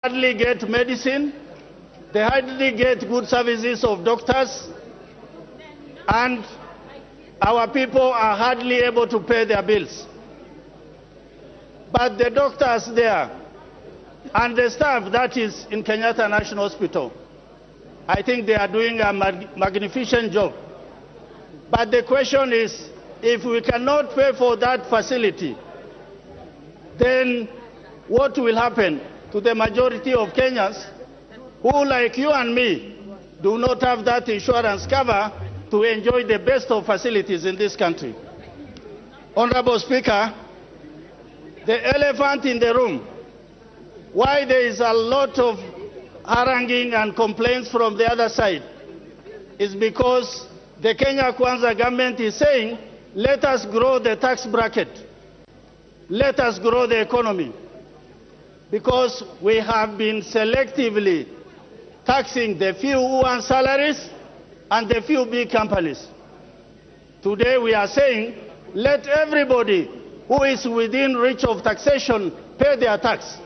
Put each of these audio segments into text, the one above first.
hardly get medicine, they hardly get good services of doctors, and our people are hardly able to pay their bills. But the doctors there and the staff that is in Kenyatta National Hospital, I think they are doing a magnificent job. But the question is, if we cannot pay for that facility, then what will happen to the majority of Kenyans who, like you and me, do not have that insurance cover to enjoy the best of facilities in this country? Honorable Speaker, the elephant in the room, why there is a lot of haranguing and complaints from the other side, is because the Kenya Kwanza government is saying, let us grow the tax bracket, let us grow the economy, because we have been selectively taxing the few who earn salaries and the few big companies. Today we are saying, let everybody who is within reach of taxation pay their tax.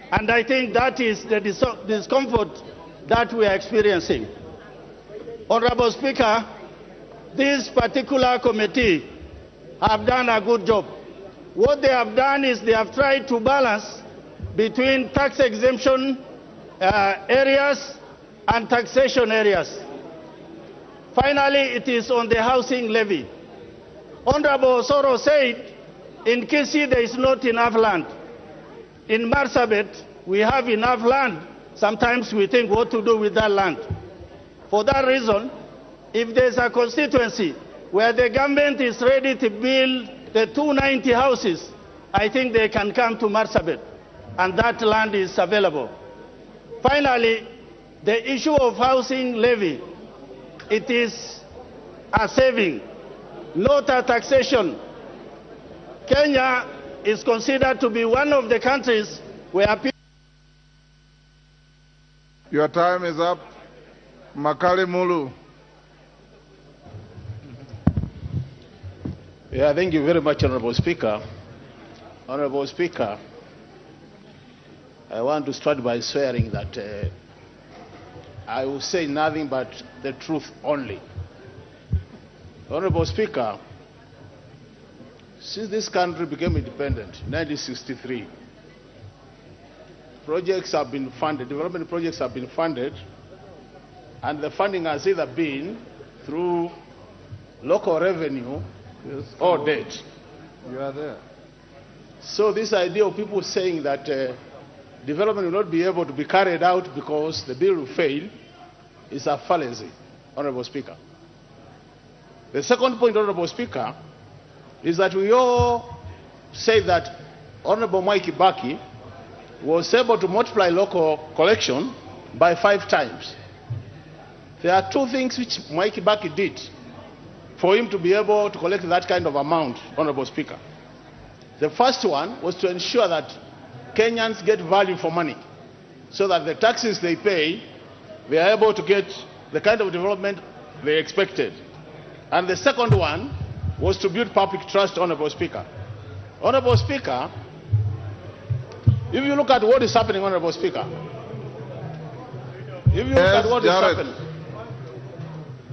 And I think that is the discomfort that we are experiencing. Honorable Speaker, this particular committee have done a good job. What they have done is they have tried to balance between tax exemption areas and taxation areas. Finally, it is on the housing levy. Honorable Soro said, in Kisii there is not enough land. In Marsabit, we have enough land. Sometimes we think what to do with that land. For that reason, if there's a constituency where the government is ready to build the 290 houses, I think they can come to Marsabit, and that land is available. Finally, the issue of housing levy, it is a saving, not a taxation. Kenya is considered to be one of the countries where people... Your time is up. Makali Mulu. Yeah, thank you very much, Honorable Speaker. Honorable Speaker, I want to start by swearing that I will say nothing but the truth only. Honorable Speaker, since this country became independent in 1963, projects have been funded, development projects have been funded, and the funding has either been through local revenue or debt. You are there. So this idea of people saying that development will not be able to be carried out because the bill will fail is a fallacy, Honorable Speaker. The second point, Honorable Speaker, is that we all say that Honorable Mwai Kibaki was able to multiply local collection by 5 times. There are 2 things which Mwai Kibaki did for him to be able to collect that kind of amount, Honorable Speaker. The first one was to ensure that Kenyans get value for money, so that the taxes they pay, they are able to get the kind of development they expected. And the second one was to build public trust, Honorable Speaker. Honorable Speaker, if you look at what is happening, Honorable Speaker, if you look at what is happening,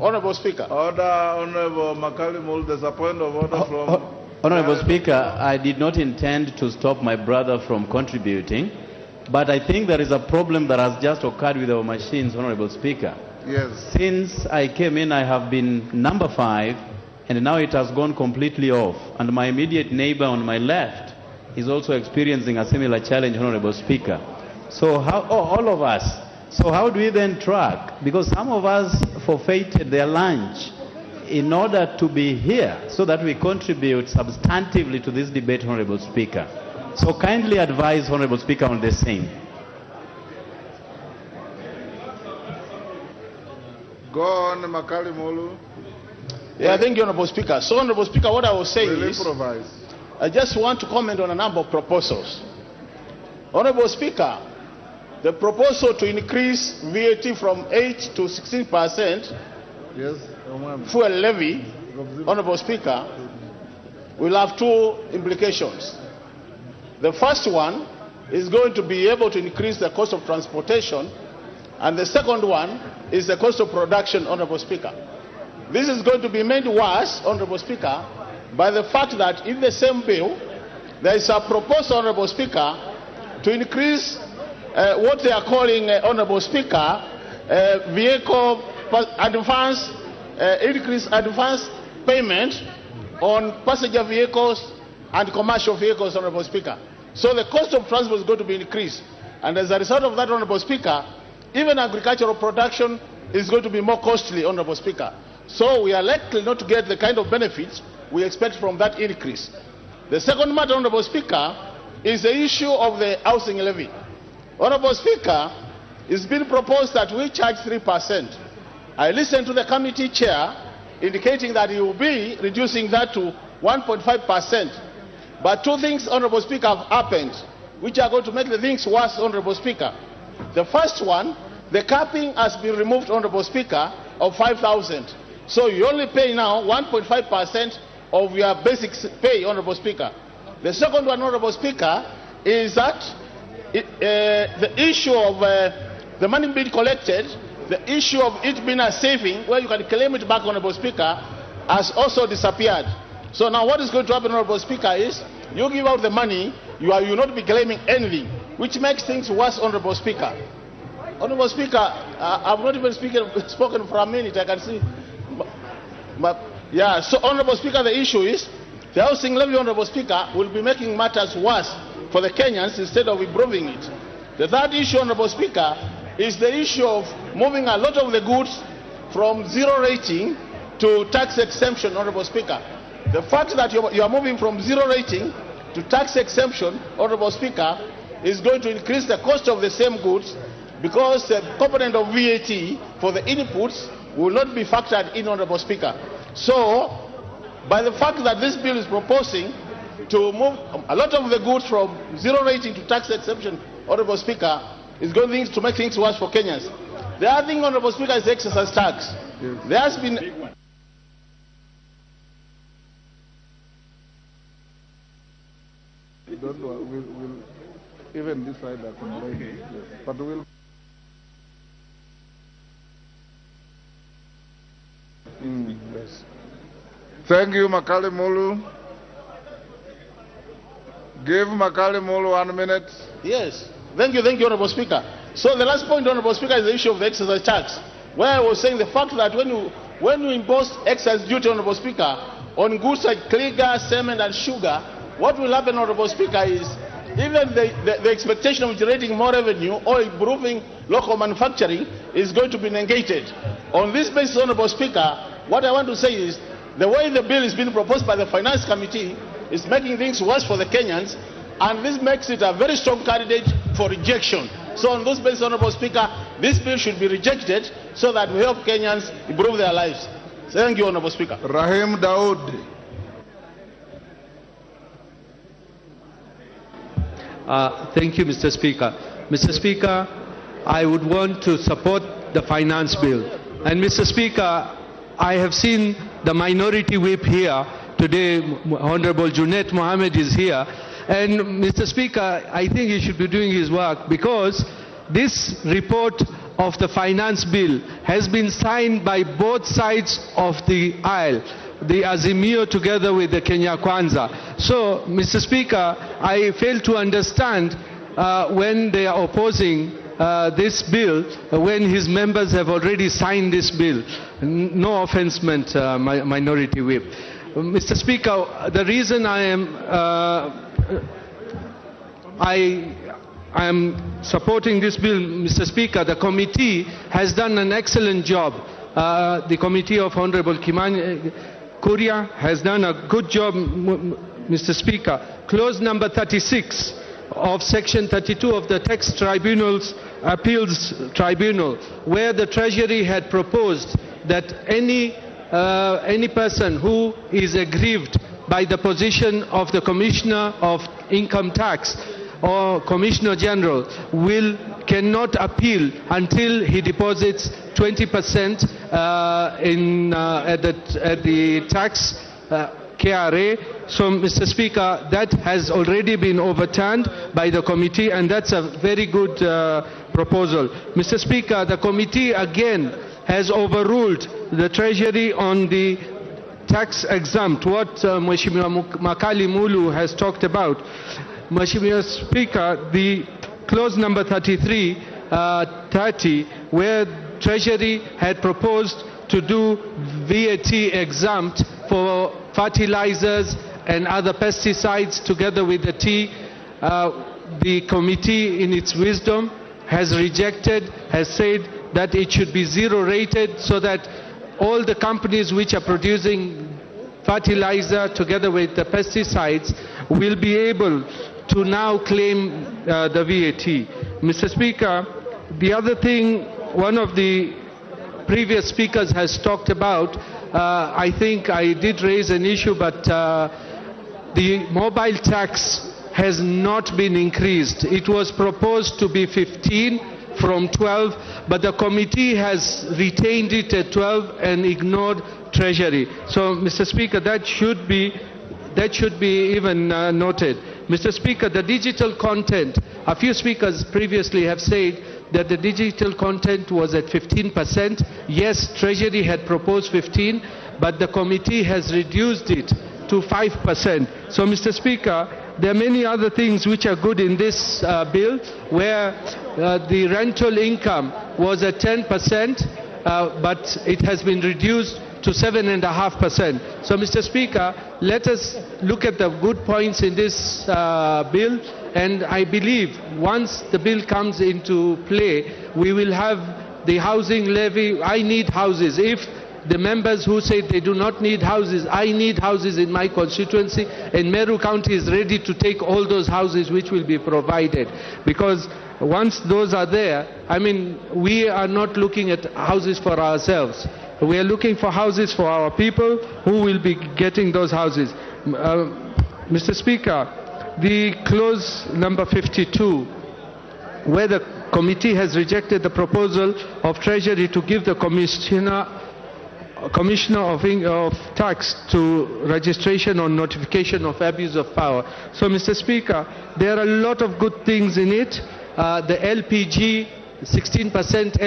Honorable Speaker. Order, Honorable Makali Mulu, there's a point of order from... Honorable Speaker, I did not intend to stop my brother from contributing, but I think there is a problem that has just occurred with our machines, Honorable Speaker. Yes. Since I came in, I have been number 5, and now it has gone completely off. And my immediate neighbor on my left is also experiencing a similar challenge, Honorable Speaker. So how, all of us, so how do we then track? Because some of us forfeited their lunch in order to be here so that we contribute substantively to this debate, Honorable Speaker. So kindly advise, Honorable Speaker, on the same. Go on, Makali Mulu. Yeah, thank you, Honorable Speaker. So, Honorable Speaker, what I was saying is, improvise. I just want to comment on a number of proposals. Honorable Speaker, the proposal to increase VAT from 8 to 16%, Yes. fuel levy, Honorable Speaker, will have 2 implications. The first one is going to be able to increase the cost of transportation, and the second one is the cost of production, Honorable Speaker. This is going to be made worse, Honorable Speaker, by the fact that in the same bill, there is a proposal, Honorable Speaker, to increase what they are calling, Honorable Speaker, vehicle advance, increase advance payment on passenger vehicles and commercial vehicles, Honorable Speaker. So the cost of transport is going to be increased. And as a result of that, Honorable Speaker, even agricultural production is going to be more costly, Honorable Speaker. So we are likely not to get the kind of benefits we expect from that increase. The second matter, Honorable Speaker, is the issue of the housing levy. Honorable Speaker, it's been proposed that we charge 3%. I listened to the committee chair indicating that he will be reducing that to 1.5%. But two things, Honorable Speaker, have happened which are going to make the things worse, Honorable Speaker. The first one, the capping has been removed, Honorable Speaker, of 5,000. So you only pay now 1.5% of your basic pay, Honorable Speaker. The second one, Honorable Speaker, is that the issue of the money being collected, the issue of it being a saving where you can claim it back, Honorable Speaker, has also disappeared. So now what is going to happen, Honorable Speaker, is you give out the money, you will not be claiming anything, which makes things worse, Honorable Speaker. Honorable Speaker, I've not even spoken for a minute, I can see. Yeah, so Honorable Speaker, the issue is the housing levy, Honorable Speaker, will be making matters worse for the Kenyans instead of improving it. The third issue, Honorable Speaker, is the issue of moving a lot of the goods from zero rating to tax exemption, Honorable Speaker. The fact that you are moving from zero rating to tax exemption, Honorable Speaker, is going to increase the cost of the same goods because the component of VAT for the inputs will not be factored in, Honorable Speaker. So, by the fact that this bill is proposing to move a lot of the goods from zero rating to tax exemption, Honorable Speaker, is going to make things worse for Kenyans. The other thing, Honorable Speaker, is the excise tax. Yes. There has been... We'll even decide that. Okay. Yes. But we'll... Yes. Thank you, Makali Mulu. Give Makali Mulu 1 minute. Yes. Thank you, Honorable Speaker. So the last point, Honorable Speaker, is the issue of the excise tax, where I was saying the fact that when you impose excise duty, Honorable Speaker, on goods like clear, cement, and sugar, what will happen, Honorable Speaker, is even the expectation of generating more revenue or improving local manufacturing is going to be negated. On this basis, Honorable Speaker, what I want to say is the way the bill is being proposed by the Finance Committee is making things worse for the Kenyans, and this makes it a very strong candidate for rejection. So on those basis, Honorable Speaker, this bill should be rejected so that we help Kenyans improve their lives. Thank you, Honorable Speaker. Rahim Daud. Thank you, Mr. Speaker. Mr. Speaker, I would want to support the finance bill. And Mr. Speaker, I have seen the minority whip here today. Honorable Junet Mohammed is here. And Mr. Speaker, I think he should be doing his work because this report of the finance bill has been signed by both sides of the aisle, the Azimio together with the Kenya Kwanza. So, Mr. Speaker, I fail to understand when they are opposing this bill, when his members have already signed this bill. No offense meant, minority whip. Mr. Speaker, the reason I am supporting this bill, Mr. Speaker, the committee has done an excellent job. The committee of Honorable Kimani Kuria has done a good job, Mr. Speaker. Clause number 36 of Section 32 of the Tax Tribunal's Appeals Tribunal, where the Treasury had proposed that any person who is aggrieved by the position of the Commissioner of Income Tax or Commissioner General cannot appeal until he deposits 20% at the tax KRA. So, Mr. Speaker, that has already been overturned by the committee, and that's a very good proposal. Mr. Speaker, the committee again has overruled the Treasury on the tax exempt, what Mheshimiwa Makali Mulu has talked about. Mheshimiwa Speaker, the clause number 3330, where Treasury had proposed to do VAT exempt for fertilizers and other pesticides together with the tea, the committee in its wisdom has rejected, has said that it should be zero rated so that all the companies which are producing fertilizer together with the pesticides will be able to now claim the VAT. Mr. Speaker, the other thing one of the previous speakers has talked about, I think I did raise an issue, but the mobile tax has not been increased. It was proposed to be 15 from 12, but the committee has retained it at 12 and ignored Treasury. So, Mr. Speaker, that should be even noted. Mr. Speaker, the digital content, a few speakers previously have said that the digital content was at 15%. Yes, Treasury had proposed 15, but the committee has reduced it to 5%. So, Mr. Speaker, there are many other things which are good in this bill, where the rental income was at 10%, but it has been reduced to 7.5%. So, Mr. Speaker, let us look at the good points in this bill, and I believe once the bill comes into play, we will have the housing levy. I need houses. If the members who say they do not need houses, I need houses in my constituency, and Meru County is ready to take all those houses which will be provided. Because once those are there, I mean, we are not looking at houses for ourselves. We are looking for houses for our people who will be getting those houses. Mr. Speaker, the clause number 52, where the committee has rejected the proposal of Treasury to give the Commissioner of Tax to registration on notification of abuse of power. So, Mr. Speaker, there are a lot of good things in it. The LPG, 16%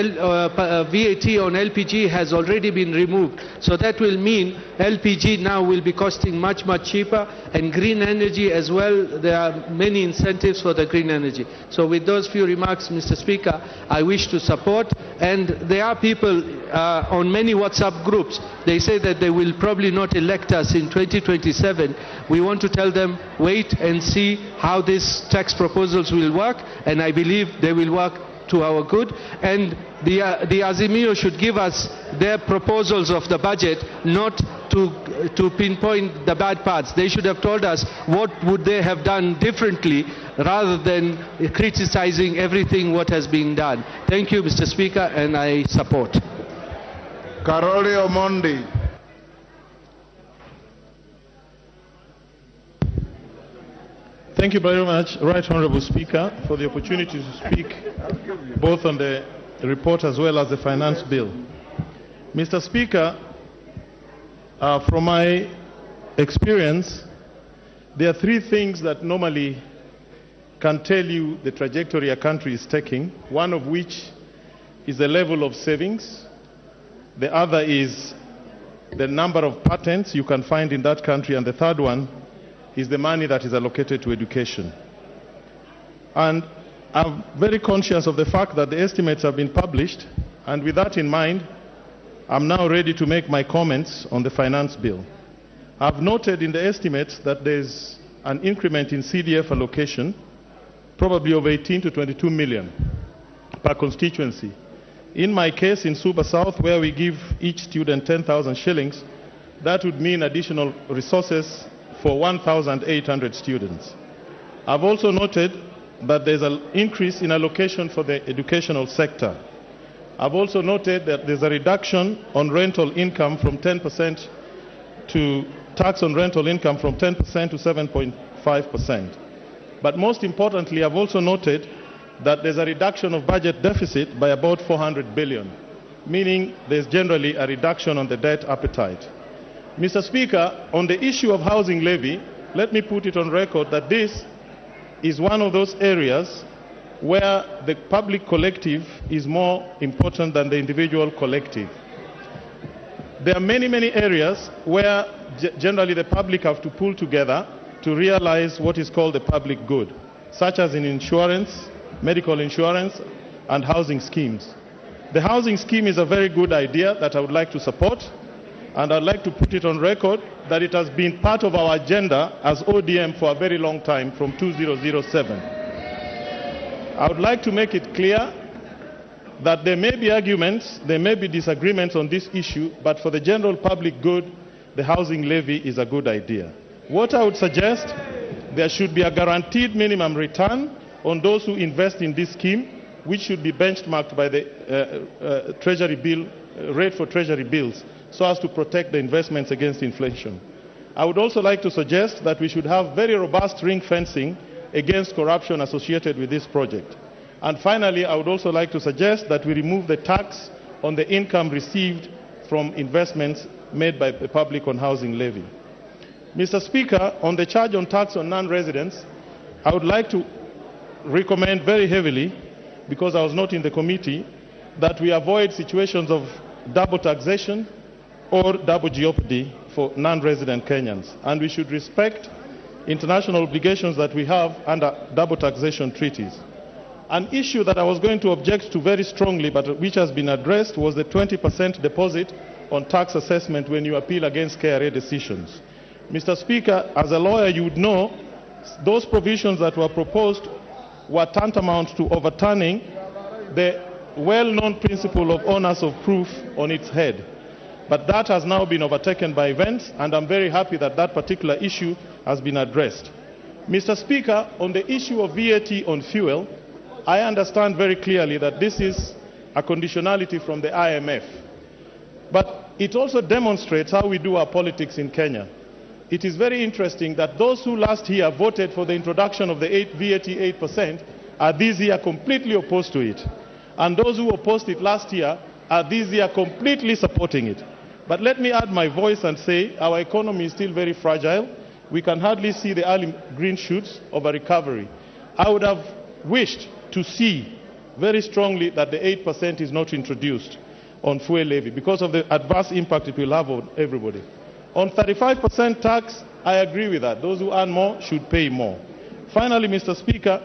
VAT on LPG has already been removed. So that will mean LPG now will be costing much, much cheaper, and green energy as well. There are many incentives for the green energy. So with those few remarks, Mr. Speaker, I wish to support. And there are people on many WhatsApp groups, they say that they will probably not elect us in 2027. We want to tell them, wait and see how these tax proposals will work, and I believe they will work to our good. And the Azimio should give us their proposals of the budget, not to pinpoint the bad parts. They should have told us what would they have done differently, rather than criticizing everything what has been done. Thank you, Mr. Speaker, and I support. Karoli Omondi. Thank you very much, Right Honourable Speaker, for the opportunity to speak both on the report as well as the finance bill. Mr. Speaker, from my experience, there are three things that normally can tell you the trajectory a country is taking, one of which is the level of savings. The other is the number of patents you can find in that country, and the third one is the money that is allocated to education. And I'm very conscious of the fact that the estimates have been published, and with that in mind, I'm now ready to make my comments on the finance bill. I've noted in the estimates that there's an increment in CDF allocation, probably of 18 to 22 million per constituency. In my case, in Suba South, where we give each student 10,000 shillings, that would mean additional resources for 1,800 students. I've also noted that there's an increase in allocation for the educational sector. I've also noted that there's a reduction on rental income from 10% to tax on rental income from 10% to 7.5%. But most importantly, I've also noted that there's a reduction of budget deficit by about 400 billion, meaning there's generally a reduction on the debt appetite. Mr. Speaker, on the issue of housing levy, let me put it on record that this is one of those areas where the public collective is more important than the individual collective. There are many, many areas where generally the public have to pull together to realize what is called the public good, such as in insurance, medical insurance, and housing schemes. The housing scheme is a very good idea that I would like to support, and I'd like to put it on record that it has been part of our agenda as ODM for a very long time, from 2007. I would like to make it clear that there may be arguments, there may be disagreements on this issue, but for the general public good, the housing levy is a good idea. What I would suggest, there should be a guaranteed minimum return on those who invest in this scheme, which should be benchmarked by the treasury bill, rate for treasury bills, so as to protect the investments against inflation. I would also like to suggest that we should have very robust ring fencing against corruption associated with this project. And finally, I would also like to suggest that we remove the tax on the income received from investments made by the public on housing levy. Mr. Speaker, on the charge on tax on non-residents, I would like to recommend very heavily, because I was not in the committee, that we avoid situations of double taxation or double jeopardy for non-resident Kenyans. And we should respect international obligations that we have under double taxation treaties. An issue that I was going to object to very strongly, but which has been addressed, was the 20% deposit on tax assessment when you appeal against KRA decisions. Mr. Speaker, as a lawyer, you would know those provisions that were proposed were tantamount to overturning the well-known principle of onus of proof on its head. But that has now been overtaken by events, and I'm very happy that that particular issue has been addressed. Mr. Speaker, on the issue of VAT on fuel, I understand very clearly that this is a conditionality from the IMF. But it also demonstrates how we do our politics in Kenya. It is very interesting that those who last year voted for the introduction of the VAT 8% are this year completely opposed to it. And those who opposed it last year are this year completely supporting it. But let me add my voice and say our economy is still very fragile. We can hardly see the early green shoots of a recovery. I would have wished to see very strongly that the 8% is not introduced on fuel levy because of the adverse impact it will have on everybody. On 35% tax, I agree with that. Those who earn more should pay more. Finally, Mr. Speaker,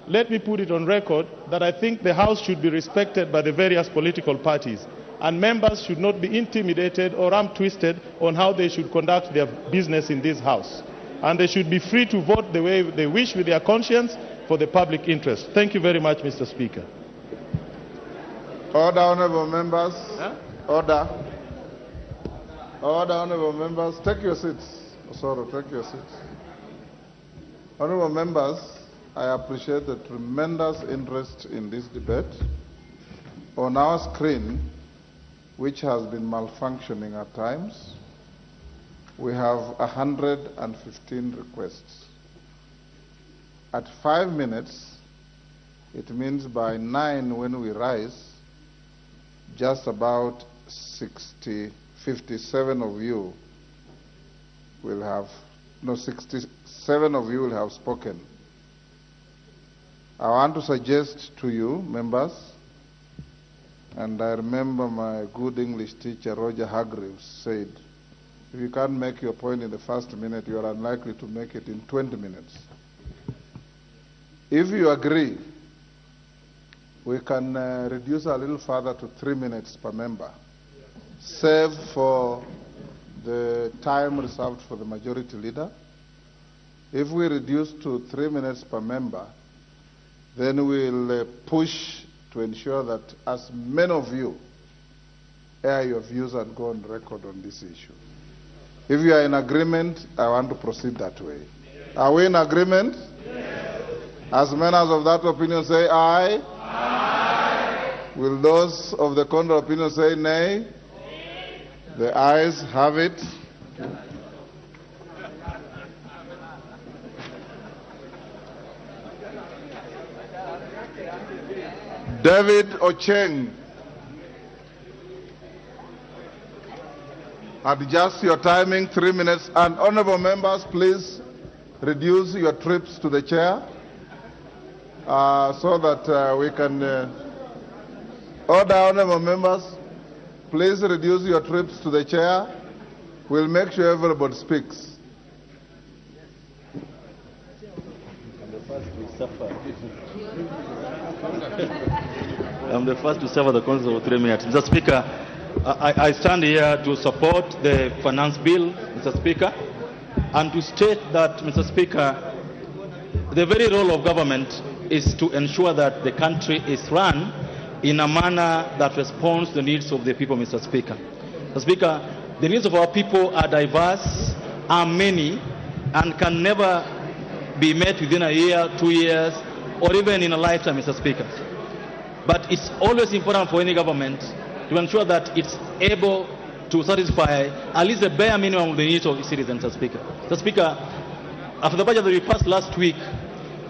let me put it on record that I think the House should be respected by the various political parties, and members should not be intimidated or arm-twisted on how they should conduct their business in this House. And they should be free to vote the way they wish with their conscience for the public interest. Thank you very much, Mr. Speaker. Order, honorable members. Order. Order, honorable members. Take your seats. Sorry, take your seats. Honorable members, I appreciate the tremendous interest in this debate. On our screen, which has been malfunctioning at times, we have 115 requests. At 5 minutes, it means by 9 when we rise, just about 57 of you will have, no, 67 of you will have spoken. I want to suggest to you, members, and I remember my good English teacher, Roger Hargreaves, said, if you can't make your point in the first minute, you are unlikely to make it in 20 minutes. If you agree, we can reduce a little further to 3 minutes per member, save for the time reserved for the majority leader. If we reduce to 3 minutes per member, then we'll push to ensure that as many of you air your views and go on record on this issue. If you are in agreement, I want to proceed that way. Are we in agreement? Yes. As many as of that opinion say aye. Aye. Will those of the contrary opinion say nay? Nay. The ayes have it. David Ocheng. Adjust your timing, 3 minutes. And honorable members, please reduce your trips to the chair so that we can order. Honorable members, please reduce your trips to the chair. We'll make sure everybody speaks. I'm the first to suffer the consequences of 3 minutes. Mr. Speaker, I stand here to support the finance bill, Mr. Speaker, and to state that, Mr. Speaker, the very role of government is to ensure that the country is run in a manner that responds to the needs of the people, Mr. Speaker. Mr. Speaker, the needs of our people are diverse, are many, and can never be met within a year, 2 years, or even in a lifetime, Mr. Speaker. But it's always important for any government to ensure that it's able to satisfy at least the bare minimum of the needs of its citizens, Mr. Speaker. Mr. Speaker, after the budget that we passed last week,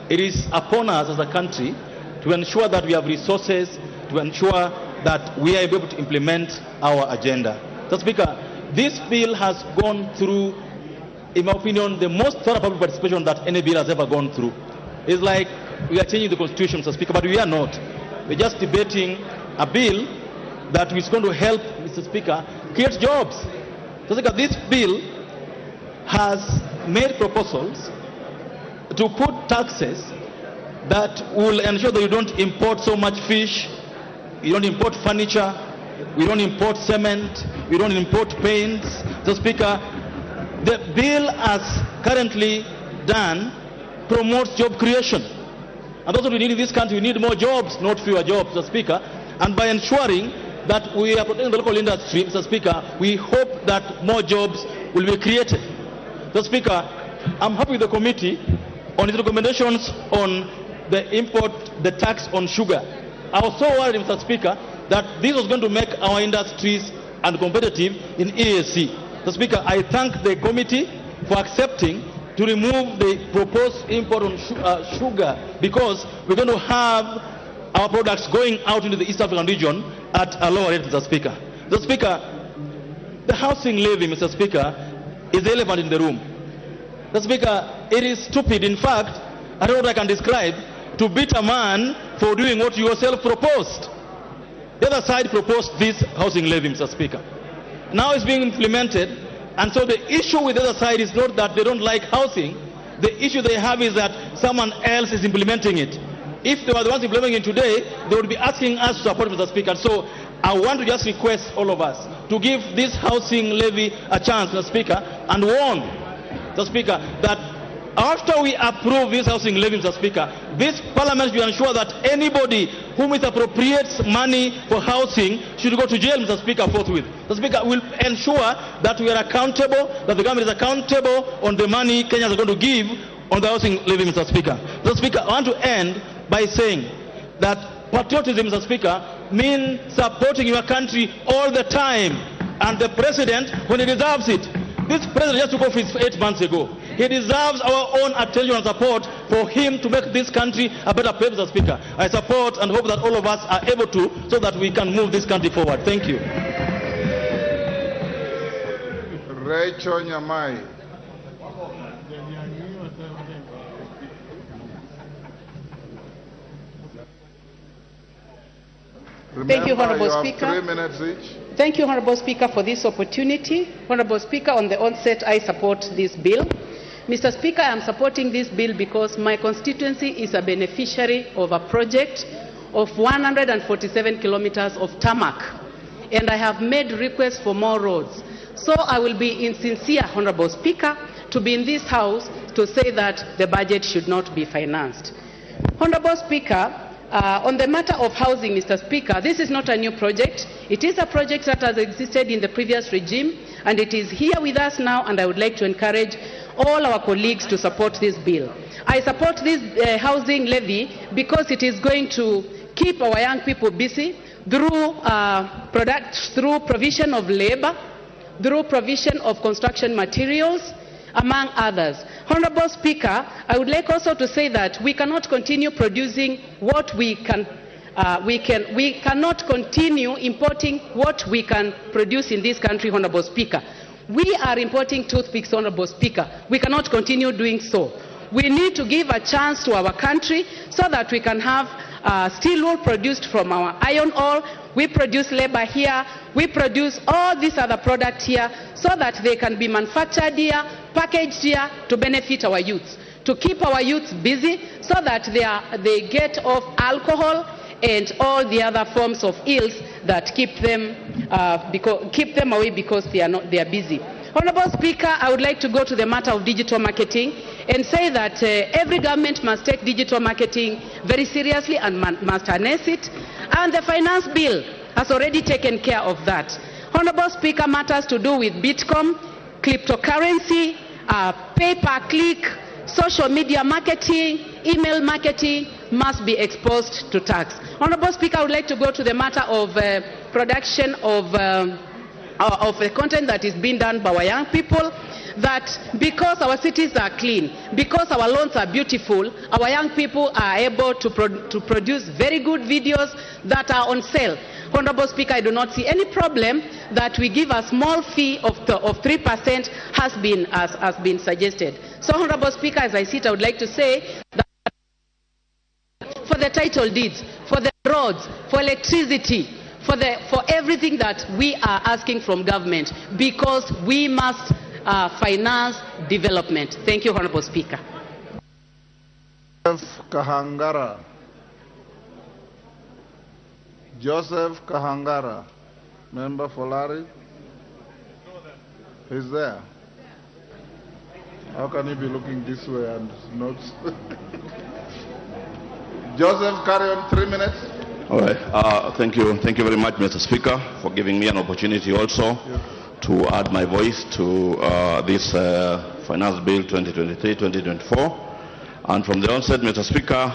it is upon us as a country to ensure that we have resources, to ensure that we are able to implement our agenda. Mr. Speaker, this bill has gone through, in my opinion, the most thorough public participation that any bill has ever gone through. It's like we are changing the Constitution, Mr. Speaker, but we are not. We're just debating a bill that is going to help, Mr. Speaker, create jobs. Mr. Speaker, this bill has made proposals to put taxes that will ensure that you don't import so much fish, you don't import furniture, we don't import cement, we don't import paints. Mr. Speaker, the bill as currently done promotes job creation. And that's what we need in this country. We need more jobs, not fewer jobs, Mr. Speaker. And by ensuring that we are protecting the local industry, Mr. Speaker, we hope that more jobs will be created. Mr. Speaker, I'm happy with the committee on its recommendations on the tax on sugar. I was so worried, Mr. Speaker, that this was going to make our industries uncompetitive in EAC. Mr. Speaker, I thank the committee for accepting to remove the proposed import on sugar, because we're going to have our products going out into the East African region at a lower rate, Mr. Speaker. Mr. Speaker, the housing levy, Mr. Speaker, is the elephant in the room. Mr. Speaker, it is stupid. In fact, I don't know what I can describe, to beat a man for doing what you yourself proposed. The other side proposed this housing levy, Mr. Speaker. Now it's being implemented. And so the issue with the other side is not that they don't like housing. The issue they have is that someone else is implementing it. If they were the ones implementing it today, they would be asking us to support, Mr. Speaker. So I want to just request all of us to give this housing levy a chance, Mr. Speaker, and warn, Mr. Speaker, that after we approve this housing levy, Mr. Speaker, this parliament should ensure that anybody who misappropriates money for housing should go to jail, Mr. Speaker, forthwith. Mr. Speaker, will ensure that we are accountable, that the government is accountable on the money Kenyans are going to give on the housing levy, Mr. Speaker. Mr. Speaker, I want to end by saying that patriotism, Mr. Speaker, means supporting your country all the time, and the president when he deserves it. This president just took office 8 months ago. He deserves our own attention and support for him to make this country a better place, Mr. Speaker. I support and hope that all of us are able to, so that we can move this country forward. Thank you. Rachel Nyamai. Thank you, Honorable you have Speaker. 3 minutes each. Thank you, Honorable Speaker, for this opportunity. Honorable Speaker, on the onset, I support this bill. Mr. Speaker, I am supporting this bill because my constituency is a beneficiary of a project of 147 kilometers of tarmac, and I have made requests for more roads. So I will be insincere, Honorable Speaker, to be in this House to say that the budget should not be financed. Honorable Speaker, on the matter of housing, Mr. Speaker, this is not a new project. It is a project that has existed in the previous regime, and it is here with us now, and I would like to encourage all our colleagues to support this bill. I support this housing levy because it is going to keep our young people busy through provision of labor, through provision of construction materials, among others. Honorable Speaker, I would like also to say that we cannot continue producing what we cannot continue importing what we can produce in this country, Honorable Speaker. We are importing toothpicks, Honorable Speaker. We cannot continue doing so. We need to give a chance to our country so that we can have steel wool produced from our iron ore. We produce labor here. We produce all these other products here so that they can be manufactured here, packaged here to benefit our youths, to keep our youths busy so that they get off alcohol and all the other forms of ills that keep them away because they are busy. Honorable Speaker, I would like to go to the matter of digital marketing and say that every government must take digital marketing very seriously and must harness it. And the finance bill has already taken care of that. Honorable Speaker, matters to do with Bitcoin, cryptocurrency, pay-per-click, social media marketing, email marketing must be exposed to tax. Honorable Speaker, I would like to go to the matter of production of the content that is being done by our young people, that because our cities are clean, because our lawns are beautiful, our young people are able to produce very good videos that are on sale. Honorable Speaker, I do not see any problem that we give a small fee of 3% has been suggested. So, Honorable Speaker, as I sit, I would like to say that for the title deeds, for the roads, for electricity, for everything that we are asking from government, because we must finance development. Thank you, Honorable Speaker. Joseph Kahangara, member for Larry. He's there. How can he be looking this way and not? Joseph, carry on 3 minutes. All right. Thank you very much, Mr. Speaker, for giving me an opportunity also to add my voice to this Finance Bill 2023-2024. And from the onset, Mr. Speaker,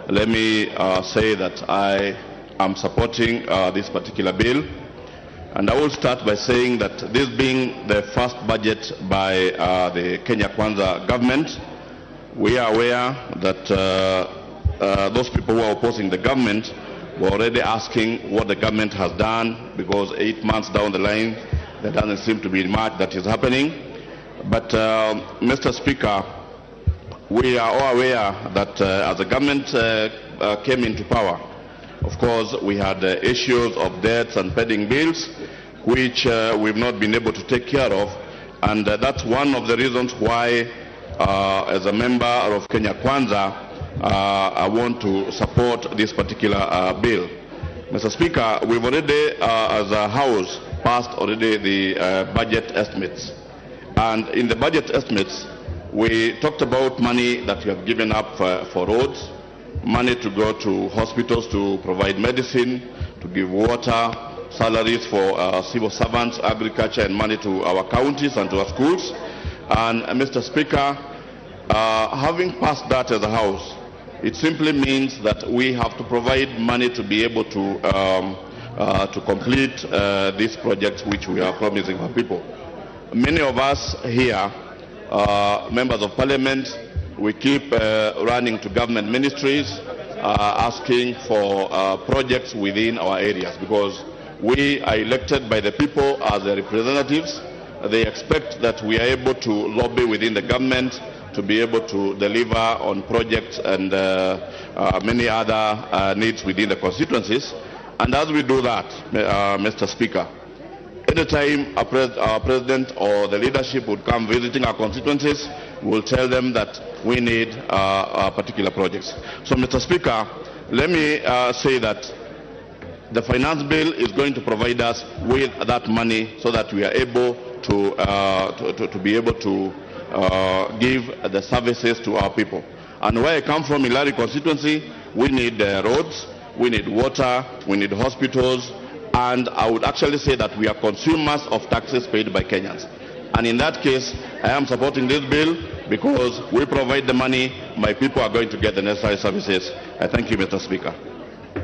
let me say that I am supporting this particular bill. And I will start by saying that this being the first budget by the Kenya Kwanza government, we are aware that those people who are opposing the government were already asking what the government has done, because 8 months down the line, there doesn't seem to be much that is happening. But, Mr. Speaker, we are all aware that as the government came into power, of course, we had issues of debts and pending bills, which we've not been able to take care of. And that's one of the reasons why, as a member of Kenya Kwanza, I want to support this particular bill. Mr. Speaker, we've already, as a House, passed already the budget estimates. And in the budget estimates, we talked about money that we have given up for roads, money to go to hospitals to provide medicine, to give water, salaries for civil servants, agriculture, and money to our counties and to our schools. And Mr. Speaker, having passed that as a House, it simply means that we have to provide money to be able to complete these projects which we are promising for people. Many of us here, members of parliament, we keep running to government ministries asking for projects within our areas, because we are elected by the people as their representatives. They expect that we are able to lobby within the government to be able to deliver on projects and many other needs within the constituencies. And as we do that, Mr. Speaker, anytime our president or the leadership would come visiting our constituencies, we'll tell them that we need particular projects. So, Mr. Speaker, let me say that the finance bill is going to provide us with that money so that we are able to be able to give the services to our people. And where I come from in Larry constituency, we need roads, we need water, we need hospitals, and I would actually say that we are consumers of taxes paid by Kenyans. And in that case, I am supporting this bill because we provide the money, my people are going to get the necessary services. I thank you, Mr. Speaker.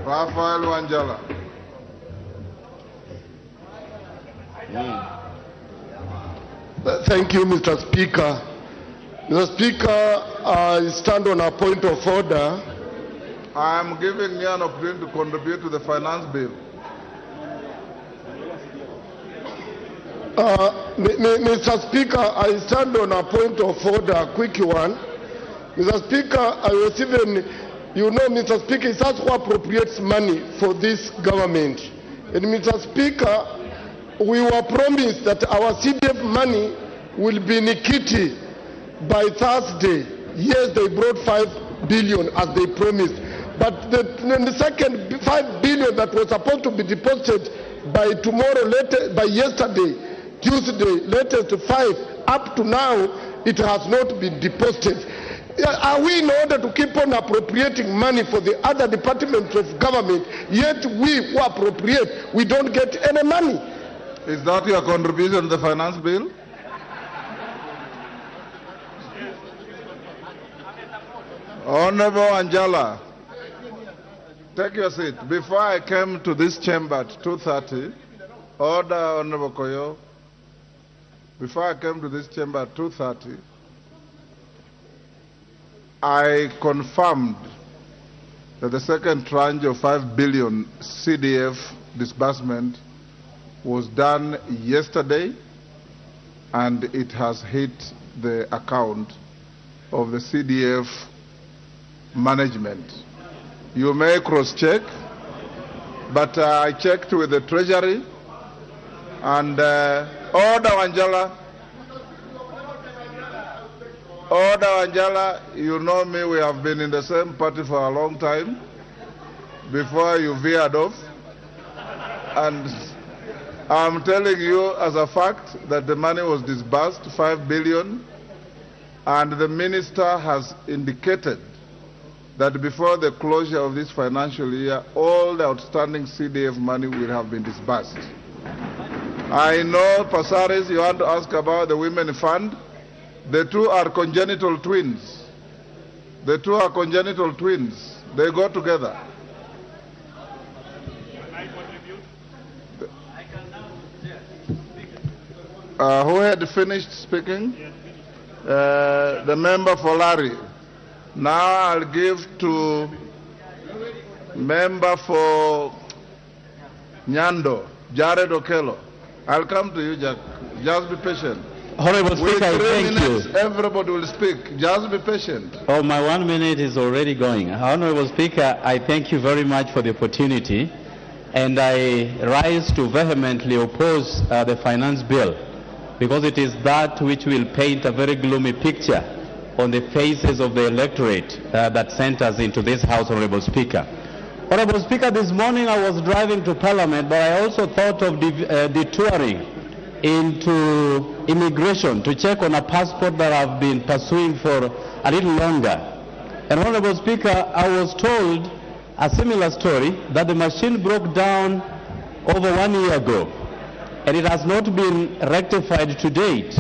Rafael Wanjala. Thank you, Mr. Speaker. Mr. Speaker, I stand on a point of order. I am giving you an opportunity to contribute to the finance bill. Mr. Speaker, I stand on a point of order, a quick one. Mr. Speaker, I was even, you know, Mr. Speaker, it's us who appropriates money for this government. And Mr. Speaker, we were promised that our CDF money will be in Kitty by Thursday. Yes, they brought 5 billion as they promised. But the second 5 billion that was supposed to be deposited by tomorrow, by yesterday, Tuesday, latest 5, up to now, it has not been deposited. Are we in order to keep on appropriating money for the other departments of government, yet we who appropriate, we don't get any money? Is that your contribution to the finance bill? Honorable Angela, take your seat. Before I came to this chamber at 2:30, order, Honorable Koyo. Before I came to this chamber at 2:30, I confirmed that the second tranche of 5 billion CDF disbursement was done yesterday, and it has hit the account of the CDF management. You may cross-check, but I checked with the Treasury, and Order Angela, you know me, we have been in the same party for a long time, before you veered off, and I'm telling you as a fact that the money was disbursed, 5 billion, and the minister has indicated that before the closure of this financial year, all the outstanding CDF money will have been disbursed. I know, Pasaris, you want to ask about the Women Fund. The two are congenital twins. The two are congenital twins. They go together. Who had finished speaking? The member for Larry. Now I'll give to member for Nyando, Jared Okello. I'll come to you, Jack. Just be patient. Honorable Speaker, I thank you. Everybody will speak. Just be patient. Oh, my 1 minute is already going. Honorable Speaker, I thank you very much for the opportunity, and I rise to vehemently oppose the finance bill, because it is that which will paint a very gloomy picture on the faces of the electorate that sent us into this House, Honorable Speaker. Honorable Speaker, this morning I was driving to Parliament, but I also thought of detouring into immigration to check on a passport that I've been pursuing for a little longer. And Honorable Speaker, I was told a similar story, that the machine broke down over 1 year ago, and it has not been rectified to date.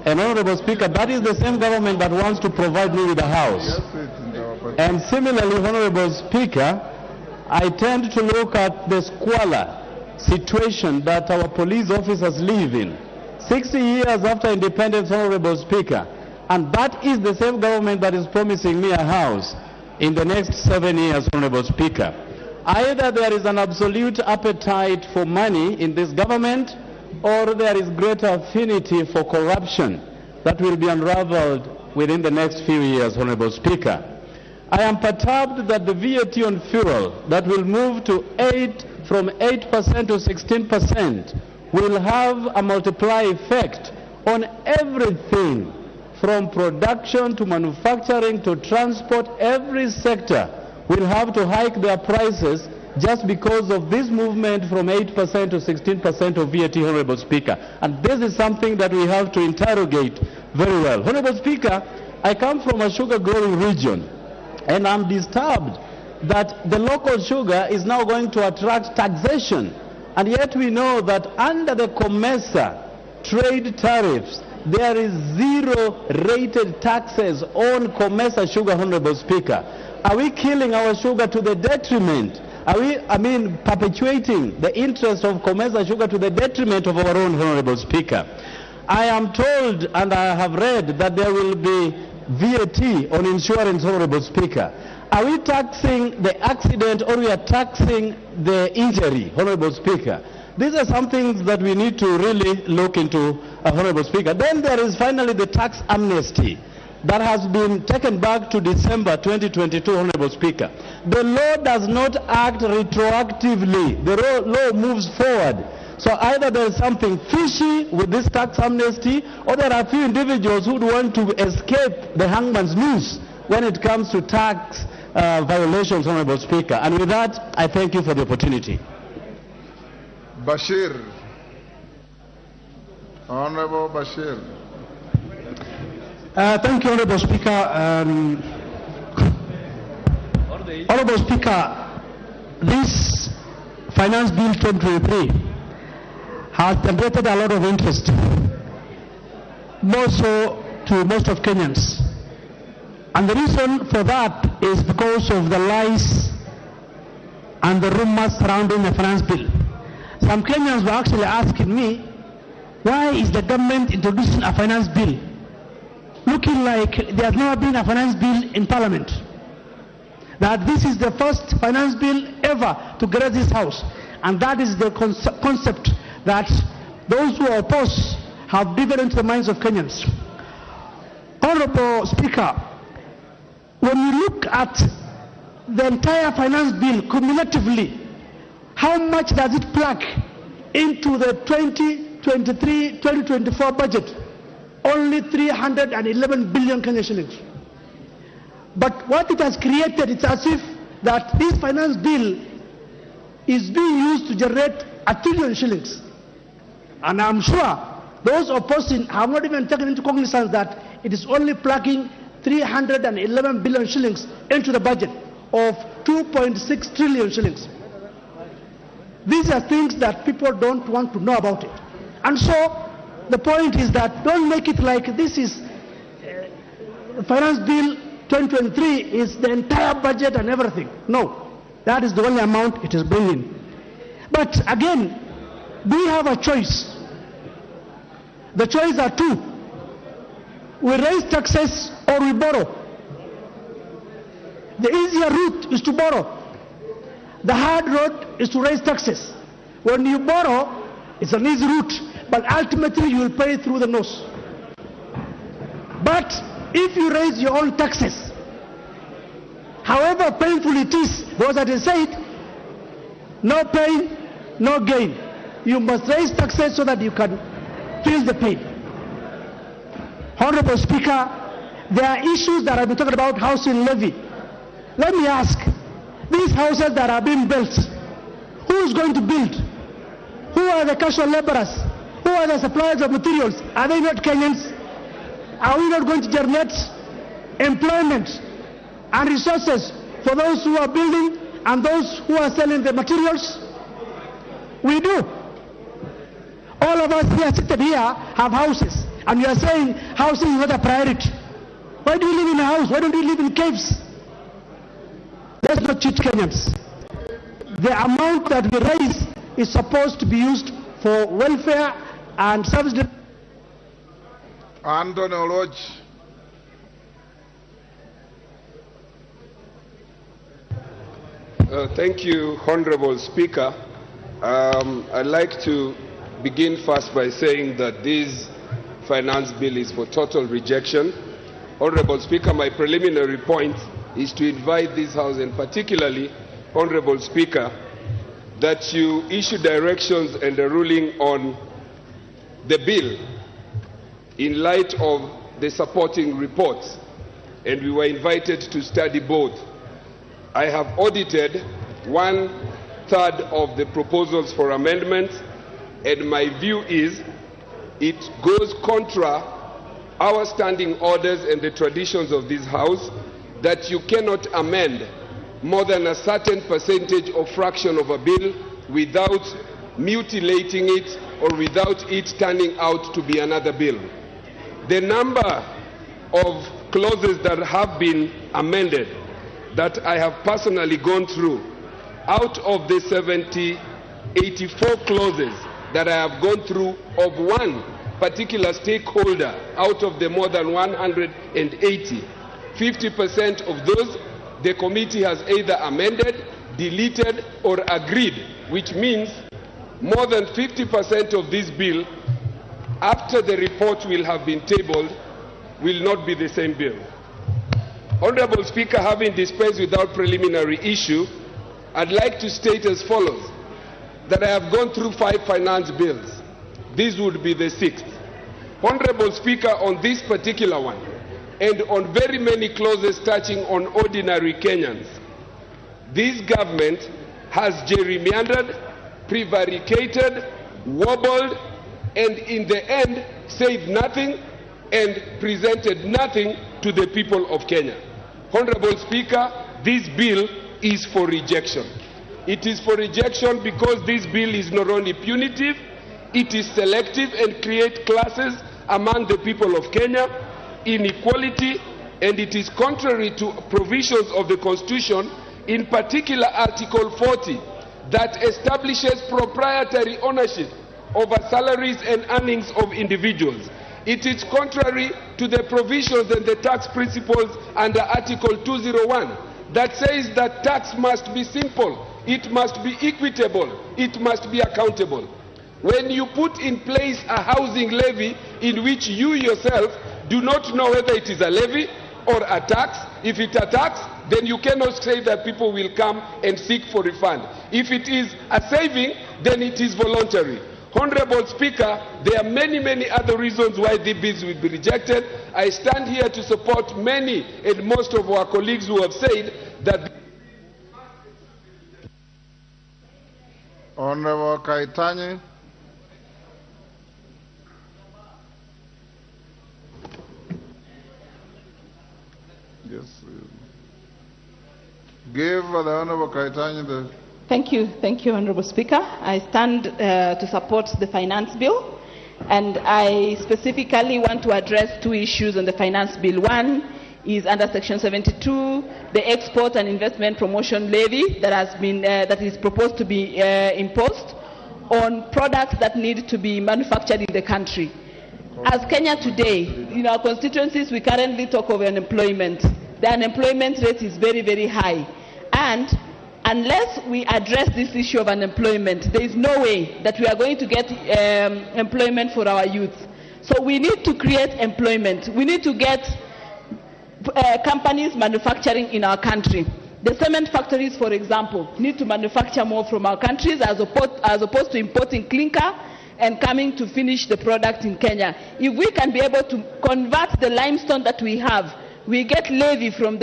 And Honorable Speaker, that is the same government that wants to provide me with a house. And similarly, Honorable Speaker, I tend to look at the squalor situation that our police officers live in. 60 years after independence, Honorable Speaker, and that is the same government that is promising me a house in the next 7 years, Honorable Speaker. Either there is an absolute appetite for money in this government, or there is greater affinity for corruption that will be unraveled within the next few years, Honorable Speaker. I am perturbed that the VAT on fuel that will move to from 8% to 16% will have a multiply effect on everything from production to manufacturing to transport. Every sector will have to hike their prices just because of this movement from 8% to 16% of VAT, Honorable Speaker. And this is something that we have to interrogate very well. Honorable Speaker, I come from a sugar-growing region, and I'm disturbed that the local sugar is now going to attract taxation. And yet we know that under the COMESA trade tariffs, there is 0 rated taxes on COMESA sugar, Honorable Speaker. Are we killing our sugar to the detriment? Are we, perpetuating the interest of COMESA sugar to the detriment of our own, Honorable Speaker? I am told, and I have read, that there will be VAT on insurance, Honorable Speaker. Are we taxing the accident, or we are taxing the injury, Honorable Speaker? These are some things that we need to really look into, Honorable Speaker. Then there is finally the tax amnesty that has been taken back to December 2022, Honorable Speaker. The law does not act retroactively. The law moves forward. So either there is something fishy with this tax amnesty, or there are a few individuals who want to escape the hangman's noose when it comes to tax violations, Honorable Speaker. And with that, I thank you for the opportunity. Bashir. Honorable Bashir. Thank you, Honorable Speaker. Honorable Speaker, this Finance Bill 2023 has generated a lot of interest, more so to most of Kenyans. And the reason for that is because of the lies and the rumors surrounding the finance bill. Some Kenyans were actually asking me, why is the government introducing a finance bill looking like there has never been a finance bill in Parliament? That this is the first finance bill ever to grace this House. And that is the concept that those who oppose have driven into the minds of Kenyans. Honorable Speaker, when you look at the entire finance bill cumulatively, how much does it plug into the 2023-2024 budget? Only 311 billion Kenyan shillings. But what it has created, it's as if that this finance bill is being used to generate 1 trillion shillings. And I'm sure those opposing have not even taken into cognizance that it is only plugging 311 billion shillings into the budget of 2.6 trillion shillings. These are things that people don't want to know about it. And so the point is that don't make it like this is Finance Bill 2023 is the entire budget and everything. No, that is the only amount it is bringing. But again, we have a choice. The choices are two. We raise taxes or we borrow. The easier route is to borrow. The hard road is to raise taxes. When you borrow, it's an easy route, but ultimately you will pay through the nose. But if you raise your own taxes, however painful it is, because as I said, no pain, no gain. You must raise taxes so that you can feel the pain. Honorable Speaker, there are issues that I've been talking about, housing levy. Let me ask, these houses that are being built, who is going to build? Who are the casual laborers? Who are the suppliers of materials? Are they not Kenyans? Are we not going to generate employment and resources for those who are building and those who are selling the materials? We do. All of us here seated here have houses, and you are saying housing is not a priority. Why do you live in a house? Why don't you live in caves? Let's not cheat Kenyans. The amount that we raise is supposed to be used for welfare and service. Anthony Oloch. Thank you, Honorable Speaker. I'd like to begin first by saying that this finance bill is for total rejection. Honorable Speaker, my preliminary point is to invite this House, and particularly, Honorable Speaker, that you issue directions and a ruling on the bill in light of the supporting reports, and we were invited to study both. I have audited 1/3 of the proposals for amendments, and my view is it goes contra our standing orders and the traditions of this House that you cannot amend more than a certain percentage or fraction of a bill without mutilating it or without it turning out to be another bill. The number of clauses that have been amended that I have personally gone through, out of the 84 clauses that I have gone through of one particular stakeholder out of the more than 180, 50% of those the committee has either amended, deleted, or agreed, which means more than 50% of this bill, after the report will have been tabled, will not be the same bill. Honorable Speaker, having dispensed without preliminary issue, I'd like to state as follows, that I have gone through 5 finance bills. This would be the 6th. Honorable Speaker, on this particular one, and on very many clauses touching on ordinary Kenyans, this government has gerrymandered, prevaricated, wobbled, and in the end said nothing and presented nothing to the people of Kenya. Honorable Speaker, this bill is for rejection. It is for rejection because this bill is not only punitive, it is selective and creates classes among the people of Kenya, inequality, and it is contrary to provisions of the Constitution, in particular Article 40, that establishes proprietary ownership over salaries and earnings of individuals. It is contrary to the provisions and the tax principles under Article 201 that says that tax must be simple, it must be equitable, it must be accountable. When you put in place a housing levy in which you yourself do not know whether it is a levy or a tax, if it's a tax, then you cannot say that people will come and seek for refund. If it is a saving, then it is voluntary. Honorable Speaker, there are many other reasons why the bills will be rejected. I stand here to support many and most of our colleagues who have said that. Honorable Kaitani. Yes. Give the Honorable Kaitani the... Thank you, Honorable Speaker. I stand to support the finance bill, and I specifically want to address 2 issues on the finance bill. One is under Section 72, the export and investment promotion levy that is proposed to be imposed on products that need to be manufactured in the country. As Kenya today, in our constituencies, we currently talk of unemployment. The unemployment rate is very high, and unless we address this issue of unemployment, there is no way that we are going to get employment for our youth. So we need to create employment. We need to get companies manufacturing in our country. The cement factories, for example, need to manufacture more from our countries as opposed to importing clinker and coming to finish the product in Kenya. If we can be able to convert the limestone that we have, we get levy from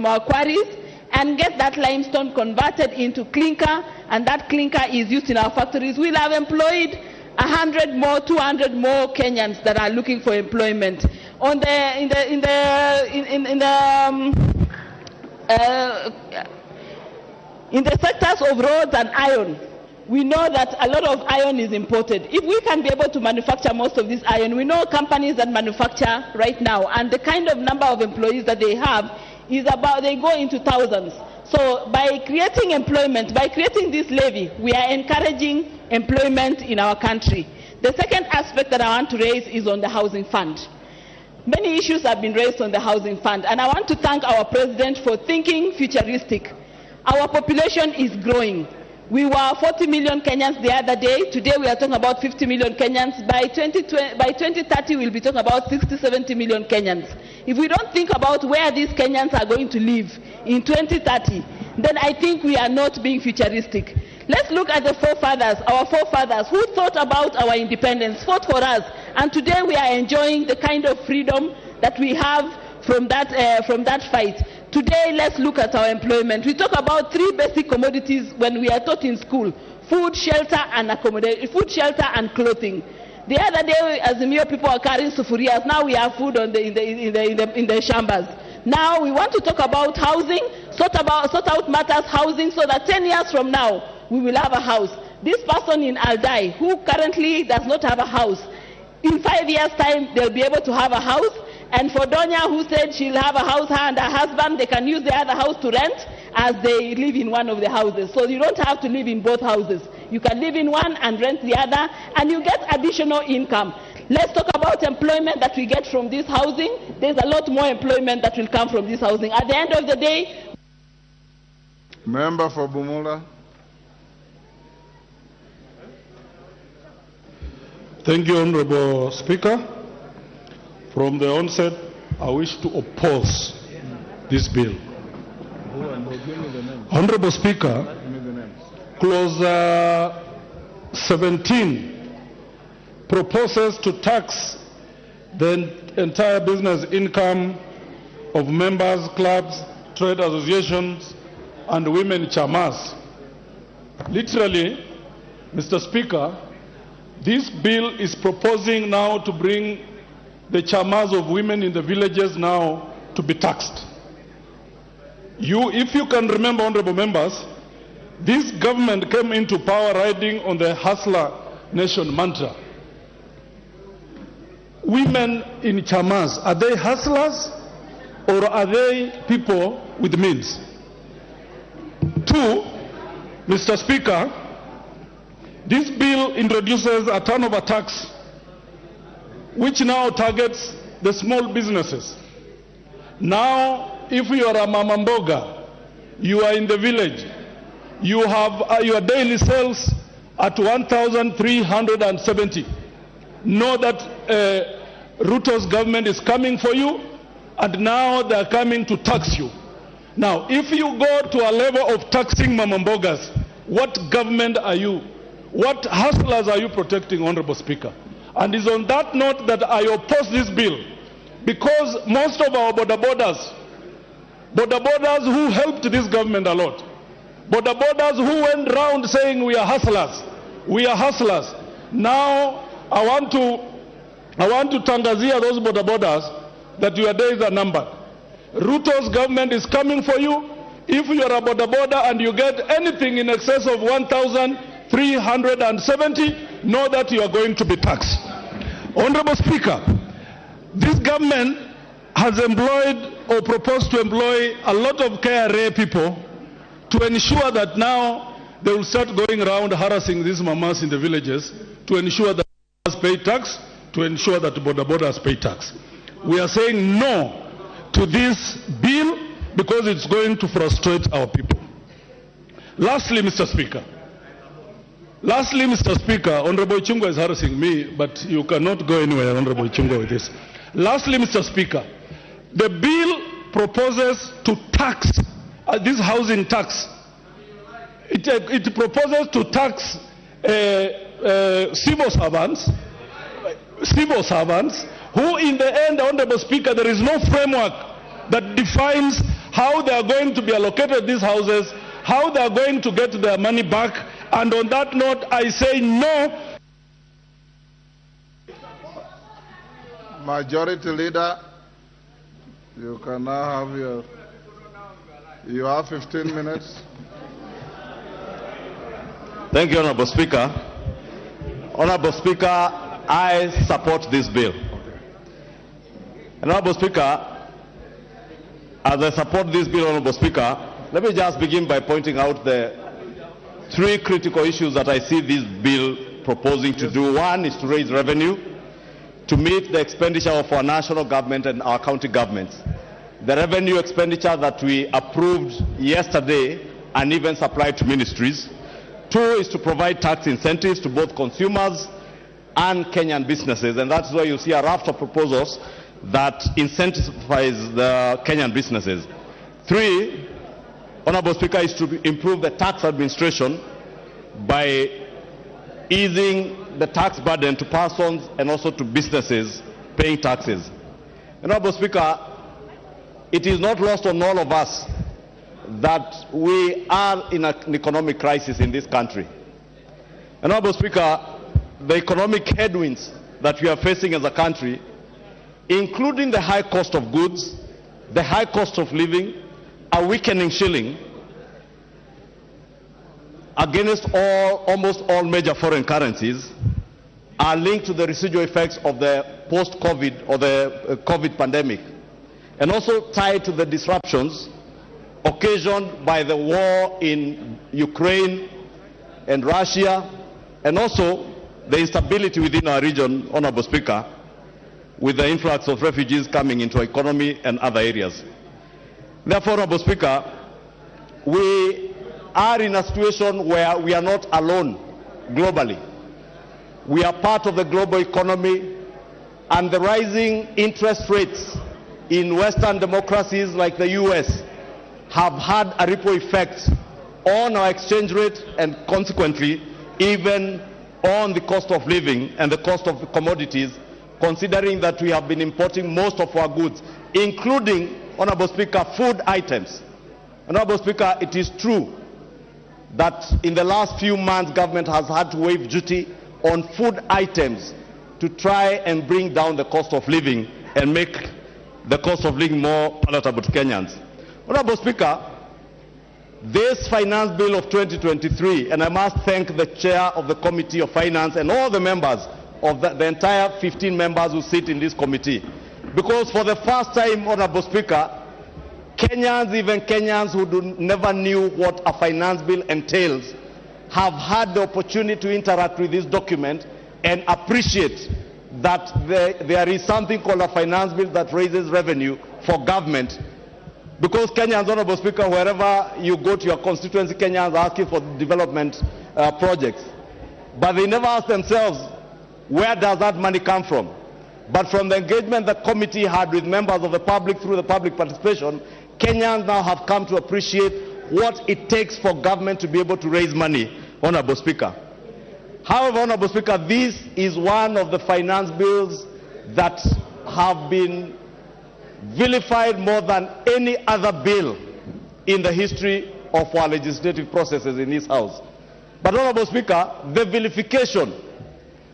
our quarries, and get that limestone converted into clinker, and that clinker is used in our factories, we'll have employed 100 more, 200 more Kenyans that are looking for employment. In the sectors of roads and iron, we know that a lot of iron is imported. If we can be able to manufacture most of this iron, we know companies that manufacture right now, and the kind of number of employees that they have is about, they go into thousands. So by creating employment, by creating this levy, we are encouraging employment in our country. The second aspect that I want to raise is on the housing fund. Many issues have been raised on the housing fund, and I want to thank our president for thinking futuristic. Our population is growing. We were 40 million Kenyans the other day. Today we are talking about 50 million Kenyans. By 2030 we'll be talking about 60, 70 million Kenyans. If we don't think about where these Kenyans are going to live in 2030, then I think we are not being futuristic. Let's look at the forefathers, our forefathers who thought about our independence, fought for us, and today we are enjoying the kind of freedom that we have from that fight. Today, let's look at our employment. We talk about 3 basic commodities when we are taught in school: food, shelter, and accommodation. Food, shelter, and clothing. The other day, as the mere people are carrying sufurias, now we have food in the shambas. Now we want to talk about housing, sort out matters housing, so that 10 years from now we will have a house. This person in Aldai, who currently does not have a house, in 5 years' time they'll be able to have a house. And for Donya, who said she'll have a house, her and her husband, they can use the other house to rent as they live in one of the houses. So you don't have to live in both houses. You can live in one and rent the other, and you get additional income. Let's talk about employment that we get from this housing. There's a lot more employment that will come from this housing. At the end of the day... Member for Bumula. Thank you, Honorable Speaker. From the onset, I wish to oppose this bill. Honorable Speaker, Clause 17 proposes to tax the entire business income of members, clubs, trade associations, and women chamas. Literally, Mr. Speaker, this bill is proposing now to bring the chamas of women in the villages now to be taxed. If you can remember, honorable members, this government came into power riding on the hustler nation mantra. Women in chamas, are they hustlers or are they people with means? Two, Mr. Speaker, this bill introduces a turnover tax which now targets the small businesses. Now, if you are a mama mboga, you are in the village, you have your daily sales at 1,370. Know that Ruto's government is coming for you, and now they are coming to tax you. Now, if you go to a level of taxing mama mbogas, what government are you? What hustlers are you protecting, Honorable Speaker? And it's on that note that I oppose this bill, because most of our border borders who helped this government a lot, border borders who went round saying we are hustlers, Now I want to tangazia those border borders that your days are numbered. Ruto's government is coming for you. If you are a border and you get anything in excess of 1,370, know that you are going to be taxed. Honorable Speaker, this government has employed or proposed to employ a lot of KRA people to ensure that now they will start going around harassing these mamas in the villages to ensure that pay tax, to ensure that borders pay tax. We are saying no to this bill because it's going to frustrate our people. Lastly, Mr. Speaker, Honorable Chungwa is harassing me, but you cannot go anywhere, Honorable Chungwa, with this. Lastly, Mr. Speaker, the bill proposes to tax this housing tax. It proposes to tax civil servants who in the end, Honorable Speaker, there is no framework that defines how they are going to be allocated these houses, how they are going to get their money back. And on that note, I say no. Majority Leader, you can now have you have 15 minutes. Thank you, Honorable Speaker. Honorable Speaker, I support this bill. Honorable Speaker, as I support this bill, Honorable Speaker, let me just begin by pointing out the three critical issues that I see this bill proposing to do. One is to raise revenue to meet the expenditure of our national government and our county governments. The revenue expenditure that we approved yesterday and even supplied to ministries. Two is to provide tax incentives to both consumers and Kenyan businesses, and that's why you see a raft of proposals that incentivize the Kenyan businesses. Three, Honorable Speaker, is to improve the tax administration by easing the tax burden to persons and also to businesses paying taxes. Honorable Speaker, it is not lost on all of us that we are in an economic crisis in this country. Honorable Speaker, the economic headwinds that we are facing as a country, including the high cost of goods, the high cost of living, a weakening shilling against almost all major foreign currencies, are linked to the residual effects of the post-COVID or the COVID pandemic, and also tied to the disruptions occasioned by the war in Ukraine and Russia, and also the instability within our region, Honorable Speaker, with the influx of refugees coming into our economy and other areas. Therefore, Honorable Speaker, we are in a situation where we are not alone globally. We are part of the global economy, and the rising interest rates in Western democracies like the US have had a ripple effect on our exchange rate and consequently even on the cost of living and the cost of commodities, considering that we have been importing most of our goods, including, Honorable Speaker, food items. Honorable Speaker, it is true that in the last few months government has had to waive duty on food items to try and bring down the cost of living and make the cost of living more palatable to Kenyans. Honorable Speaker, this finance bill of 2023, and I must thank the chair of the Committee of Finance and all the members of the entire 15 members who sit in this committee, because for the first time, Honorable Speaker, Kenyans, even Kenyans who never knew what a finance bill entails, have had the opportunity to interact with this document and appreciate that there is something called a finance bill that raises revenue for government. Because Kenyans, Honorable Speaker, wherever you go to your constituency, Kenyans are asking for development projects. But they never ask themselves, where does that money come from? But from the engagement the committee had with members of the public through the public participation, Kenyans now have come to appreciate what it takes for government to be able to raise money, Honorable Speaker. However, Honorable Speaker, this is one of the finance bills that have been vilified more than any other bill in the history of our legislative processes in this House. But, Honorable Speaker, the vilification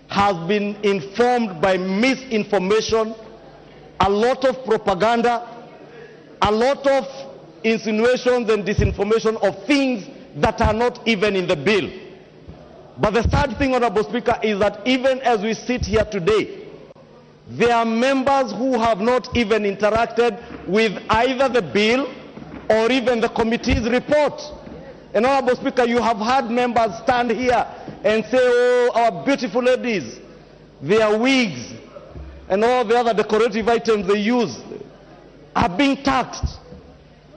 has been informed by misinformation, a lot of propaganda, a lot of insinuations and disinformation of things that are not even in the bill. But the third thing, Honorable Speaker, is that even as we sit here today, there are members who have not even interacted with either the bill or even the committee's report. And Honorable Speaker, you have had members stand here and say, oh, our beautiful ladies, their wigs and all the other decorative items they use are being taxed.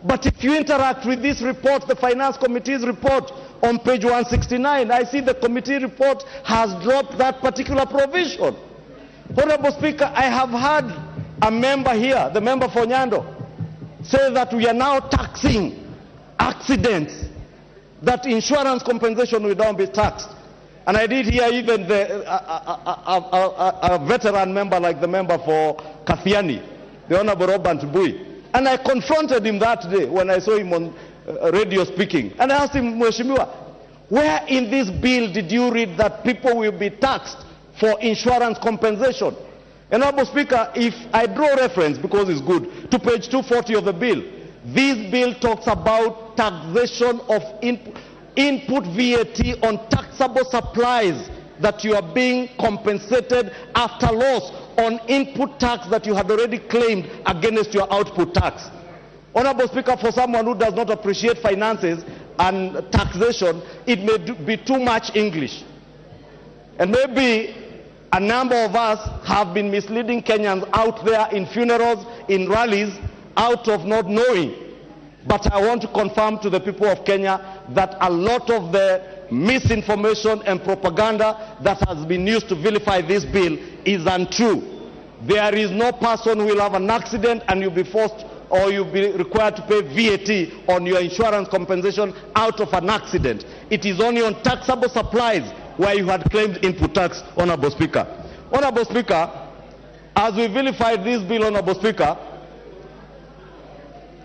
But if you interact with this report, the Finance Committee's report, on page 169, I see the committee report has dropped that particular provision. Honorable Speaker, I have had a member here, the member for Nyando, say that we are now taxing accidents, that insurance compensation will now be taxed. And I did hear even a veteran member like the member for Kathiani, the Honorable Robert Bui. And I confronted him that day when I saw him on radio speaking. And I asked him, Mheshimiwa, where in this bill did you read that people will be taxed for insurance compensation? And Honorable Speaker, if I draw reference, because it's good, to page 240 of the bill, this bill talks about taxation of input VAT on taxable supplies that you are being compensated after loss on input tax that you had already claimed against your output tax. Honorable Speaker, for someone who does not appreciate finances and taxation, it may be too much English. And maybe a number of us have been misleading Kenyans out there in funerals, in rallies, out of not knowing. But I want to confirm to the people of Kenya that a lot of the misinformation and propaganda that has been used to vilify this bill is untrue. There is no person who will have an accident and you'll be forced or you'll be required to pay VAT on your insurance compensation out of an accident. It is only on taxable supplies where you had claimed input tax, Honorable Speaker. Honorable Speaker, as we vilified this bill, Honorable Speaker,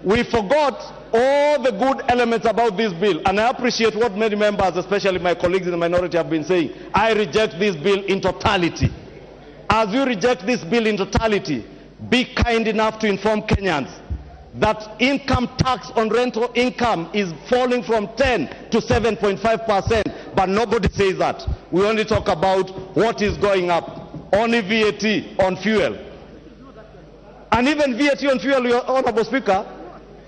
we forgot all the good elements about this bill, and I appreciate what many members, especially my colleagues in the minority, have been saying. I reject this bill in totality. As you reject this bill in totality, be kind enough to inform Kenyans that income tax on rental income is falling from 10 to 7.5%, but nobody says that. We only talk about what is going up, only VAT on fuel. And even VAT on fuel, Your Honorable Speaker,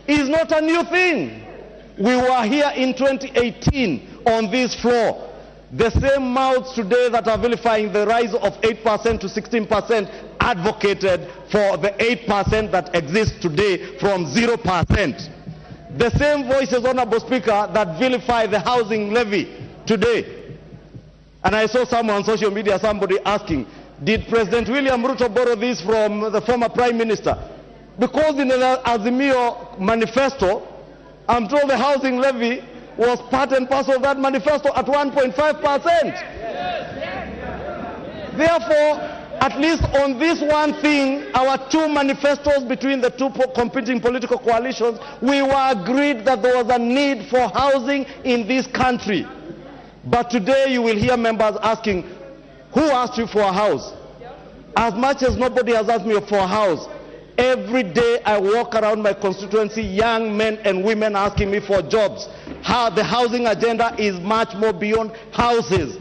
is not a new thing. We were here in 2018 on this floor. The same mouths today that are vilifying the rise of 8% to 16% advocated for the 8% that exists today from 0%. The same voices, Honorable Speaker, that vilify the housing levy today And I saw someone on social media, somebody asking, did President William Ruto borrow this from the former Prime Minister? Because in the Azimio manifesto, I'm told the housing levy was part and parcel of that manifesto at 1.5%. Therefore, at least on this one thing, our two manifestos between the two competing political coalitions, we were agreed that there was a need for housing in this country. But today you will hear members asking, who asked you for a house? As much as nobody has asked me for a house, every day I walk around my constituency, young men and women asking me for jobs. How the housing agenda is much more beyond houses.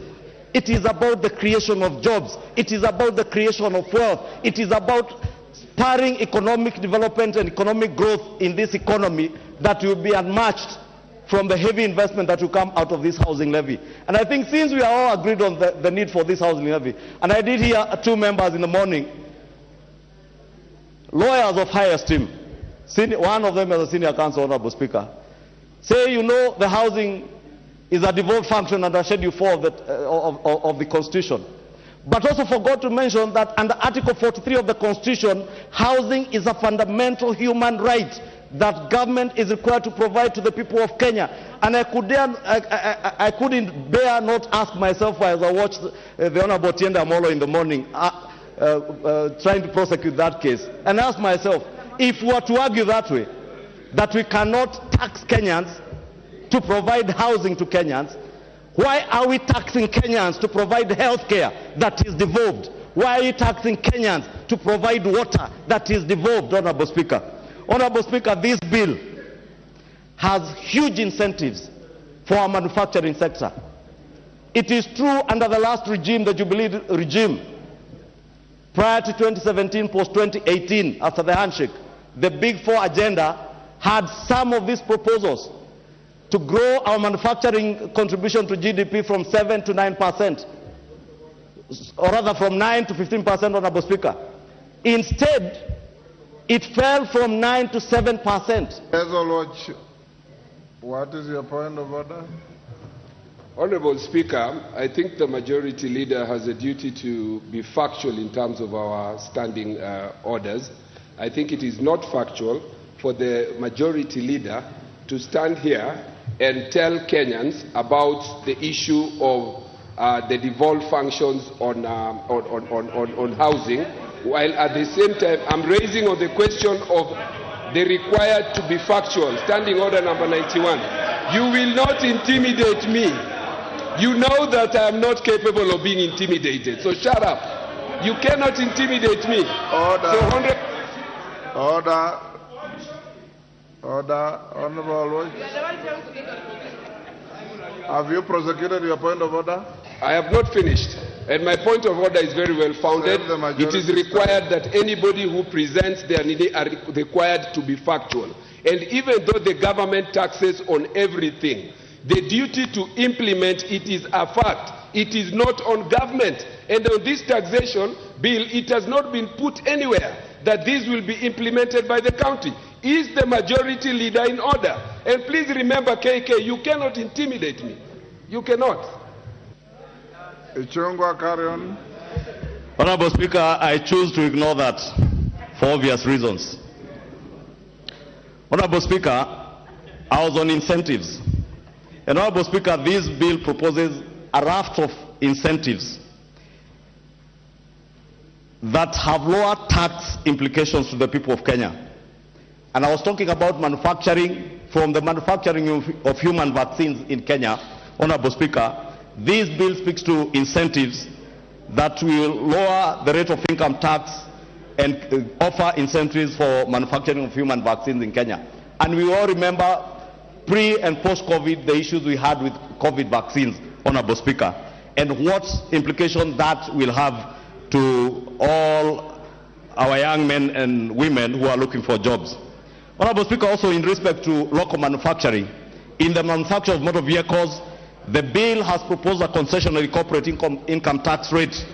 It is about the creation of jobs. It is about the creation of wealth. It is about spurring economic development and economic growth in this economy that will be unmatched from the heavy investment that will come out of this housing levy. And I think since we are all agreed on the need for this housing levy, and I did hear two members in the morning, lawyers of high esteem, one of them is a senior counsel, Honorable Speaker, say, you know, the housing is a devolved function under Schedule 4 of the Constitution. But also forgot to mention that under Article 43 of the Constitution, housing is a fundamental human right that government is required to provide to the people of Kenya. And I couldn't bear not ask myself as I watched the Honorable Tienda Amolo in the morning trying to prosecute that case, and ask myself, if we were to argue that way, that we cannot tax Kenyans to provide housing to Kenyans, why are we taxing Kenyans to provide health care that is devolved? Why are you taxing Kenyans to provide water that is devolved, Honorable Speaker? Honorable Speaker, this bill has huge incentives for our manufacturing sector. It is true under the last regime, the Jubilee regime, prior to 2017, post-2018, after the handshake, the Big Four agenda had some of these proposals to grow our manufacturing contribution to GDP from 7 to 9%, or rather from 9 to 15%, Honorable Speaker. Instead, it fell from 9 to 7%. What is your point of order? Honorable Speaker, I think the majority leader has a duty to be factual in terms of our standing orders. I think it is not factual for the majority leader to stand here and tell Kenyans about the issue of the devolved functions on housing, while at the same time I'm raising on the question of the required to be factual. Standing order number 91. You will not intimidate me. You know that I am not capable of being intimidated, so shut up. You cannot intimidate me. Order. So, Order. Order. Honorable, have you prosecuted your point of order? I have not finished, and my point of order is very well founded. It is required that anybody who presents their need are required to be factual. And even though the government taxes on everything, the duty to implement it is a fact. It is not on government. And on this taxation bill, it has not been put anywhere that this will be implemented by the county. Is the majority leader in order? And please remember, KK, you cannot intimidate me. You cannot. Ichungwa, carry on. Honorable Speaker, I choose to ignore that for obvious reasons. Honorable Speaker, I was on incentives. And Honorable Speaker, this bill proposes a raft of incentives that have lower tax implications to the people of Kenya. And I was talking about manufacturing, from the manufacturing of human vaccines in Kenya. Honorable Speaker, this bill speaks to incentives that will lower the rate of income tax and offer incentives for manufacturing of human vaccines in Kenya. And we all remember pre and post-COVID, the issues we had with COVID vaccines, Honorable Speaker, and what implications that will have to all our young men and women who are looking for jobs. Honorable Speaker, also in respect to local manufacturing, in the manufacture of motor vehicles, the bill has proposed a concessionary corporate income tax rate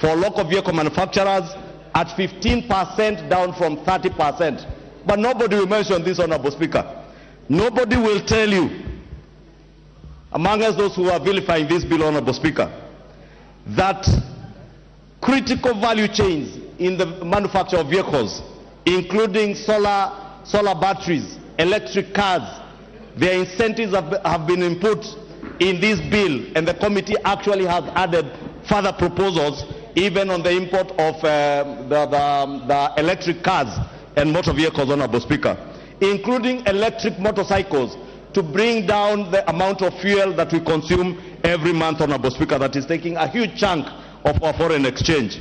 for local vehicle manufacturers at 15%, down from 30%. But nobody will mention this, Honorable Speaker. Nobody will tell you, among us those who are vilifying this bill, Honorable Speaker, that critical value chains in the manufacture of vehicles, including solar batteries, electric cars, their incentives have been input in this bill, and the committee actually has added further proposals even on the import of the electric cars and motor vehicles, Honorable Speaker, including electric motorcycles, to bring down the amount of fuel that we consume every month, Honorable Speaker, that is taking a huge chunk of our foreign exchange.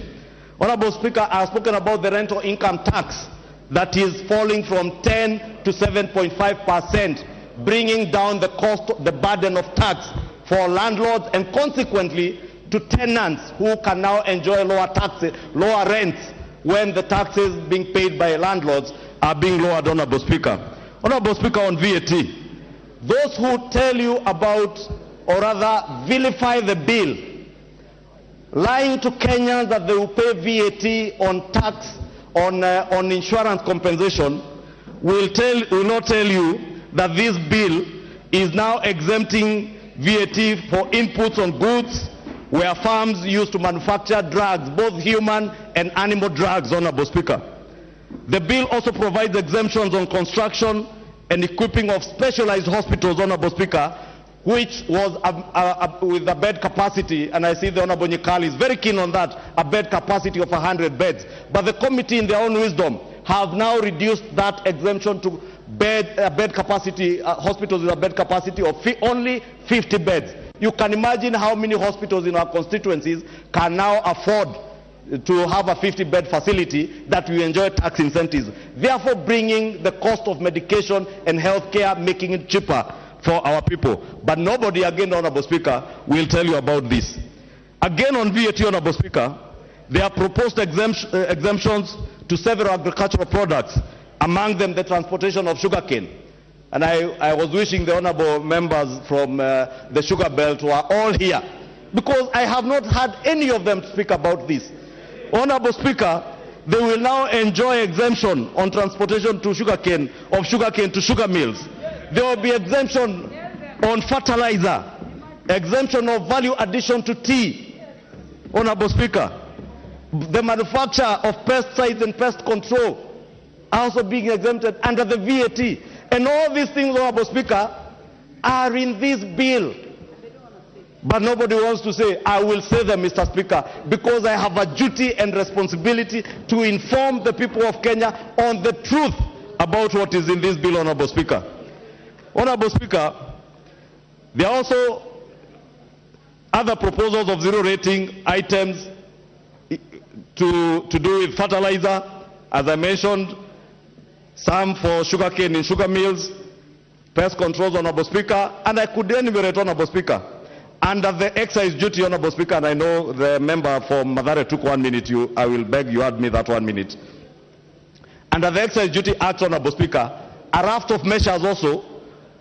Honorable Speaker, I have spoken about the rental income tax that is falling from 10 to 7.5%, bringing down the cost, the burden of tax for landlords and consequently to tenants who can now enjoy lower taxes, lower rents when the taxes being paid by landlords are being lowered, Honorable Speaker. Honorable Speaker, on VAT, those who tell you about, or rather vilify the bill, lying to Kenyans that they will pay VAT on tax, on insurance compensation, will not tell you that this bill is now exempting VAT for inputs on goods where farms used to manufacture drugs, both human and animal drugs, Honorable Speaker. The bill also provides exemptions on construction and equipping of specialized hospitals, Honorable Speaker, which was with a bed capacity, and I see the Honorable Nyikali is very keen on that, a bed capacity of 100 beds. But the committee, in their own wisdom, have now reduced that exemption to bed capacity, hospitals with a bed capacity of only 50 beds. You can imagine how many hospitals in our constituencies can now afford to have a 50-bed facility that will enjoy tax incentives, therefore bringing the cost of medication and health care, making it cheaper for our people. But nobody, again, Honorable Speaker, will tell you about this. Again, on VAT, Honorable Speaker, there are proposed exemptions to several agricultural products, among them the transportation of sugarcane. And I was wishing the honorable members from the sugar belt were all here, because I have not had any of them speak about this. Honorable Speaker, they will now enjoy exemption on transportation to sugarcane, of sugarcane to sugar mills. There will be exemption on fertilizer, exemption of value addition to tea. Honorable Speaker, the manufacture of pesticides and pest control are also being exempted under the VAT. And all these things, Honorable Speaker, are in this bill. But nobody wants to say, I will say them, Mr. Speaker, because I have a duty and responsibility to inform the people of Kenya on the truth about what is in this bill, Honorable Speaker. Honorable Speaker, there are also other proposals of zero rating items to do with fertilizer, as I mentioned, some for sugarcane in sugar mills, pest controls, Honorable Speaker, and I could enumerate, Honorable Speaker. Under the excise duty, Honorable Speaker, and I know the member from Mathare took 1 minute, I will beg you add me that 1 minute. Under the Excise Duty Act, Honorable Speaker, a raft of measures also,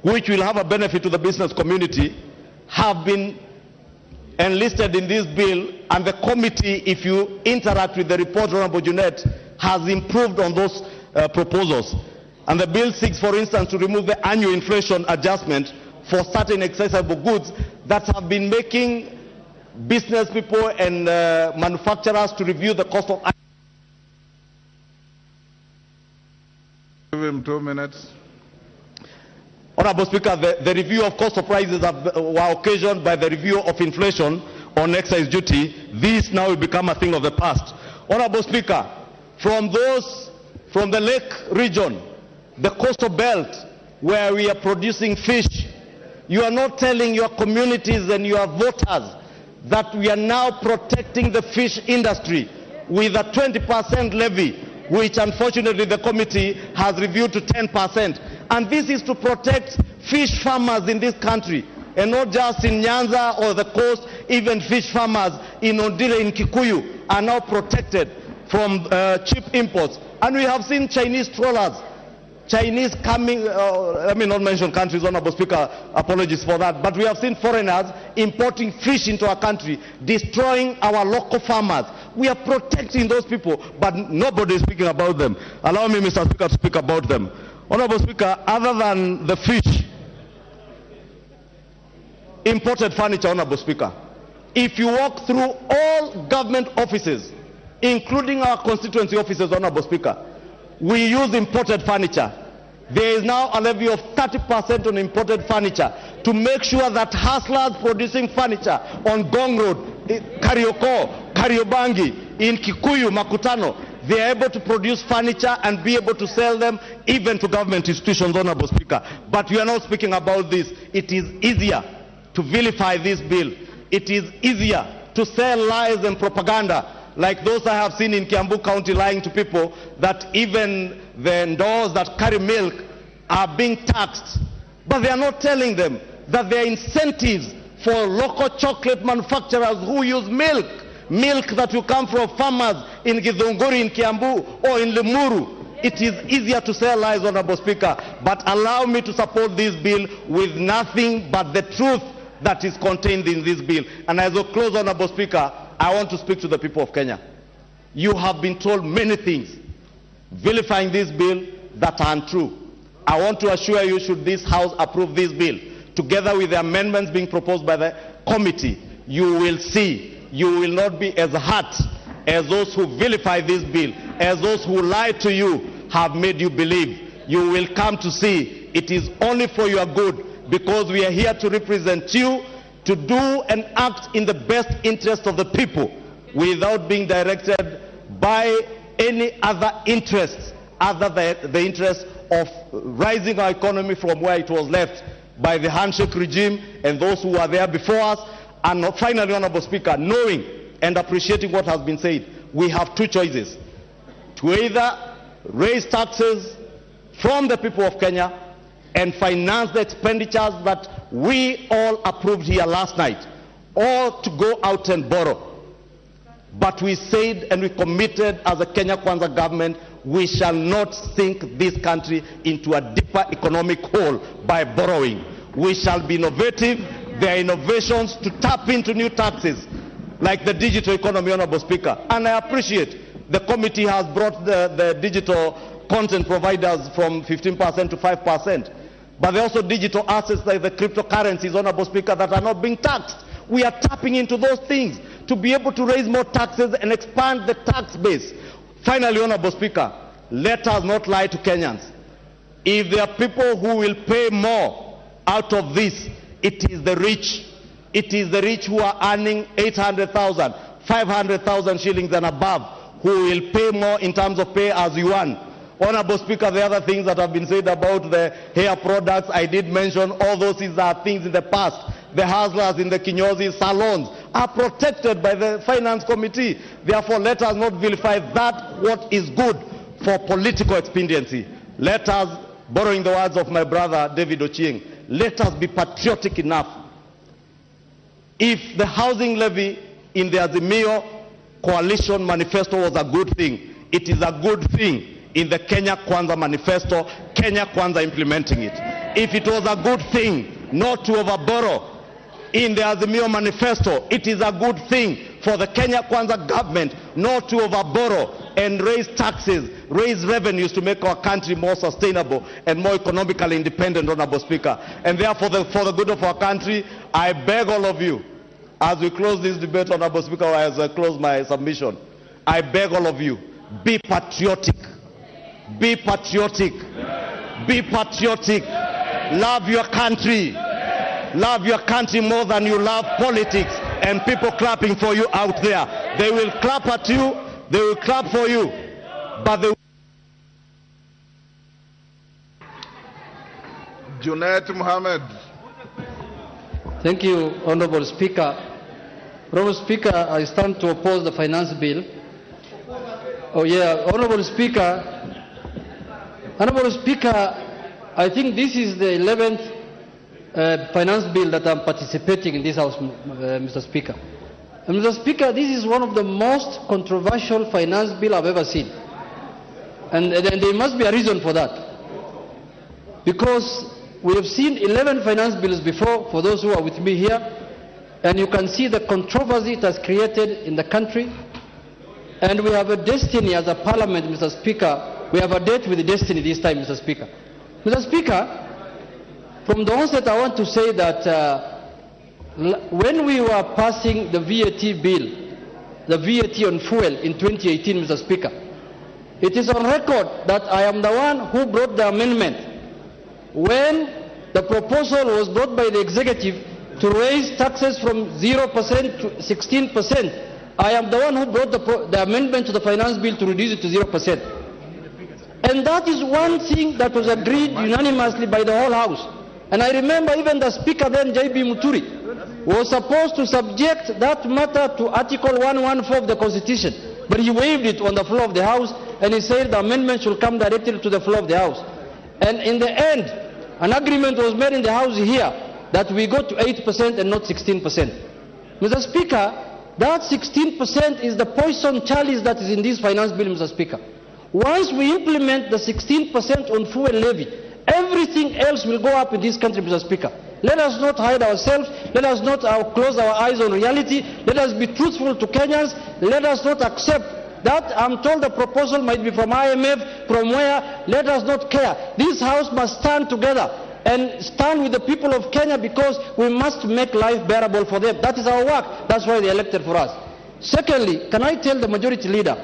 which will have a benefit to the business community, have been enlisted in this bill, and the committee, if you interact with the report, Honorable Junet, has improved on those proposals. And the bill seeks, for instance, to remove the annual inflation adjustment for certain accessible goods that have been making business people and manufacturers to review the cost of. Give him 2 minutes. Honorable Speaker, the review of cost of prices were occasioned by the review of inflation on excise duty. This now will become a thing of the past. Honorable Speaker, from the lake region, the coastal belt, where we are producing fish, you are not telling your communities and your voters that we are now protecting the fish industry with a 20% levy, which unfortunately the committee has reviewed to 10%. And this is to protect fish farmers in this country, and not just in Nyanza or the coast. Even fish farmers in Ondile, in Kikuyu, are now protected from cheap imports. And we have seen Chinese trawlers, Chinese coming, let me not mention countries, Honorable Speaker, apologies for that, but we have seen foreigners importing fish into our country, destroying our local farmers. We are protecting those people, but nobody is speaking about them. Allow me, Mr. Speaker, to speak about them. Honorable Speaker, other than the fish, imported furniture, Honorable Speaker, If you walk through all government offices, including our constituency offices, Honorable Speaker, we use imported furniture. There is now a levy of 30% on imported furniture to make sure that hustlers producing furniture on Gong Road, Karioko, Kariobangi, in Kikuyu, Makutano, they are able to produce furniture and be able to sell them even to government institutions, Honorable Speaker. But we are not speaking about this. It is easier to vilify this bill. It is easier to sell lies and propaganda like those I have seen in Kiambu County, lying to people that even the stores that carry milk are being taxed. But they are not telling them that there are incentives for local chocolate manufacturers who use milk that will come from farmers in Githunguri, in Kiambu, or in Limuru. It is easier to sell lies, Honorable Speaker, but allow me to support this bill with nothing but the truth that is contained in this bill. And as I close, Honorable Speaker, I want to speak to the people of Kenya. You have been told many things vilifying this bill that are untrue. I want to assure you, should this House approve this bill, together with the amendments being proposed by the committee, you will see, you will not be as hurt as those who vilify this bill, as those who lie to you have made you believe. You will come to see it is only for your good, because we are here to represent you, to do and act in the best interest of the people without being directed by any other interests other than the interest of rising our economy from where it was left by the handshake regime and those who were there before us. And finally, Honorable Speaker, knowing and appreciating what has been said, we have two choices: to either raise taxes from the people of Kenya and finance the expenditures that we all approved here last night, or to go out and borrow. But we said and we committed as a Kenya Kwanza government, we shall not sink this country into a deeper economic hole by borrowing. We shall be innovative. There are innovations to tap into new taxes, like the digital economy, Honorable Speaker. And I appreciate the committee has brought the digital content providers from 15% to 5%. But there are also digital assets like the cryptocurrencies, Honorable Speaker, that are not being taxed. We are tapping into those things to be able to raise more taxes and expand the tax base. Finally, Honorable Speaker, let us not lie to Kenyans. If there are people who will pay more out of this, it is the rich. It is the rich who are earning 800,000, 500,000 shillings and above, who will pay more in terms of pay as you earn. Honorable Speaker, the other things that have been said about the hair products, I did mention all those things are things in the past. The hustlers in the kinyozi salons are protected by the Finance Committee. Therefore, let us not vilify that what is good for political expediency. Let us, borrowing the words of my brother David Ochieng, let us be patriotic enough. If the housing levy in the Azimio coalition manifesto was a good thing, it is a good thing in the Kenya Kwanza manifesto, Kenya Kwanza implementing it. If it was a good thing not to overborrow in the Azimio manifesto, it is a good thing for the Kenya Kwanza government not to overborrow and raise taxes, raise revenues to make our country more sustainable and more economically independent, Honorable Speaker. And therefore, for the good of our country, I beg all of you, as we close this debate, Honorable Speaker, as I close my submission, I beg all of you, be patriotic. Be patriotic. Be patriotic. Love your country. Love your country more than you love politics and people clapping for you out there. They will clap at you. They will clap for you. But they Junaid Mohammed. Thank you, Honorable Speaker. Honorable Speaker, I stand to oppose the finance bill. Oh yeah, Honorable Speaker. Honorable Speaker, I think this is the 11th finance bill that I'm participating in this House, Mr. Speaker. And Mr. Speaker, this is one of the most controversial finance bill I've ever seen. And there must be a reason for that. Because we have seen 11 finance bills before, for those who are with me here, and you can see the controversy it has created in the country. And we have a destiny as a parliament, Mr. Speaker. We have a date with the destiny this time, Mr. Speaker. Mr. Speaker, from the onset I want to say that When we were passing the VAT bill, the VAT on fuel in 2018, Mr. Speaker, it is on record that I am the one who brought the amendment. When the proposal was brought by the executive to raise taxes from 0% to 16%, I am the one who brought the amendment to the finance bill to reduce it to 0%. And that is one thing that was agreed unanimously by the whole House. And I remember even the Speaker then, J.B. Muturi, was supposed to subject that matter to Article 114 of the Constitution, but he waived it on the floor of the House, and he said the amendment should come directly to the floor of the House. And in the end, an agreement was made in the House here that we go to 8% and not 16%. Mr. Speaker, that 16% is the poison chalice that is in this finance bill, Mr. Speaker. Once we implement the 16% on fuel levy, everything else will go up in this country, Mr. Speaker. Let us not hide ourselves. Let us not close our eyes on reality. Let us be truthful to Kenyans. Let us not accept that. I'm told the proposal might be from IMF, from where. Let us not care. This House must stand together and stand with the people of Kenya, because we must make life bearable for them. That is our work. That's why they elected for us. Secondly, can I tell the majority leader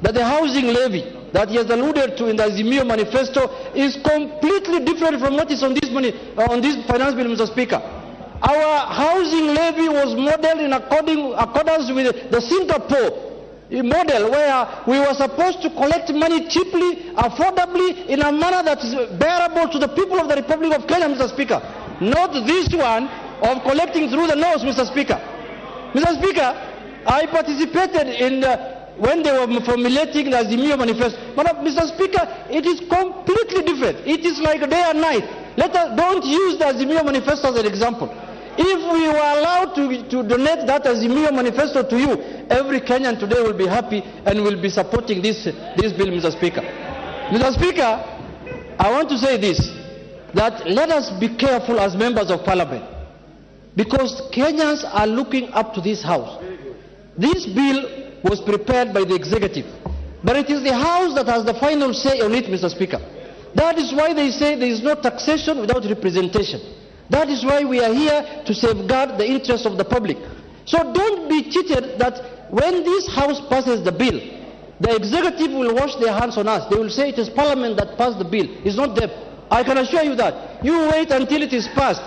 that the housing levy that he has alluded to in the Azimio manifesto is completely different from what is on this finance bill, Mr. Speaker. Our housing levy was modeled in accordance with the Singapore model, where we were supposed to collect money cheaply, affordably, in a manner that is bearable to the people of the Republic of Kenya, Mr. Speaker. Not this one of collecting through the nose, Mr. Speaker. Mr. Speaker, I participated in when they were formulating the Azimio manifesto. But Mr. Speaker, it is completely different. It is like day and night. Don't use the Azimio manifesto as an example. If we were allowed to donate that Azimio manifesto to you, every Kenyan today will be happy and will be supporting this bill, Mr. Speaker. Mr. Speaker, I want to say this, that let us be careful as members of Parliament, because Kenyans are looking up to this House. This bill was prepared by the executive, but it is the House that has the final say on it, Mr. Speaker. That is why they say there is no taxation without representation. That is why we are here to safeguard the interests of the public. So don't be cheated that when this House passes the bill, the executive will wash their hands on us. They will say it is Parliament that passed the bill. It's not them. I can assure you that. You wait until it is passed.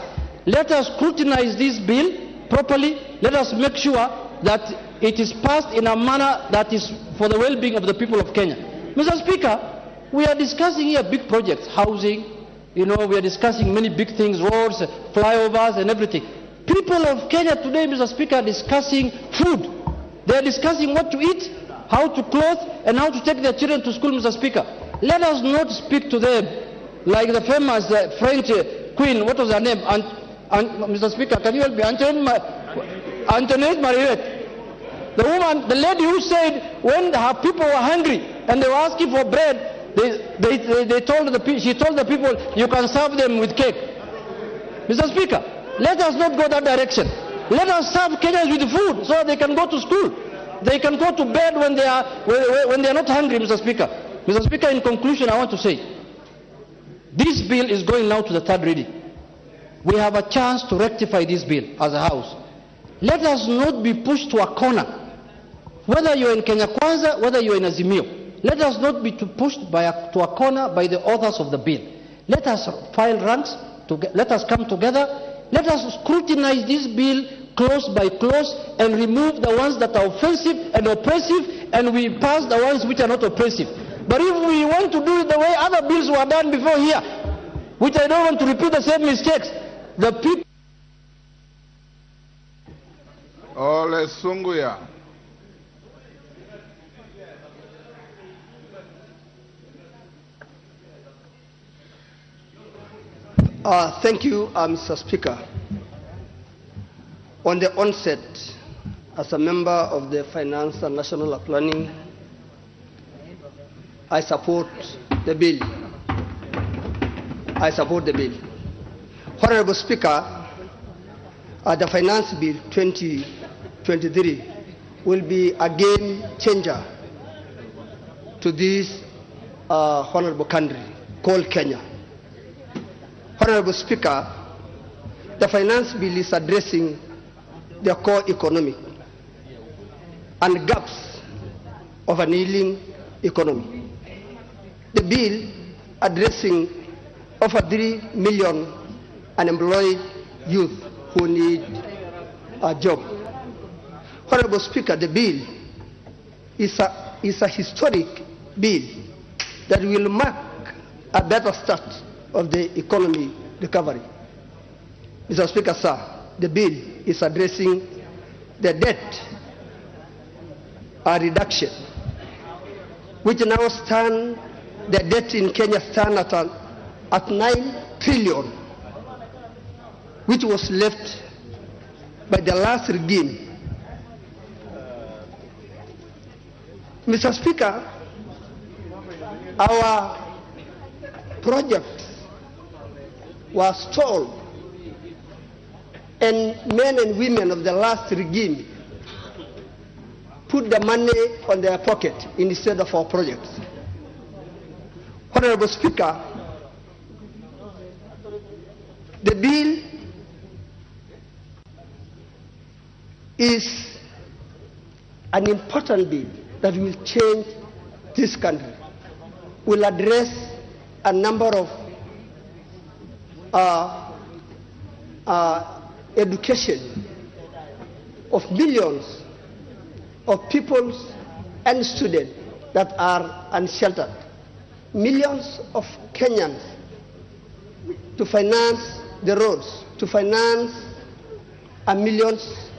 Let us scrutinize this bill properly. Let us make sure that it is passed in a manner that is for the well-being of the people of Kenya. Mr. Speaker, we are discussing here big projects, housing, we are discussing many big things, roads, flyovers and everything. People of Kenya today, Mr. Speaker, are discussing food. They are discussing what to eat, how to clothe, and how to take their children to school, Mr. Speaker. Let us not speak to them like the famous French queen, what was her name? Mr. Speaker, can you help me? Antoinette Mariette. The woman, the lady who said when her people were hungry and they were asking for bread, she told the people, you can serve them with cake. Mr. Speaker, let us not go that direction. Let us serve Kenyans with food so they can go to school. They can go to bed when they are not hungry, Mr. Speaker. Mr. Speaker, in conclusion, I want to say, this bill is going now to the third reading. We have a chance to rectify this bill as a House. Let us not be pushed to a corner. Whether you're in Kenya Kwanza, whether you're in Azimio, let us not be pushed to a corner by the authors of the bill. Let us file ranks, let us come together, let us scrutinize this bill clause by clause and remove the ones that are offensive and oppressive, and we pass the ones which are not oppressive. But if we want to do it the way other bills were done before here, which I don't want to repeat the same mistakes, the people... Ole Sunguya. Thank you, Mr. Speaker. On the onset, as a member of the Finance and National Planning, I support the bill. I support the bill. Honorable Speaker, the Finance Bill 2023 will be a game changer to this honorable country called Kenya. Honorable Speaker, the Finance Bill is addressing the core economy and gaps of an ailing economy. The bill addressing over 3 million unemployed youth who need a job. Honorable Speaker, the bill is a historic bill that will mark a better start of the economy recovery. Mr. Speaker, sir, the bill is addressing the debt reduction, which now stand, the debt in Kenya stand at 9 trillion, which was left by the last regime. Mr. Speaker, our project was stalled, and men and women of the last regime put the money on their pocket instead of our projects. Honorable Speaker, the bill is an important bill that will change this country, will address a number of education of millions of people and students that are unsheltered. Millions of Kenyans to finance the roads, to finance millions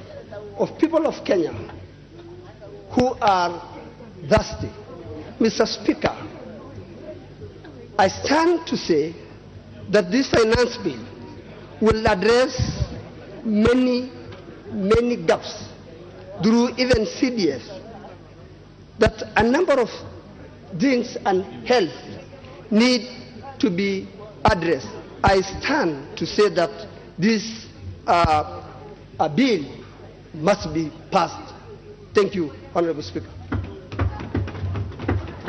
of people of Kenya who are thirsty. Mr. Speaker, I stand to say that this finance bill will address many gaps through even CDS, that a number of things and health need to be addressed. I stand to say that this bill must be passed. Thank you, Honorable Speaker.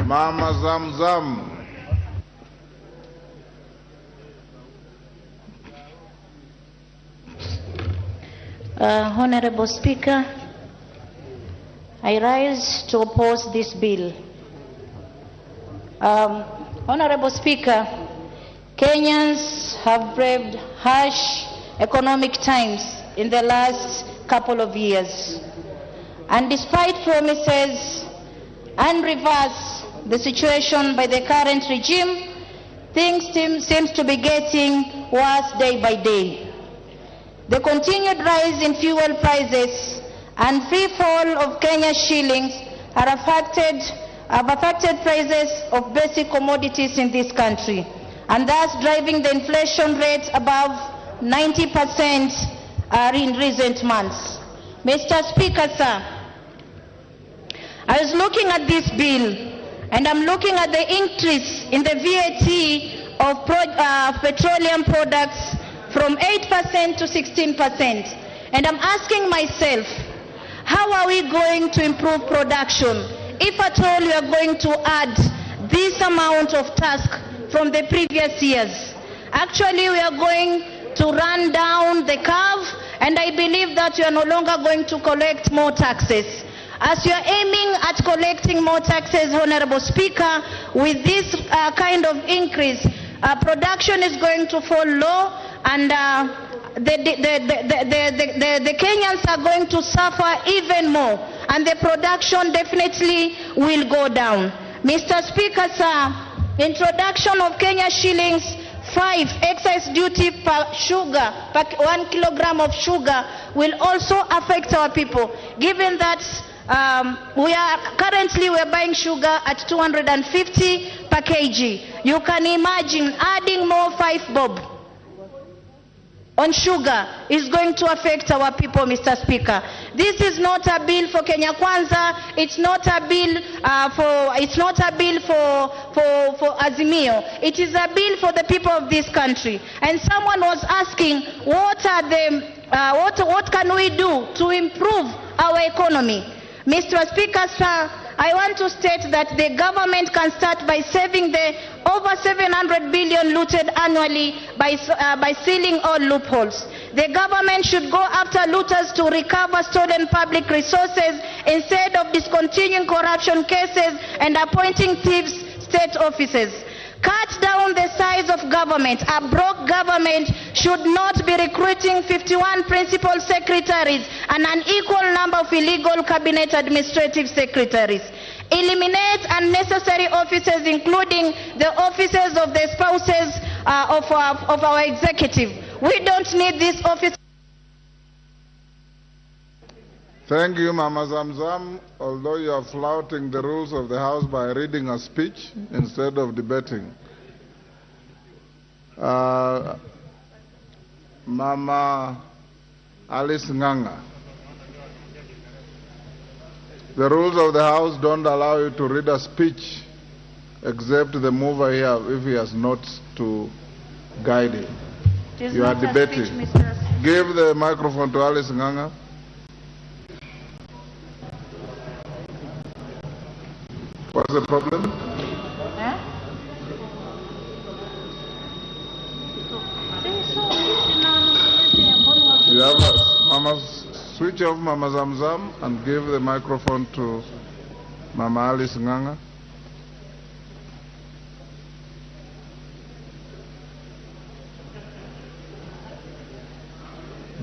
Mama Zamzam. Honorable Speaker, I rise to oppose this bill. Honorable Speaker, Kenyans have braved harsh economic times in the last couple of years. And despite promises and reverse the situation by the current regime, things seems to be getting worse day by day. The continued rise in fuel prices and free fall of Kenya's shillings have affected prices of basic commodities in this country, and thus driving the inflation rate above 90% in recent months. Mr. Speaker, sir, I was looking at this bill, and I'm looking at the increase in the VAT of petroleum products from 8% to 16%. And I'm asking myself, how are we going to improve production if at all we are going to add this amount of tax from the previous years? Actually, we are going to run down the curve, and I believe that we are no longer going to collect more taxes. As you are aiming at collecting more taxes, Honorable Speaker, with this kind of increase, production is going to fall low, and the Kenyans are going to suffer even more, and the production definitely will go down. Mr. Speaker, sir, introduction of Kenya shillings 5 excise duty per sugar, per 1 kilogram of sugar, will also affect our people, given that we are currently buying sugar at 250 per kg. You can imagine adding more 5 bob on sugar is going to affect our people, Mr. Speaker. This is not a bill for Kenya Kwanza. It's not a bill for Azimio. It is a bill for the people of this country. And someone was asking, what can we do to improve our economy? Mr. Speaker, sir, I want to state that the government can start by saving the over 700 billion looted annually by sealing all loopholes. The government should go after looters to recover stolen public resources instead of discontinuing corruption cases and appointing thieves state officers. Cut down the size of government. A broke government should not be recruiting 51 principal secretaries and an equal number of illegal cabinet administrative secretaries. Eliminate unnecessary offices, including the offices of the spouses of our executive. We don't need this office. Thank you, Mama Zamzam. Although you are flouting the rules of the House by reading a speech instead of debating. Mama Alice Nganga. The rules of the House don't allow you to read a speech except the mover here if he has notes to guide him. You are debating. Give the microphone to Alice Nganga. What's the problem? You have Mama, switch off Mama Zamzam and give the microphone to Mama Alice Nganga.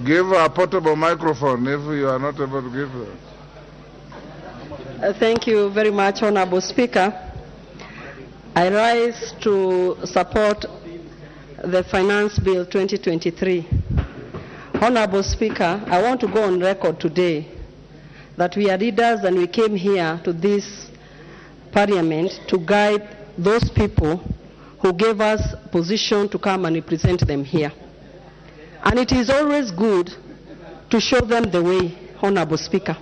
Give a portable microphone if you are not able to give that. Thank you very much, Honorable Speaker. I rise to support the Finance Bill 2023. Honorable Speaker, I want to go on record today that we are leaders and we came here to this Parliament to guide those people who gave us position to come and represent them here. And it is always good to show them the way, Honorable Speaker.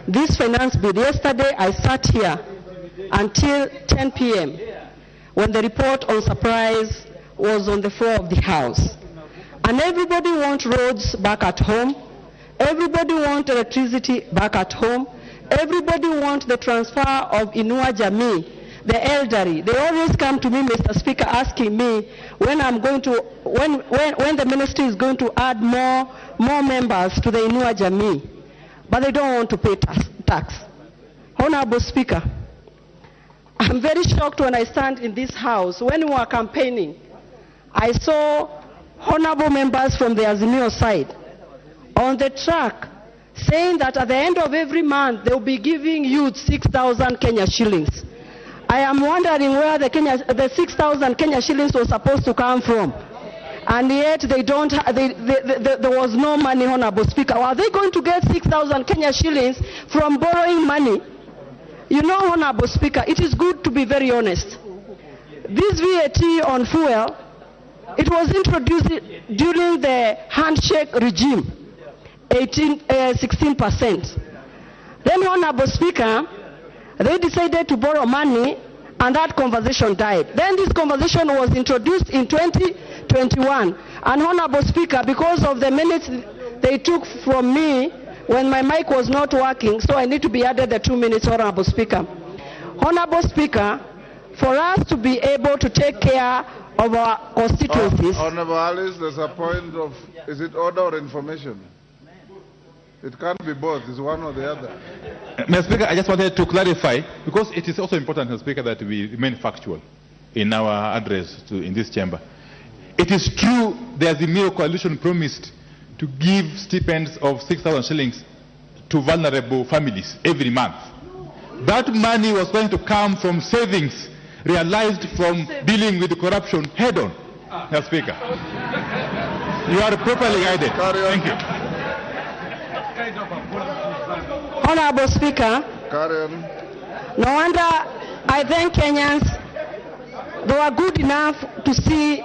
This finance bill, yesterday I sat here until 10 p.m. when the report on surprise was on the floor of the House. And everybody wants roads back at home. Everybody wants electricity back at home. Everybody wants the transfer of INooro Jamii, the elderly. They always come to me, Mr. Speaker, asking me when I'm going to, when the ministry is going to add more members to the INooro Jamii. But they don't want to pay tax. Honorable Speaker, I'm very shocked when I stand in this House. When we were campaigning, I saw honorable members from the Azimio side on the track saying that at the end of every month they will be giving youth 6,000 Kenya shillings. I am wondering where the 6,000 Kenya shillings was supposed to come from. And yet they don't, there was no money, Honorable Speaker. Are they going to get 6,000 Kenya shillings from borrowing money? You know, Honorable Speaker, it is good to be very honest. This VAT on fuel, it was introduced during the handshake regime, 16%. Then, Honorable Speaker, they decided to borrow money and that conversation died. Then this conversation was introduced in 2021. And Honorable Speaker, because of the minutes they took from me when my mic was not working, so I need to be added the 2 minutes, Honorable Speaker. Honorable Speaker, for us to be able to take care of our constituencies. Honorable Alice, there's a point of, is it order or information? It can't be both, it's one or the other. Mr. Speaker, I just wanted to clarify, because it is also important, Mr. Speaker, that we remain factual in our address in this chamber. It is true the Azimio coalition promised to give stipends of 6,000 shillings to vulnerable families every month. That money was going to come from savings realized from dealing with corruption head-on, Mr. Speaker. You are properly guided. Thank you. Honorable Speaker, no wonder I thank Kenyans. They were good enough to see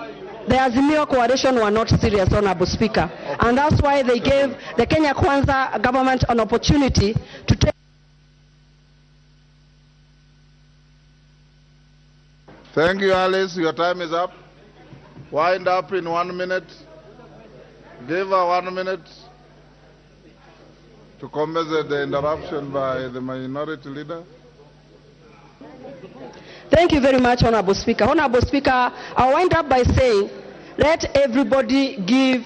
the Azimio coalition were not serious, Honorable Speaker. And that's why they gave the Kenya Kwanza government an opportunity to take. Thank you, Alice. Your time is up. Wind up in 1 minute. Give her 1 minute to compensate the interruption by the minority leader. Thank you very much, Honorable Speaker. Honorable Speaker, I'll wind up by saying, let everybody give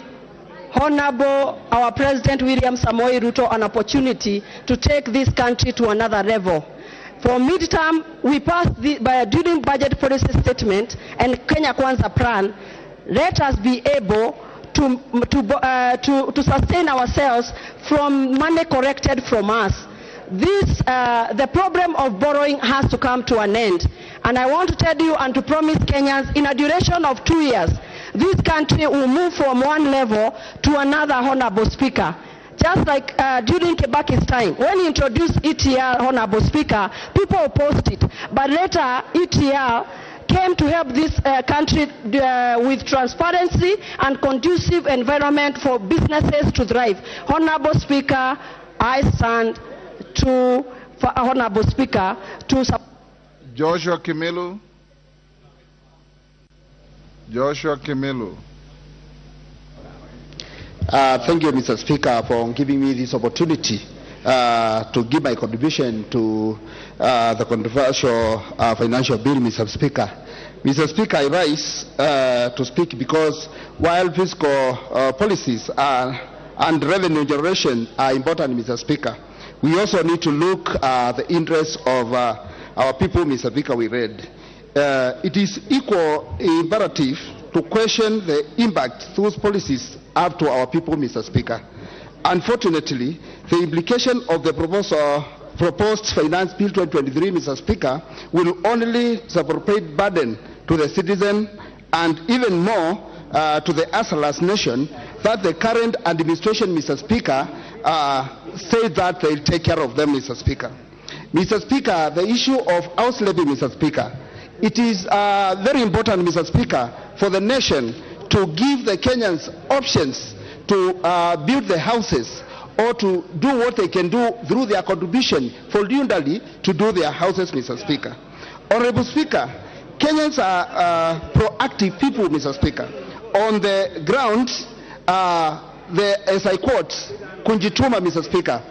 Honorable our President William Samoei Ruto an opportunity to take this country to another level. For midterm, we passed during budget policy statement and Kenya Kwanza plan. Let us be able to sustain ourselves from money collected from us. The problem of borrowing has to come to an end. And I want to tell you and to promise Kenyans, in a duration of 2 years, this country will move from one level to another, Honorable Speaker. Just like during Kibaki's time, when he introduced ETR, Honorable Speaker, people opposed it. But later, ETR came to help this country with transparency and conducive environment for businesses to thrive. Honorable Speaker, I stand to, Honorable Speaker, to support. Joshua Kimilu. Joshua Kimilu. Thank you, Mr. Speaker, for giving me this opportunity to give my contribution to the controversial financial bill, Mr. Speaker. Mr. Speaker, I rise to speak because while fiscal policies and revenue generation are important, Mr. Speaker, we also need to look at the interests of our people, Mr. Speaker, we read. It is equal imperative to question the impact those policies have to our people, Mr. Speaker. Unfortunately, the implication of the proposed Finance Bill 2023, Mr. Speaker, will only disproportionate burden to the citizen and even more to the hustlers nation that the current administration, Mr. Speaker, said that they'll take care of them, Mr. Speaker. Mr. Speaker, the issue of house levy, Mr. Speaker, it is very important, Mr. Speaker, for the nation to give the Kenyans options to build the houses or to do what they can do through their contribution voluntarily to do their houses, Mr. Speaker. Honorable Speaker, Kenyans are proactive people, Mr. Speaker. On the ground, as I quote, Kunjituma, Mr. Speaker,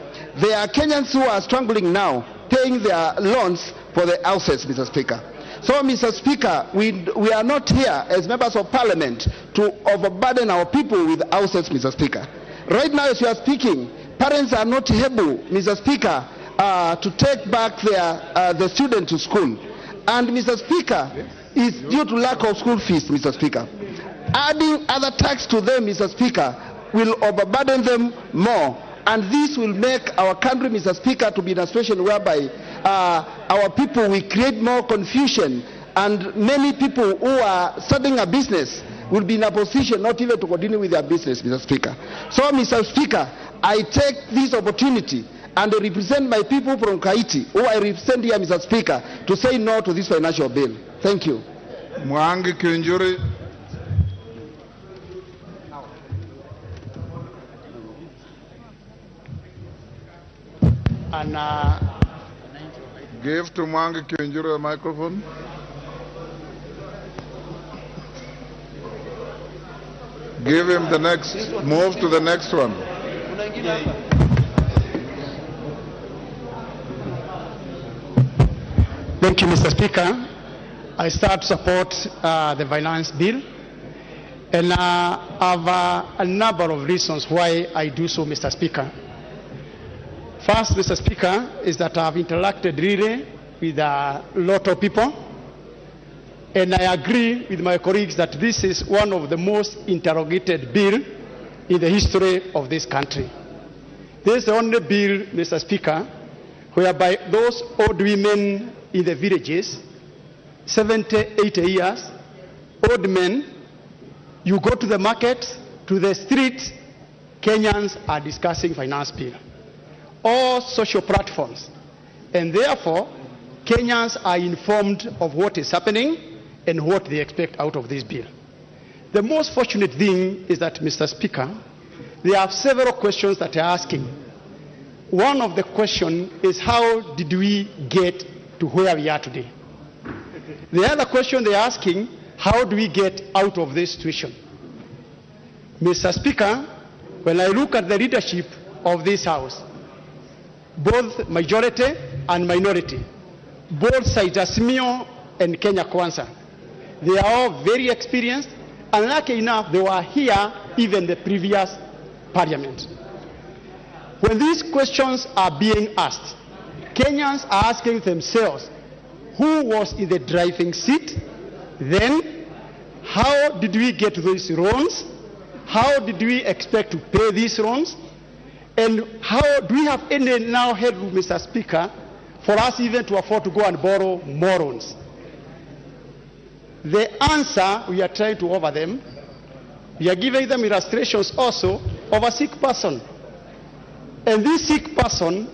there are Kenyans who are struggling now paying their loans for the houses, Mr. Speaker. So, Mr. Speaker, we are not here as members of Parliament to overburden our people with houses, Mr. Speaker. Right now, as we are speaking, parents are not able, Mr. Speaker, to take back the students to school. And, Mr. Speaker, it's due to lack of school fees, Mr. Speaker. Adding other tax to them, Mr. Speaker, will overburden them more. And this will make our country, Mr. Speaker, to be in a situation whereby our people will create more confusion, and many people who are starting a business will be in a position not even to continue with their business, Mr. Speaker. So, Mr. Speaker, I take this opportunity and I represent my people from Kaiti, who I represent here, Mr. Speaker, to say no to this financial bill. Thank you. Mwangi Kinjuri. And give to Mwangi Kinjuri a microphone. Give him the next, move to the next one. Thank you, Mr. Speaker. I start to support the finance bill, and I have a number of reasons why I do so, Mr. Speaker. First, Mr. Speaker, is that I've interacted really with a lot of people, and I agree with my colleagues that this is one of the most interrogated bills in the history of this country. This is the only bill, Mr. Speaker, whereby those old women in the villages, 70, 80 years, old men, you go to the market, to the street, Kenyans are discussing finance bill. All social platforms. And therefore, Kenyans are informed of what is happening and what they expect out of this bill. The most fortunate thing is that, Mr. Speaker, there are several questions that they are asking. One of the questions is, how did we get to where we are today? The other question they are asking, how do we get out of this situation? Mr. Speaker, when I look at the leadership of this House, both majority and minority, both sides, Azimio and Kenya Kwanza, they are all very experienced, and lucky enough, they were here even the previous Parliament. When these questions are being asked, Kenyans are asking themselves, who was in the driving seat? Then, how did we get these loans? How did we expect to pay these loans? And how do we have any now headroom, Mr. Speaker, for us even to afford to go and borrow more loans? The answer we are trying to offer them, we are giving them illustrations also of a sick person. And this sick person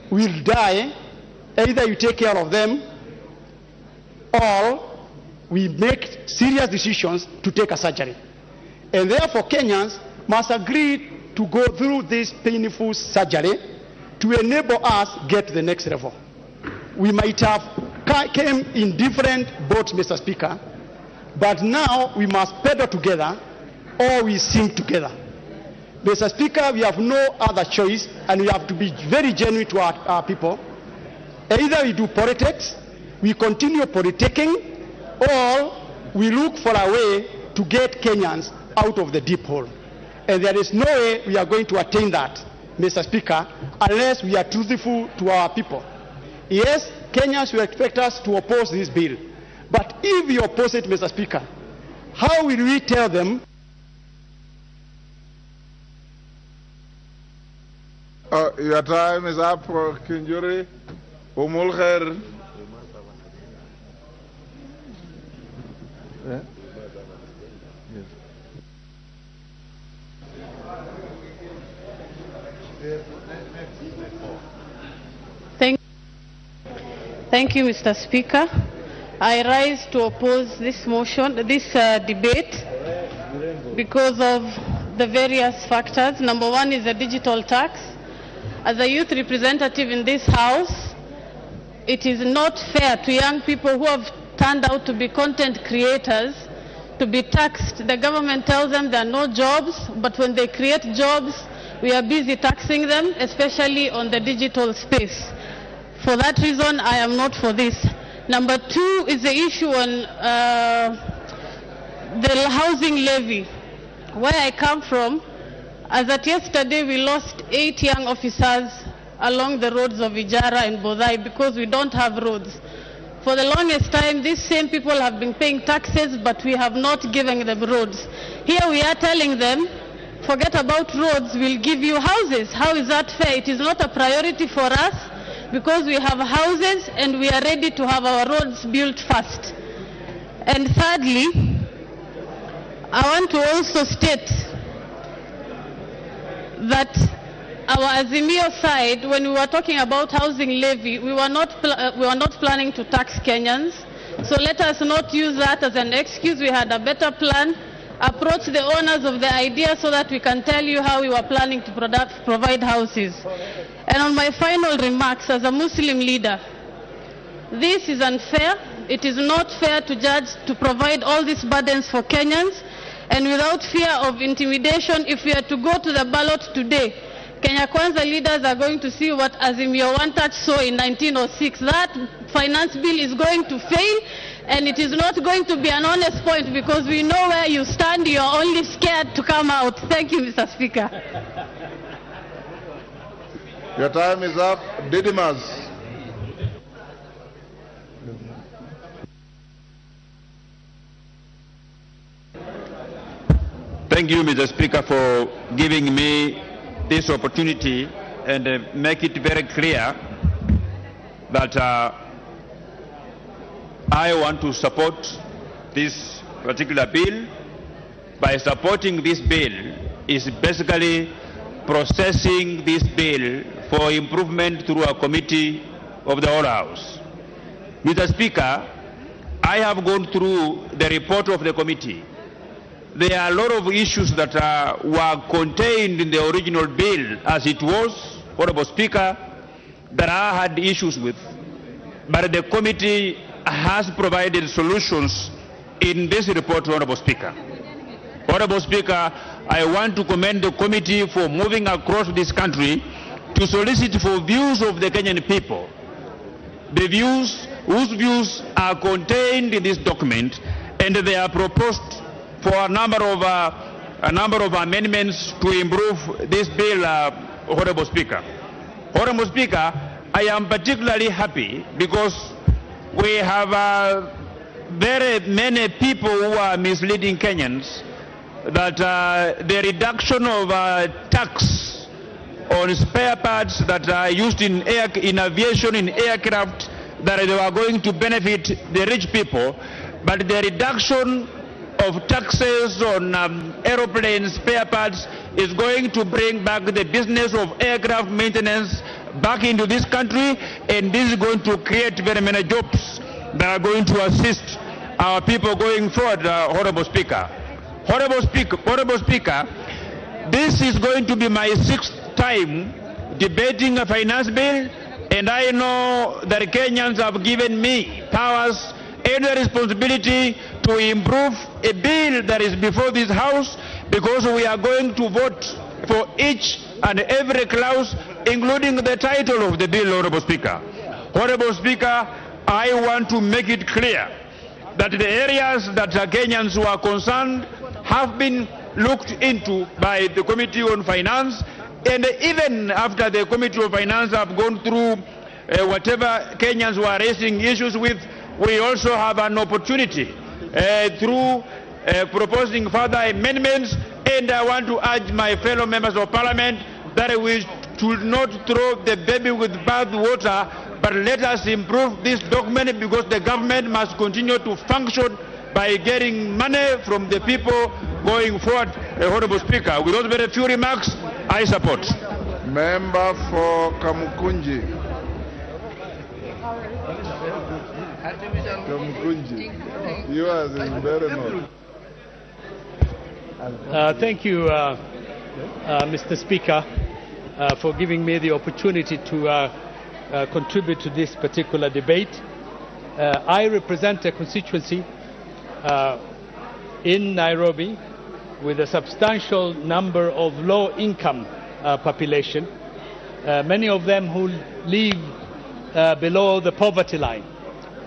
will die, either you take care of them or we make serious decisions to take a surgery. And therefore Kenyans must agree to go through this painful surgery to enable us get to the next level. We might have came in different boats, Mr. Speaker, but now we must pedal together or we sink together. Mr. Speaker, we have no other choice, and we have to be very genuine to our people. Either we do politics, we continue politicking, or we look for a way to get Kenyans out of the deep hole. And there is no way we are going to attain that, Mr. Speaker, unless we are truthful to our people. Yes, Kenyans will expect us to oppose this bill. But if we oppose it, Mr. Speaker, how will we tell them? Your time is up, Kinjuri. Umulkhair. Thank you, Mr. Speaker. I rise to oppose this motion, this debate, because of the various factors. Number one is the digital tax. As a youth representative in this House, it is not fair to young people who have turned out to be content creators to be taxed. The government tells them there are no jobs, but when they create jobs, we are busy taxing them, especially on the digital space. For that reason, I am not for this. Number two is the issue on the housing levy. Where I come from, as at yesterday, we lost 8 young officers along the roads of Ijara and Bodai because we don't have roads. For the longest time, these same people have been paying taxes, but we have not given them roads. Here we are telling them, forget about roads, we'll give you houses. How is that fair? It is not a priority for us because we have houses and we are ready to have our roads built fast. And thirdly, I want to also state that our Azimio side, when we were talking about housing levy, we were not planning to tax Kenyans. So let us not use that as an excuse. We had a better plan. Approach the owners of the idea so that we can tell you how we were planning to provide houses. And on my final remarks as a Muslim leader, this is unfair. It is not fair to judge to provide all these burdens for Kenyans. And without fear of intimidation, if we are to go to the ballot today, Kenya Kwanza leaders are going to see what Azimio One Touch saw in 1906. That finance bill is going to fail, and it is not going to be an honest point because we know where you stand. You are only scared to come out. Thank you, Mr. Speaker. Your time is up. Didimas. Thank you, Mr. Speaker, for giving me this opportunity and make it very clear that I want to support this particular bill. By supporting this bill is basically processing this bill for improvement through a committee of the whole House. Mr. Speaker, I have gone through the report of the committee. There are a lot of issues that were contained in the original bill as it was, Honorable Speaker, that I had issues with. But the committee has provided solutions in this report, Honorable Speaker. Honorable Speaker, I want to commend the committee for moving across this country to solicit for views of the Kenyan people. The views whose views are contained in this document, and they are proposed for a number of a number of amendments to improve this bill, Honorable Speaker. Honorable Speaker, I am particularly happy because we have very many people who are misleading Kenyans that the reduction of tax on spare parts that are used in aviation, in aircraft, that they are going to benefit the rich people, but the reduction of taxes on aeroplane spare parts is going to bring back the business of aircraft maintenance back into this country, and this is going to create very many jobs that are going to assist our people going forward, Honorable Speaker. Honorable Speaker, this is going to be my 6th time debating a finance bill, and I know that Kenyans have given me powers and the responsibility to improve a bill that is before this House, because we are going to vote for each and every clause, including the title of the bill, Honorable Speaker. Honorable Speaker, I want to make it clear that the areas that Kenyans who are concerned have been looked into by the Committee on Finance, and even after the Committee on Finance have gone through whatever Kenyans were raising issues with, we also have an opportunity through proposing further amendments, and I want to urge my fellow members of Parliament that we should not throw the baby with bathwater, but let us improve this document, because the government must continue to function by getting money from the people going forward. Honorable Speaker, with those very few remarks, I support. Member for Kamukunji. Kamukunji. Yours is very much. Thank you, Mr. Speaker, for giving me the opportunity to contribute to this particular debate. I represent a constituency in Nairobi with a substantial number of low-income population, many of them who live below the poverty line.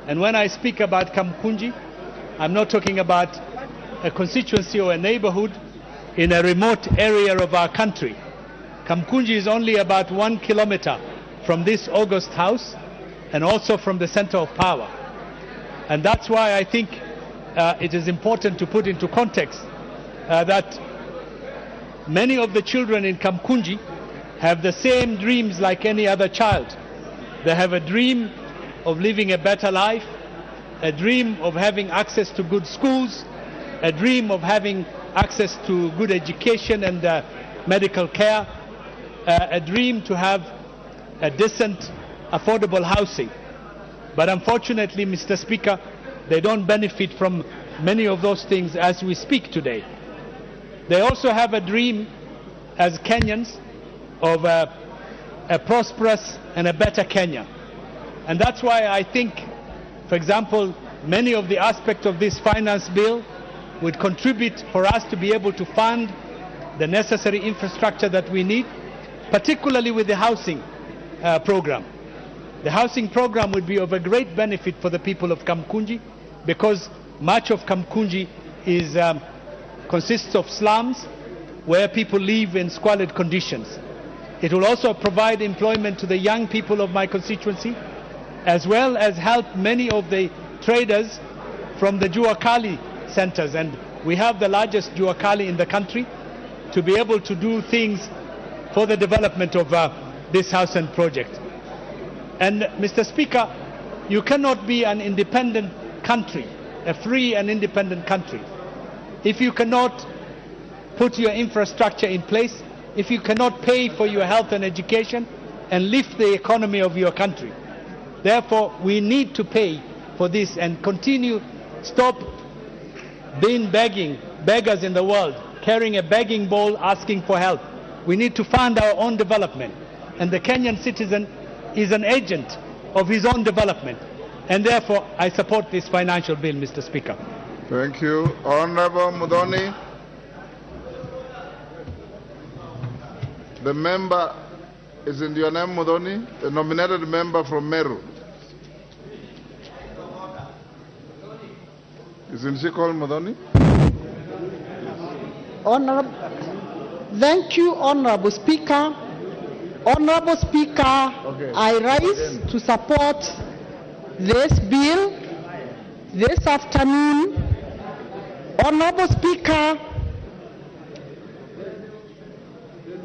And when I speak about Kamkunji, I'm not talking about a constituency or a neighborhood in a remote area of our country. Kamkunji is only about 1 kilometer from this August House and also from the center of power. And that's why I think it is important to put into context that many of the children in Kamkunji have the same dreams like any other child. They have a dream of living a better life, a dream of having access to good schools, a dream of having access to good education and medical care, a dream to have a decent, affordable housing. But unfortunately, Mr. Speaker, they don't benefit from many of those things as we speak today. They also have a dream as Kenyans of a prosperous and a better Kenya. And that's why I think, for example, many of the aspects of this finance bill would contribute for us to be able to fund the necessary infrastructure that we need, particularly with the housing program. The housing program would be of a great benefit for the people of Kamkunji, because much of Kamkunji consists of slums where people live in squalid conditions. It will also provide employment to the young people of my constituency, as well as help many of the traders from the Juakali centers, and we have the largest Juakali in the country, to be able to do things for the development of this housing project. And Mr. Speaker, you cannot be an independent country, a free and independent country, if you cannot put your infrastructure in place, if you cannot pay for your health and education and lift the economy of your country. Therefore, we need to pay for this and stop being beggars in the world, carrying a begging bowl asking for help. We need to fund our own development. And the Kenyan citizen is an agent of his own development. And therefore, I support this financial bill, Mr. Speaker. Thank you. Honorable Mudhoni. The member, is in your name Mudhoni? The nominated member from Meru. Isn't she called Mudhoni? Thank you, Honorable Speaker. Honorable Speaker, I rise to support this bill this afternoon. Honorable Speaker,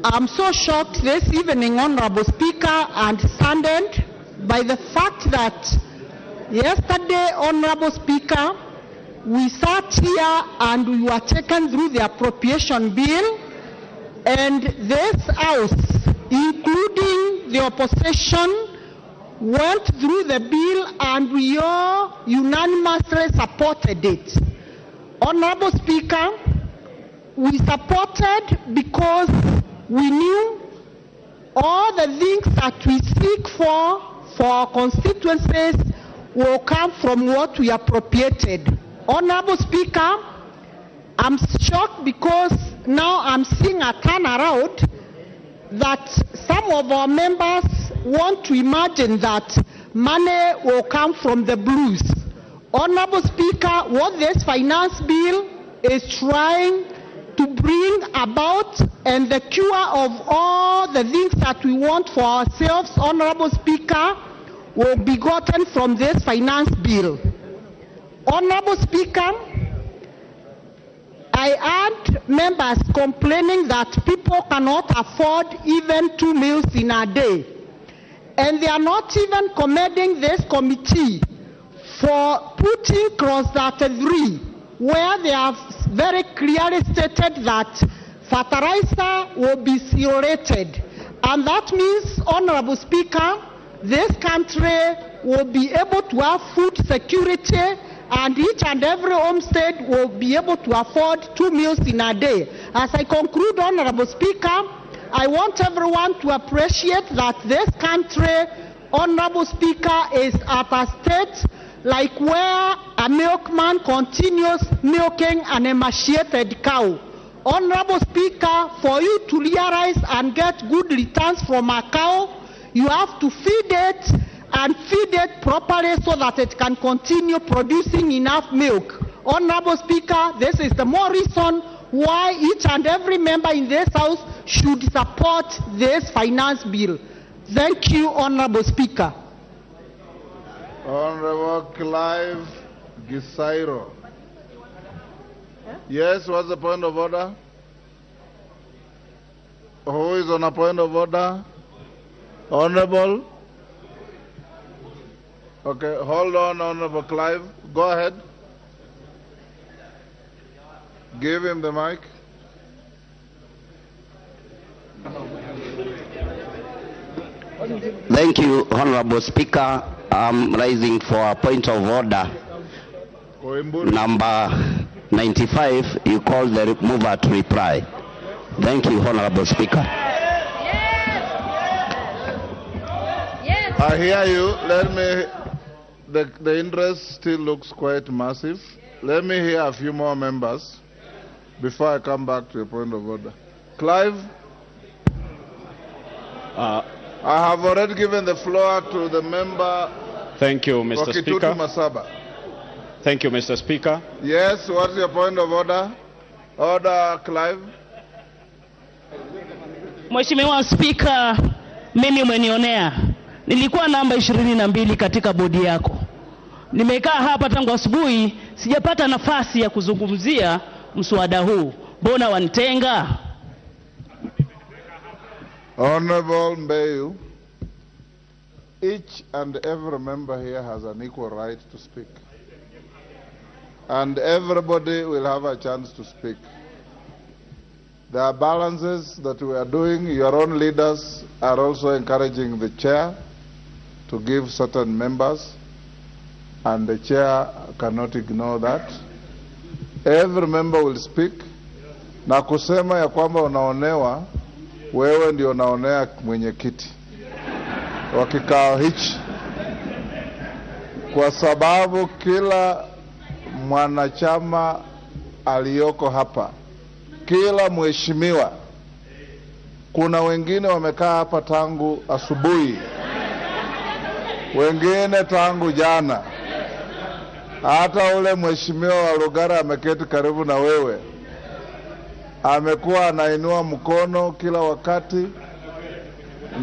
I'm so shocked this evening, Honorable Speaker, and saddened by the fact that yesterday, Honorable Speaker, we sat here and we were taken through the appropriation bill, and this House, including the opposition, went through the bill and we all unanimously supported it. Honorable Speaker, we supported because we knew all the things that we seek for our constituencies will come from what we appropriated. Honorable Speaker, I'm shocked because now I'm seeing a turnaround that some of our members want to imagine that money will come from the blues. Honorable Speaker, what this finance bill is trying to bring about and the cure of all the things that we want for ourselves, Honorable Speaker, will be gotten from this finance bill. Honorable Speaker, I heard members complaining that people cannot afford even 2 meals in a day. And they are not even commending this committee for putting clause 33, where they have very clearly stated that fertilizer will be zero-rated. And that means, Honorable Speaker, this country will be able to have food security, and each and every homestead will be able to afford 2 meals in a day. As I conclude, Honorable Speaker, I want everyone to appreciate that this country, Honorable Speaker, is at a state like where a milkman continues milking an emaciated cow. Honorable Speaker, for you to realize and get good returns from a cow, you have to feed it and feed it properly so that it can continue producing enough milk. Honorable Speaker, this is the more reason why each and every member in this House should support this finance bill. Thank you, Honorable Speaker. Honorable Clive Gisairo. Yes, what's the point of order? Who is on a point of order? Honorable? Okay, hold on, Honorable Clive. Go ahead. Give him the mic. Thank you, Honorable Speaker. I'm rising for a point of order. Number 95, you call the mover to reply. Thank you, Honorable Speaker. I hear you. Let me, the interest still looks quite massive. Let me hear a few more members before I come back to a point of order. Clive? I have already given the floor to the member. Thank you, Mr. Okitutu Speaker. Masaba. Thank you, Mr. Speaker. Yes, what's your point of order? Order, Clive. Mheshimiwa Spika, mimi umenionea. Nilikuwa namba 22 katika bodi yako. Nimekaa hapa tangu asubuhi, sijapata nafasi ya kuzungumzia mswada huu. Mbona wanitenga? Honorable Mbeyu, each and every member here has an equal right to speak. And everybody will have a chance to speak. There are balances that we are doing. Your own leaders are also encouraging the chair to give certain members, and the chair cannot ignore that. Every member will speak. Na kusema ya kwamba unaonewa, wewe ndio unaonea mwenyekiti wa kikao hichi, kwa sababu kila mwanachama aliyoko hapa, kila mheshimiwa, kuna wengine wamekaa hapa tangu asubuhi, wengine tangu jana, hata ule mheshimiwa wa Lugara ameketi karibu na wewe. amekuwa anainua mkono kila wakati,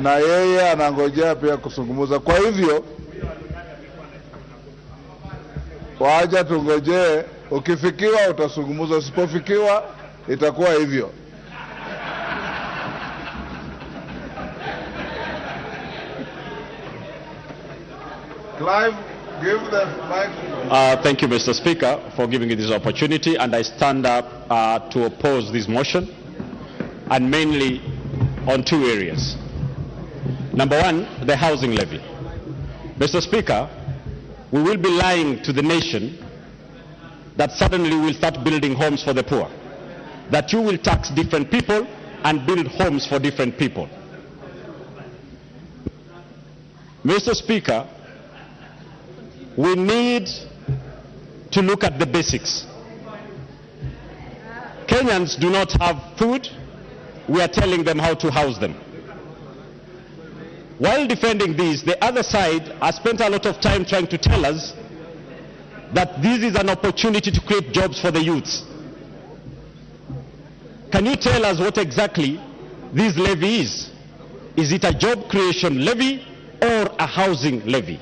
na yeye anangojea pia kuzungumza. Kwa hivyo wacha tungojee, ukifikiwa utazungumza, usipofikiwa itakuwa hivyo. Clive, give the mic. Thank you, Mr. Speaker, for giving me this opportunity, and I stand up to oppose this motion, and mainly on two areas. Number one, the housing levy. Mr. Speaker, we will be lying to the nation that suddenly we'll start building homes for the poor, that you will tax different people and build homes for different people. Mr. Speaker, we need to look at the basics. Kenyans do not have food. We are telling them how to house them. While defending this, the other side has spent a lot of time trying to tell us that this is an opportunity to create jobs for the youths. Can you tell us what exactly this levy is? Is it a job creation levy or a housing levy?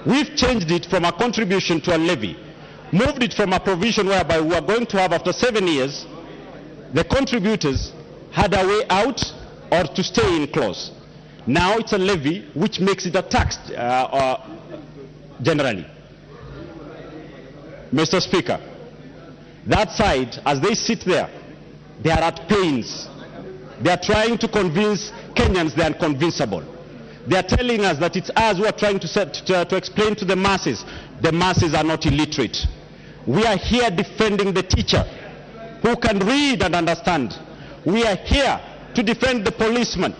We've changed it from a contribution to a levy, moved it from a provision whereby we are going to have, after 7 years, the contributors had a way out or to stay in clause. Now it's a levy which makes it a tax generally. Mr. Speaker, that side, as they sit there, they are at pains. They are trying to convince Kenyans they are unconvincible. They are telling us that it's us who are trying to explain to the masses. The masses are not illiterate. We are here defending the teacher who can read and understand. We are here to defend the policeman.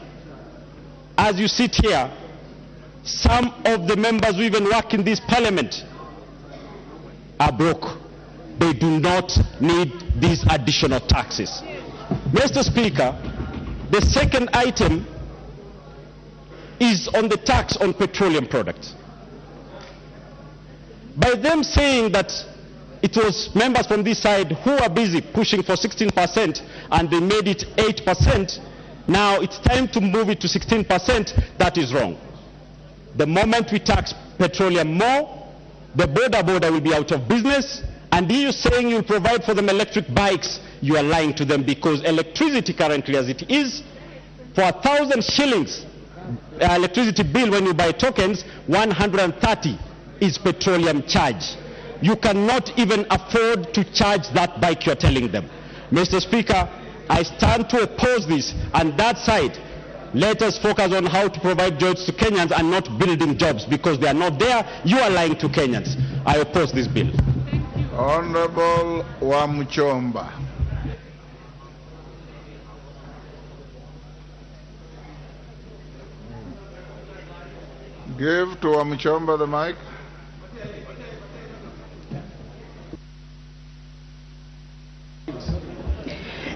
As you sit here, some of the members who even work in this parliament are broke. They do not need these additional taxes. Mr. Speaker, the second item is on the tax on petroleum products. By them saying that it was members from this side who are busy pushing for 16% and they made it 8%, now it's time to move it to 16%, that is wrong. The moment we tax petroleum more, the border will be out of business, and you saying you'll provide for them electric bikes, you are lying to them, because electricity currently as it is, for 1,000 shillings electricity bill when you buy tokens, 130 is petroleum charge. You cannot even afford to charge that bike you're telling them. Mr. Speaker, I stand to oppose this, and that side, let us focus on how to provide jobs to Kenyans and not building jobs, because they are not there. You are lying to Kenyans. I oppose this bill. Honorable Wamchomba. Give to Wamchomba the mic.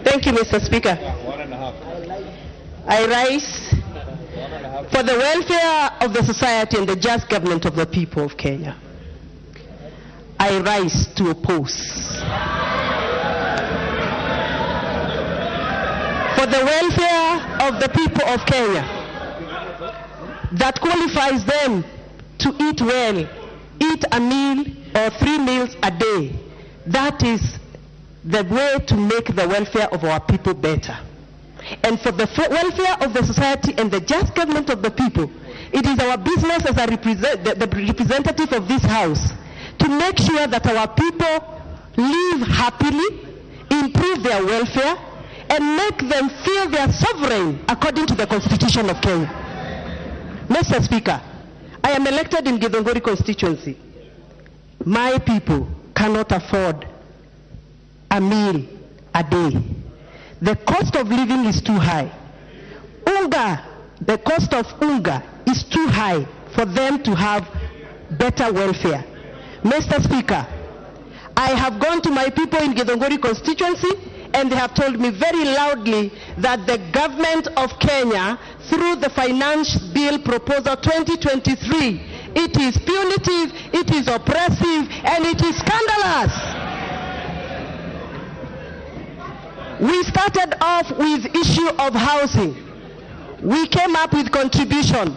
Thank you, Mr. Speaker. I rise for the welfare of the society and the just government of the people of Kenya. I rise to oppose. For the welfare of the people of Kenya, that qualifies them to eat well, eat a meal or 3 meals a day. That is the way to make the welfare of our people better. And for the welfare of the society and the just government of the people, it is our business as a the representative of this house to make sure that our people live happily, improve their welfare, and make them feel they are sovereign according to the Constitution of Kenya. Mr. Speaker, I am elected in Githunguri constituency. My people cannot afford a meal a day. The cost of living is too high. The cost of unga is too high for them to have better welfare. Mr. Speaker, I have gone to my people in Githunguri constituency, and they have told me very loudly that the government of Kenya, through the Finance Bill Proposal 2023, it is punitive, it is oppressive, and it is scandalous. We started off with issue of housing. We came up with contribution.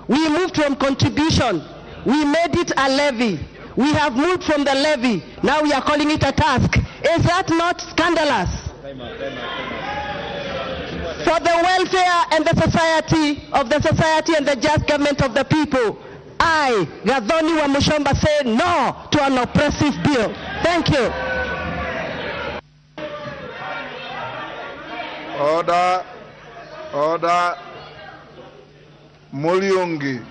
We moved from contribution. We made it a levy. We have moved from the levy. Now we are calling it a task. Is that not scandalous? For the welfare and the society and the just government of the people, I, Gathoni wa Mushomba, say no to an oppressive bill. Thank you. Order. Order. Mulyungi.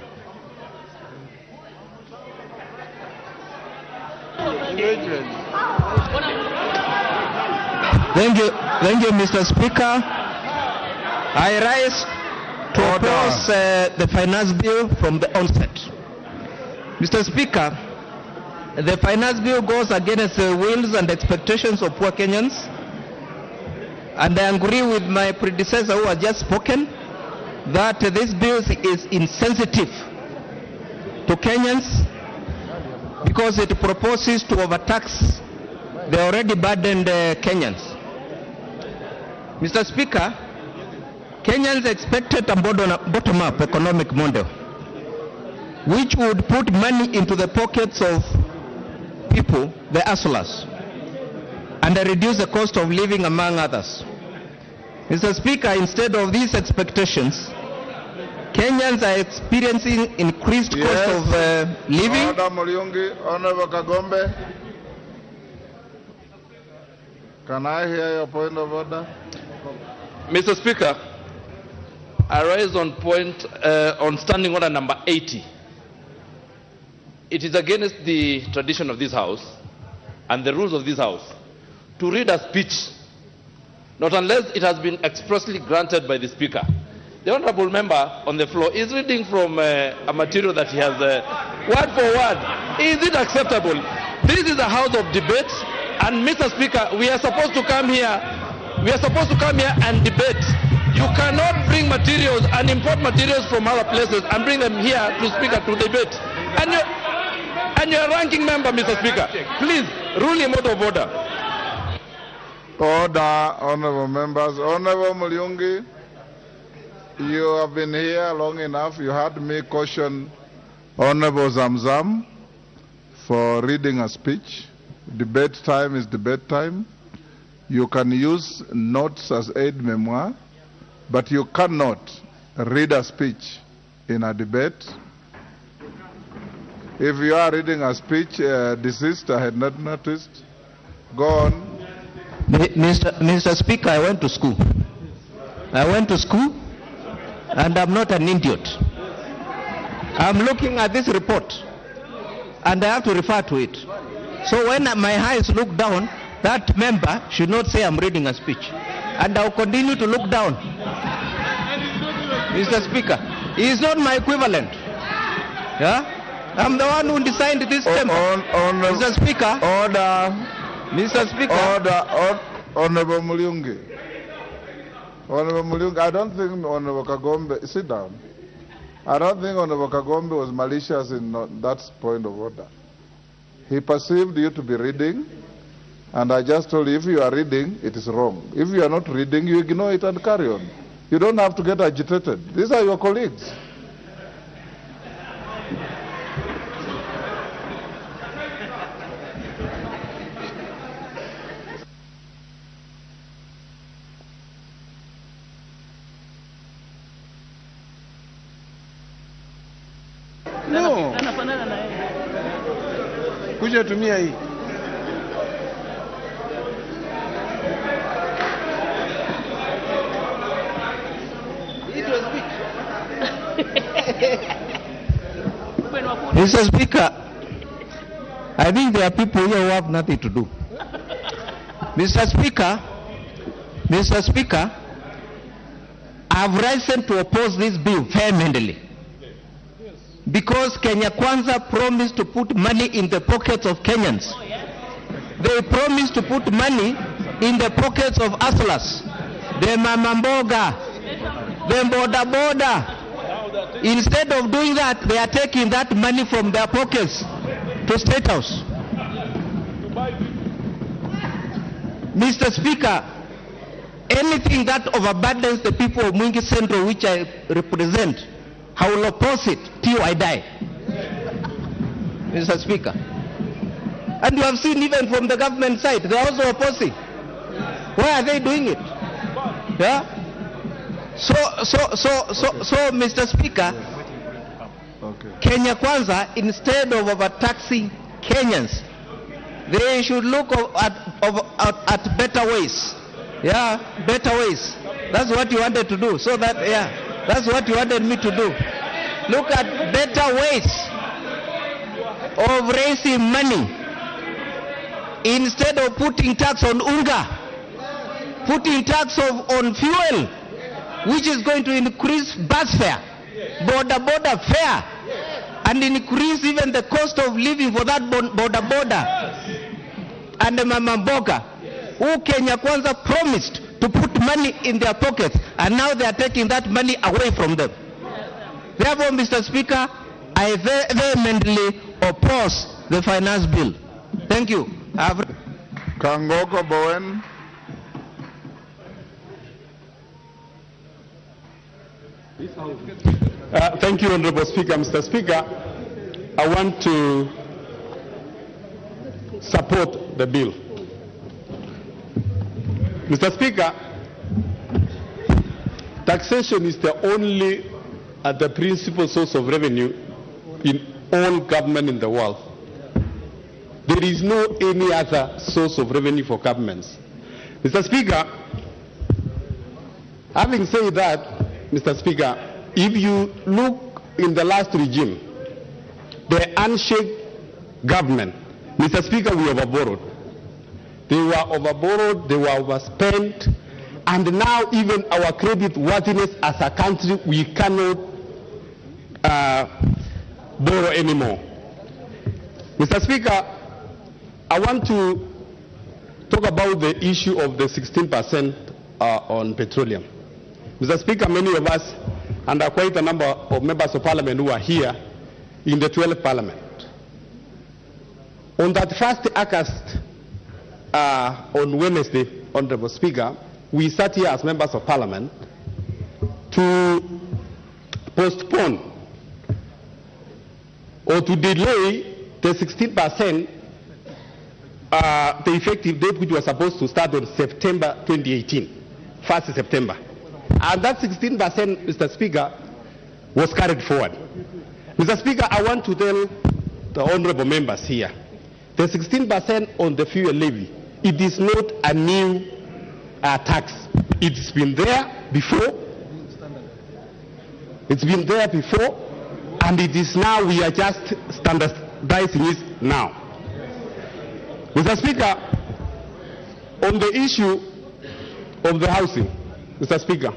Thank you, Mr. Speaker. I rise to oppose the finance bill from the onset. Mr. Speaker, the finance bill goes against the wills and expectations of poor Kenyans, and I agree with my predecessor who has just spoken that this bill is insensitive to Kenyans because it proposes to overtax the already burdened Kenyans. Mr. Speaker, Kenyans expected a bottom-up economic model which would put money into the pockets of people, the hustlers, and reduce the cost of living, among others. Mr. Speaker, instead of these expectations, Kenyans are experiencing increased cost of living. Order, Mulyungi. Honorable Kagombe. Can I hear your point of order? Mr. Speaker, I rise on standing order number 80. It is against the tradition of this House and the rules of this House to read a speech, not unless it has been expressly granted by the Speaker. The honorable member on the floor is reading from a material that he has word for word. Is it acceptable? This is a house of debate, and Mr. Speaker, we are supposed to come here and debate. You cannot bring materials and import materials from other places and bring them here to Speaker to debate. And you're a ranking member, Mr. Speaker. Please, rule him out of order. Order, honorable members. Honorable Mulyungi, you have been here long enough. You heard me caution Honorable Zamzam for reading a speech. Debate time is debate time. You can use notes as aide-memoire, but you cannot read a speech in a debate. If you are reading a speech, desist, I had not noticed. Go on. Mr. Speaker, I went to school. And I'm not an idiot. I'm looking at this report, and I have to refer to it. So when my eyes look down, that member should not say I'm reading a speech. And I'll continue to look down. Mr. Speaker, he is not my equivalent. Yeah? I'm the one who designed this temple. Mr. Speaker. Order. Mr. Speaker. Order. Honorable Mulyungi. Honorable Mulyungi, I don't think Honorable Kagombe, sit down. I don't think Honorable Kagombe was malicious in that point of order. He perceived you to be reading, and I just told you if you are reading, it is wrong. If you are not reading, you ignore it and carry on. You don't have to get agitated. These are your colleagues. No. Kuja tumia hii. Mr. Speaker, I think there are people here who have nothing to do. Mr. Speaker, I've risen to oppose this bill vehemently. Because Kenya Kwanza promised to put money in the pockets of Kenyans. They promised to put money in the pockets of hustlers, the mamamboga, the boda boda. Instead of doing that, they are taking that money from their pockets to State House. Mr. Speaker, anything that overburdens the people of Mwingi Central, which I represent, I will oppose it till I die. Mr. Speaker. And you have seen even from the government side, they are also opposing. Why are they doing it? Yeah? So, Mr. Speaker, Kenya Kwanza, instead of overtaxing Kenyans, they should look at better ways. Yeah, better ways. That's what you wanted to do. So that, yeah, that's what you wanted me to do. Look at better ways of raising money. Instead of putting tax on unga, putting tax on fuel, which is going to increase bus fare, border fare, and increase even the cost of living for that border. And the Mama Mboga, who Kenya Kwanza promised to put money in their pockets, and now they are taking that money away from them. Therefore, Mr. Speaker, I vehemently oppose the finance bill. Thank you. Kangoko Bowen. Thank you, Honorable Speaker. Mr. Speaker, I want to support the bill. Mr. Speaker, taxation is the only the principal source of revenue in all government in the world. There is no any other source of revenue for governments. Mr. Speaker, having said that, Mr. Speaker, if you look in the last regime, the handshake government, Mr. Speaker, we overborrowed. They were overborrowed, they were overspent, and now even our credit worthiness as a country, we cannot borrow anymore. Mr. Speaker, I want to talk about the issue of the 16% on petroleum. Mr. Speaker, many of us, and there are quite a number of members of parliament who are here in the 12th parliament. On that first August, on Wednesday, Honorable Speaker, we sat here as members of parliament to postpone or to delay the 16%, the effective date which was supposed to start on September 2018, 1st September. And that 16%, Mr. Speaker, was carried forward. Mr. Speaker, I want to tell the honorable members here, the 16% on the fuel levy, it is not a new tax. It's been there before. It's been there before, and it is now, we are just standardizing it now. Mr. Speaker, on the issue of the housing, Mr. Speaker,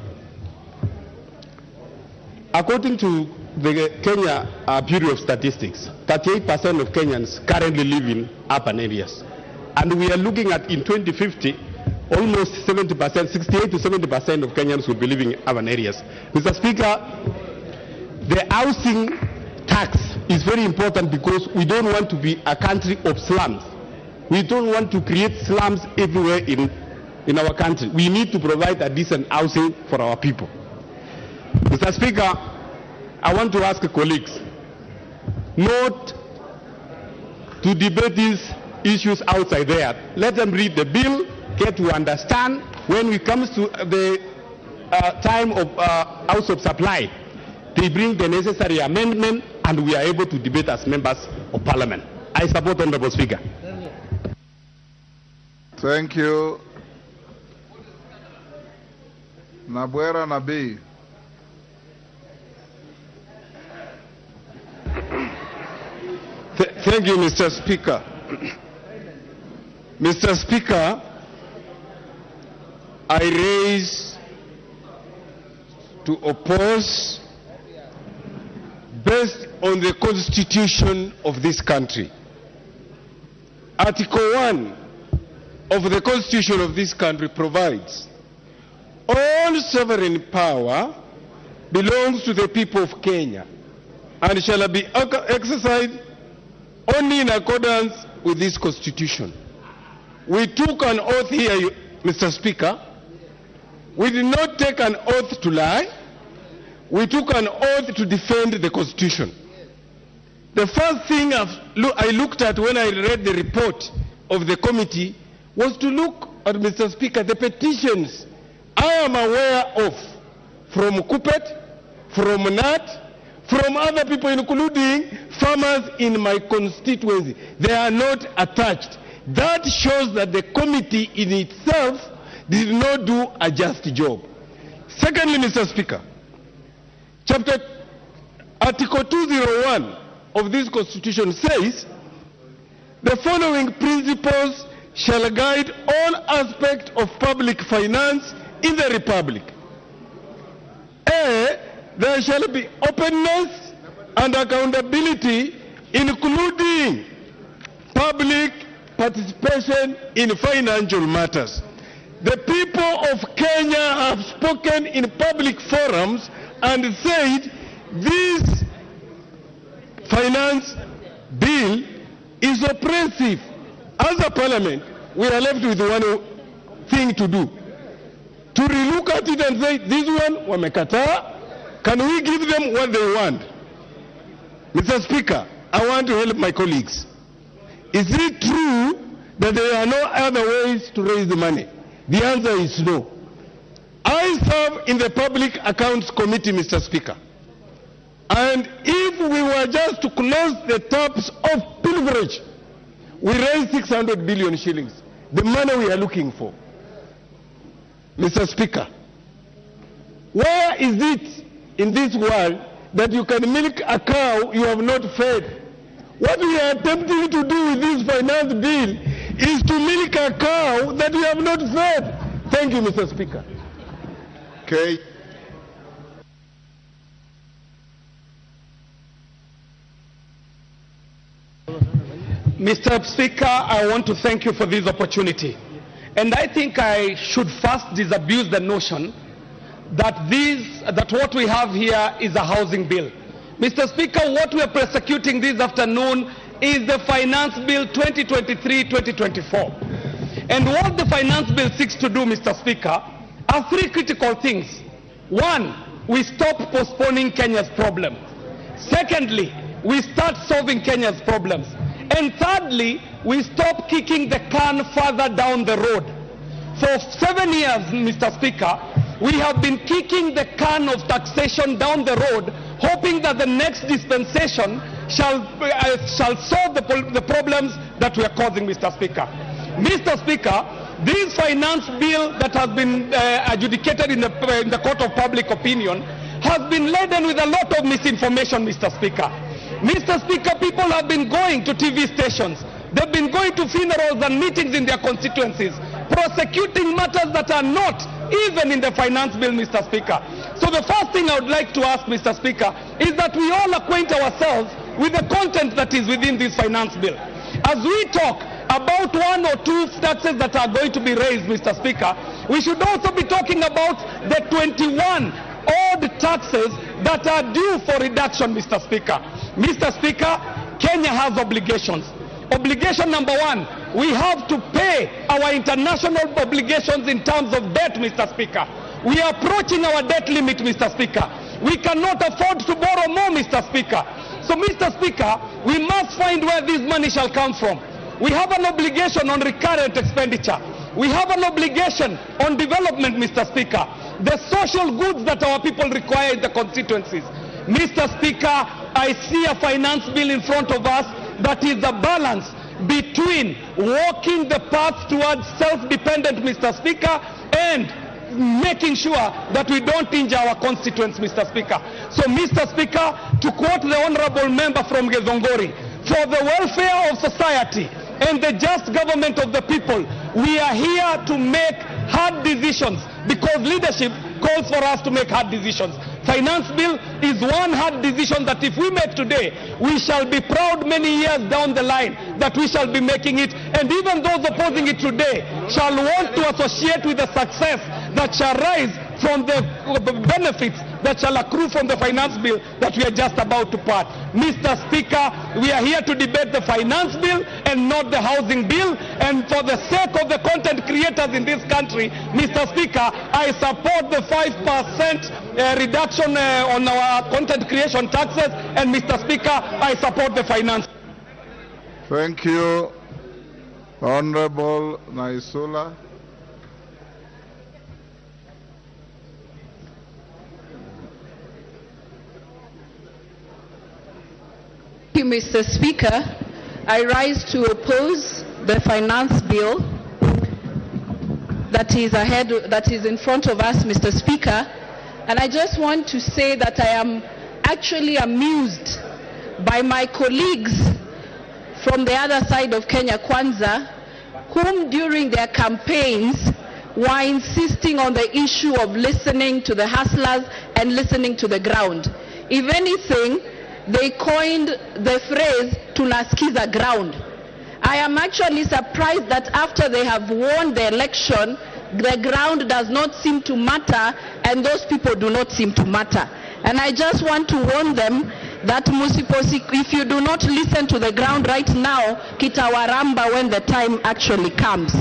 according to the Kenya Bureau of Statistics, 38% of Kenyans currently live in urban areas. And we are looking at in 2050, almost 70%, 68 to 70% of Kenyans will be living in urban areas. Mr. Speaker, the housing tax is very important because we don't want to be a country of slums. We don't want to create slums everywhere in our country. We need to provide a decent housing for our people. Mr. Speaker, I want to ask colleagues not to debate these issues outside there. Let them read the bill, get to understand when it comes to the time of House of Supply, they bring the necessary amendment and we are able to debate as members of Parliament. I support Honorable Speaker. Thank you. Nabwera Nabi. Thank you, Mr. Speaker. Mr. Speaker, I raise to oppose based on the Constitution of this country. Article 1 of the Constitution of this country provides all sovereign power belongs to the people of Kenya and shall be exercised only in accordance with this Constitution. We took an oath here, Mr. Speaker, We did not take an oath to lie. We took an oath to defend the Constitution. The first thing I looked at when I read the report of the committee was to look at, Mr. Speaker, the petitions I am aware of from Kupet, from NAT, from other people, including farmers in my constituency. They are not attached. That shows that the committee in itself did not do a just job. Secondly, Mr. Speaker, Article 201 of this Constitution says the following principles shall guide all aspects of public finance in the Republic. A, there shall be openness and accountability, including public participation in financial matters. The people of Kenya have spoken in public forums and said this finance bill is oppressive. As a parliament, we are left with one thing to do. To relook at it and say, this one, wamekataa, can we give them what they want? Mr. Speaker, I want to help my colleagues. Is it true that there are no other ways to raise the money? The answer is no. I serve in the Public Accounts Committee, Mr. Speaker. And if we were just to close the taps of pilferage, we raise 600 billion shillings, the money we are looking for. Mr. Speaker, where is it in this world that you can milk a cow you have not fed? What we are attempting to do with this finance bill is to milk a cow that we have not fed. Thank you, Mr. Speaker. Okay. Mr. Speaker, I want to thank you for this opportunity. And I think I should first disabuse the notion that what we have here is a housing bill. Mr. Speaker, what we are prosecuting this afternoon is the Finance Bill 2023-2024. And what the Finance Bill seeks to do, Mr. Speaker, are three critical things. One, we stop postponing Kenya's problem. Secondly, we start solving Kenya's problems. And thirdly, we stop kicking the can further down the road. For 7 years, Mr. Speaker, we have been kicking the can of taxation down the road, hoping that the next dispensation shall solve the problems that we are causing, Mr. Speaker. Mr. Speaker, this finance bill that has been adjudicated in the court of public opinion has been laden with a lot of misinformation, Mr. Speaker. Mr. Speaker, people have been going to TV stations. They've been going to funerals and meetings in their constituencies, prosecuting matters that are not even in the finance bill, Mr. Speaker. So the first thing I would like to ask, Mr. Speaker, is that we all acquaint ourselves with the content that is within this finance bill. As we talk about one or two taxes that are going to be raised, Mr. Speaker, we should also be talking about the 21 odd taxes that are due for reduction, Mr. Speaker. Mr. Speaker, Kenya has obligations. Obligation number one, we have to pay our international obligations in terms of debt, Mr. Speaker. We are approaching our debt limit, Mr. Speaker. We cannot afford to borrow more, Mr. Speaker. So, Mr. Speaker, we must find where this money shall come from. We have an obligation on recurrent expenditure. We have an obligation on development, Mr. Speaker. The social goods that our people require in the constituencies. Mr. Speaker, I see a finance bill in front of us that is a balance between walking the path towards self-dependent, Mr. Speaker, and making sure that we don't injure our constituents, Mr. Speaker. So, Mr. Speaker, to quote the honorable member from Gezongori, for the welfare of society and the just government of the people, we are here to make hard decisions because leadership calls for us to make hard decisions. Finance bill is one hard decision that if we make today, we shall be proud many years down the line that we shall be making it, and even those opposing it today shall want to associate with the success that shall rise from the benefits that shall accrue from the finance bill that we are just about to pass. Mr. Speaker, we are here to debate the finance bill, and not the housing bill. And for the sake of the content creators in this country, Mr. Speaker, I support the 5% reduction on our content creation taxes, and Mr. Speaker, I support the finance. Thank you, Honorable Naisula. Thank you, Mr. Speaker. I rise to oppose the finance bill that is in front of us, Mr. Speaker. And I just want to say that I am actually amused by my colleagues from the other side of Kenya Kwanza, whom during their campaigns were insisting on the issue of listening to the hustlers and listening to the ground. If anything, they coined the phrase tunasikiza ground. I am actually surprised that after they have won the election, the ground does not seem to matter and those people do not seem to matter. And I just want to warn them that if you do not listen to the ground right now, kitawaramba when the time actually comes.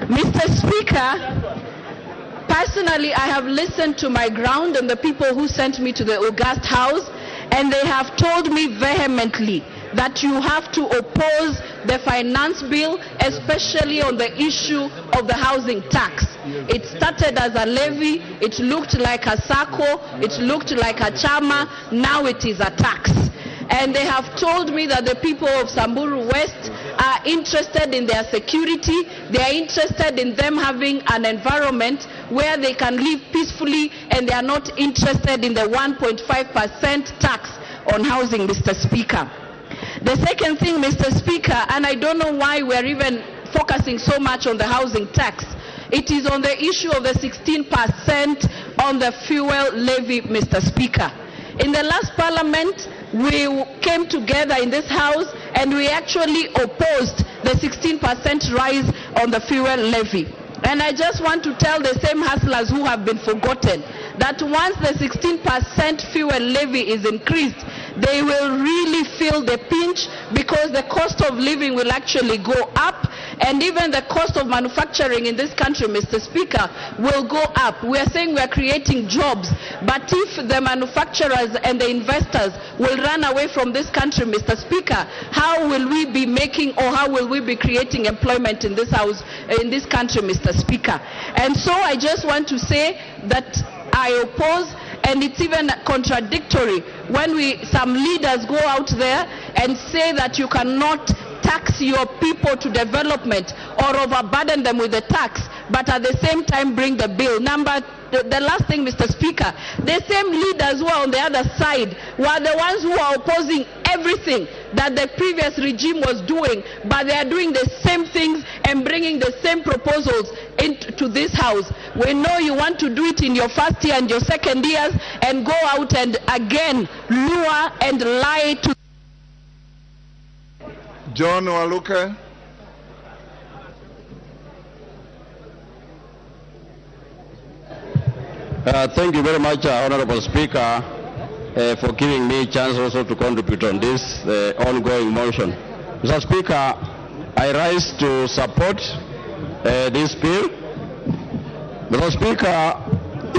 Mr. Speaker, personally I have listened to my ground and the people who sent me to the August House, and they have told me vehemently that you have to oppose the finance bill, especially on the issue of the housing tax. It started as a levy, it looked like a SACCO, it looked like a chama, now it is a tax. And they have told me that the people of Samburu West are interested in their security, they are interested in them having an environment where they can live peacefully, and they are not interested in the 1.5% tax on housing, Mr. Speaker. The second thing, Mr. Speaker, and I don't know why we're even focusing so much on the housing tax, it is on the issue of the 16% on the fuel levy, Mr. Speaker. In the last parliament, we came together in this house and we actually opposed the 16% rise on the fuel levy. And I just want to tell the same hustlers who have been forgotten that once the 16% fuel levy is increased, they will really feel the pinch, because the cost of living will actually go up, and even the cost of manufacturing in this country, Mr. Speaker, will go up. We are saying we are creating jobs, but if the manufacturers and the investors will run away from this country, Mr. Speaker, how will we be making, or how will we be creating employment in this house, in this country, Mr. Speaker? And so I just want to say that I oppose, and it's even contradictory when some leaders go out there and say that you cannot tax your people to development or overburden them with the tax, but at the same time bring the bill. The last thing, Mr. Speaker, the same leaders who are on the other side were the ones who are opposing everything that the previous regime was doing, but they are doing the same things and bringing the same proposals into this house. We know you want to do it in your first year and your second years, and go out and again lure and lie to John Waluke. Thank you very much, Honorable Speaker, for giving me a chance also to contribute on this ongoing motion. Mr. Speaker, I rise to support this bill. Mr. Speaker,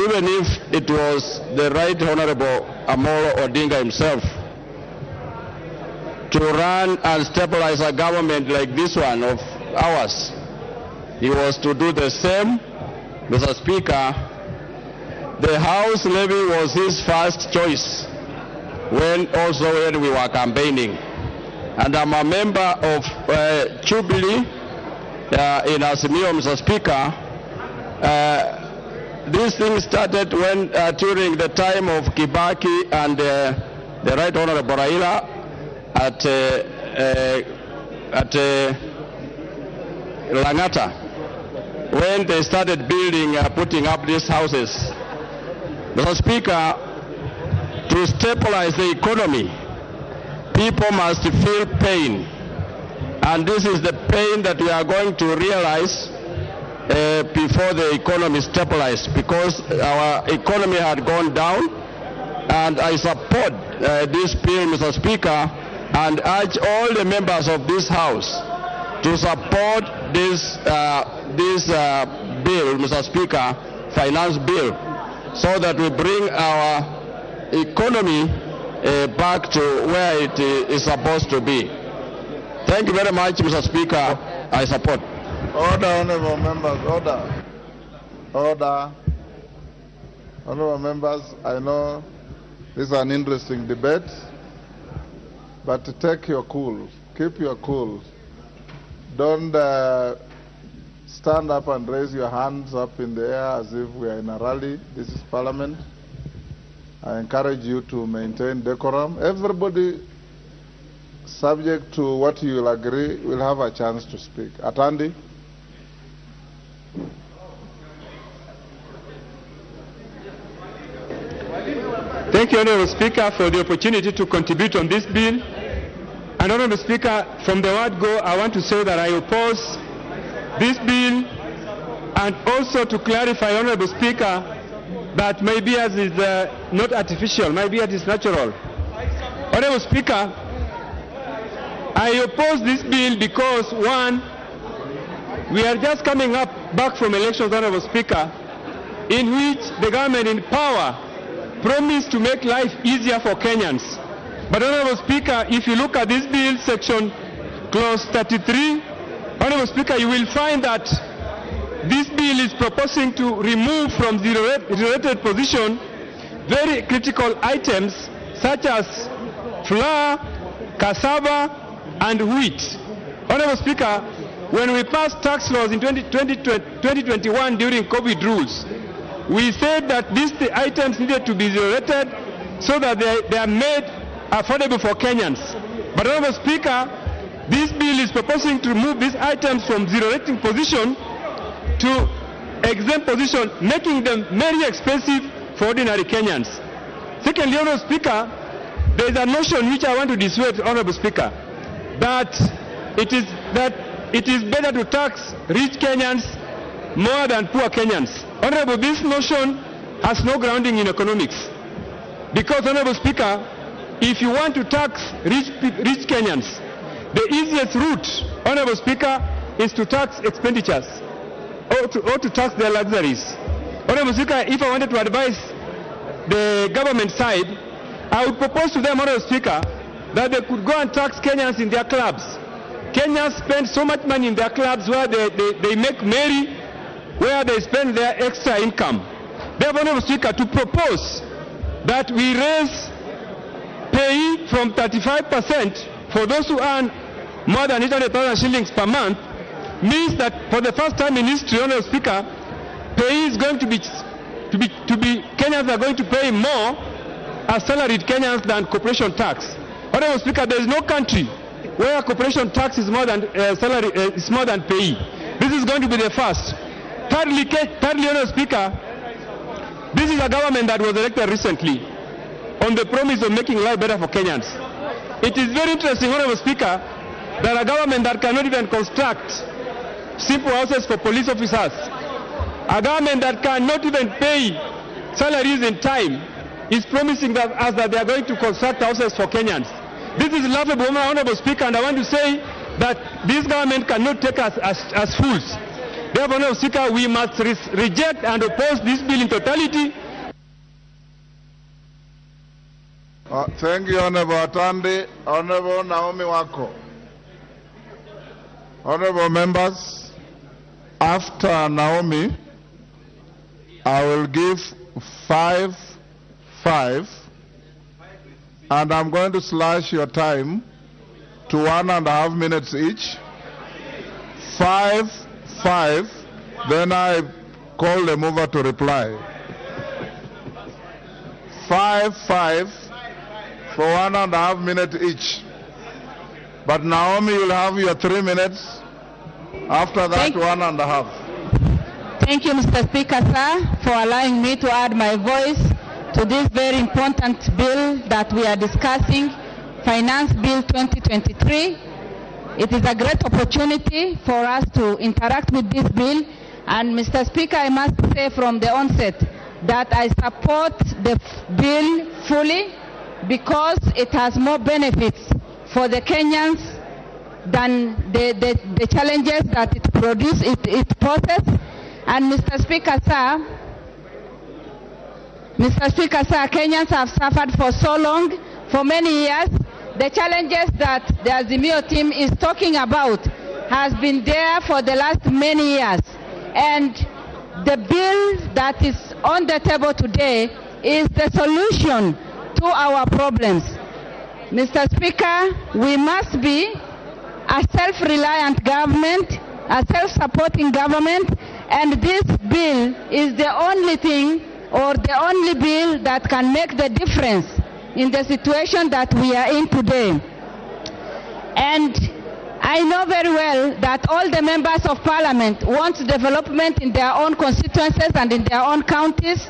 even if it was the Right Honorable Amolo Odinga himself to run and stabilize a government like this one of ours, he was to do the same. Mr. Speaker, the House levy was his first choice when we were campaigning. And I'm a member of Jubilee in Azimio, Mr. Speaker. This thing started when during the time of Kibaki and the Right Honorable Raila at Langata, when they started building, putting up these houses. Mr. Speaker, to stabilize the economy, people must feel pain. And this is the pain that we are going to realize before the economy stabilized, because our economy had gone down. And I support this bill, Mr. Speaker, and urge all the members of this House to support this bill, Mr. Speaker, finance bill, so that we bring our economy back to where it is supposed to be. Thank you very much, Mr. Speaker. I support. Order, honorable members, order. Order. Honorable members, I know this is an interesting debate, but take your cool. Keep your cool. Don't stand up and raise your hands up in the air as if we are in a rally. This is Parliament. I encourage you to maintain decorum. Everybody, subject to what you will agree, will have a chance to speak. Atandi. Thank you, Honourable Speaker, for the opportunity to contribute on this bill. And Honourable Speaker, from the word go, I want to say that I oppose this bill, and also to clarify, Honourable Speaker, that my beard is not artificial, my beard is natural. Honourable Speaker, I oppose this bill because, one, we are just coming back from elections, Honourable Speaker, in which the government in power promised to make life easier for Kenyans. But Honourable Speaker, if you look at this bill, section clause 33, Honourable Speaker, you will find that this bill is proposing to remove from the related position very critical items such as flour, cassava, and wheat. Honourable Speaker, when we passed tax laws in 2021 during COVID rules, we said that these items needed to be zero-rated so that they are made affordable for Kenyans. But Honourable Speaker, this bill is proposing to remove these items from zero-rating position to exempt position, making them very expensive for ordinary Kenyans. Secondly, Honourable Speaker, there is a notion which I want to dissuade, Honourable Speaker, that it is better to tax rich Kenyans more than poor Kenyans. Honourable, this notion has no grounding in economics. Because, Honourable Speaker, if you want to tax rich Kenyans, the easiest route, Honourable Speaker, is to tax expenditures or to tax their luxuries. Honourable Speaker, if I wanted to advise the government side, I would propose to them, Honourable Speaker, that they could go and tax Kenyans in their clubs. Kenyans spend so much money in their clubs where they make merry, where they spend their extra income. Therefore, Honourable Speaker, to propose that we raise pay from 35% for those who earn more than 800,000 shillings per month means that for the first time in history, Honourable Speaker, pay is going to be Kenyans are going to pay more as salaried Kenyans than corporation tax. Honourable Speaker, there is no country where corporation tax is more than is more than pay. This is going to be the first. Thirdly, Honourable Speaker, this is a government that was elected recently on the promise of making life better for Kenyans. It is very interesting, Honourable Speaker, that a government that cannot even construct simple houses for police officers, a government that cannot even pay salaries in time, is promising us that they are going to construct houses for Kenyans. This is laughable, Honourable Speaker, and I want to say that this government cannot take us as fools. Therefore, Honourable Speaker, we must reject and oppose this bill in totality. Thank you, Honourable Atandi. Honourable Naomi Wako. Honourable members, after Naomi, I will give five, and I'm going to slash your time to 1.5 minutes each. 5, then I call the mover to reply. 5 for 1.5 minutes each. But Naomi, you'll have your 3 minutes. After that, 1.5. Thank you, Mr. Speaker, sir, for allowing me to add my voice to this very important bill that we are discussing, Finance Bill 2023. It is a great opportunity for us to interact with this bill. And Mr. Speaker, I must say from the onset that I support the bill fully because it has more benefits for the Kenyans than the challenges that it poses. And Mr. Speaker, sir, Kenyans have suffered for so long, for many years. The challenges that the Azimio team is talking about has been there for the last many years. And the bill that is on the table today is the solution to our problems. Mr. Speaker, we must be a self-reliant government, a self-supporting government, and this bill is the only thing or the only bill that can make the difference in the situation that we are in today. And I know very well that all the members of parliament want development in their own constituencies and in their own counties,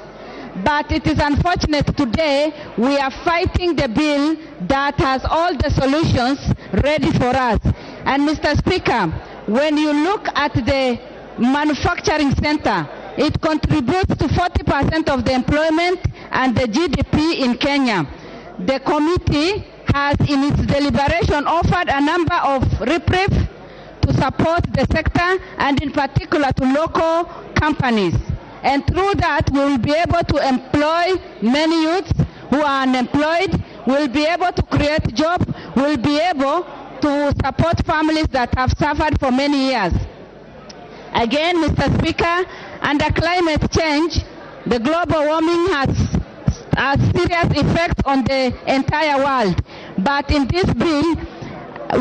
but it is unfortunate today we are fighting the bill that has all the solutions ready for us. And Mr. Speaker, when you look at the manufacturing center, it contributes to 40% of the employment and the GDP in Kenya. The committee has in its deliberation offered a number of reprieve to support the sector and in particular to local companies. And through that we will be able to employ many youths who are unemployed, we will be able to create jobs, we will be able to support families that have suffered for many years. Again, Mr. Speaker, under climate change, the global warming has serious effects on the entire world. But in this bill,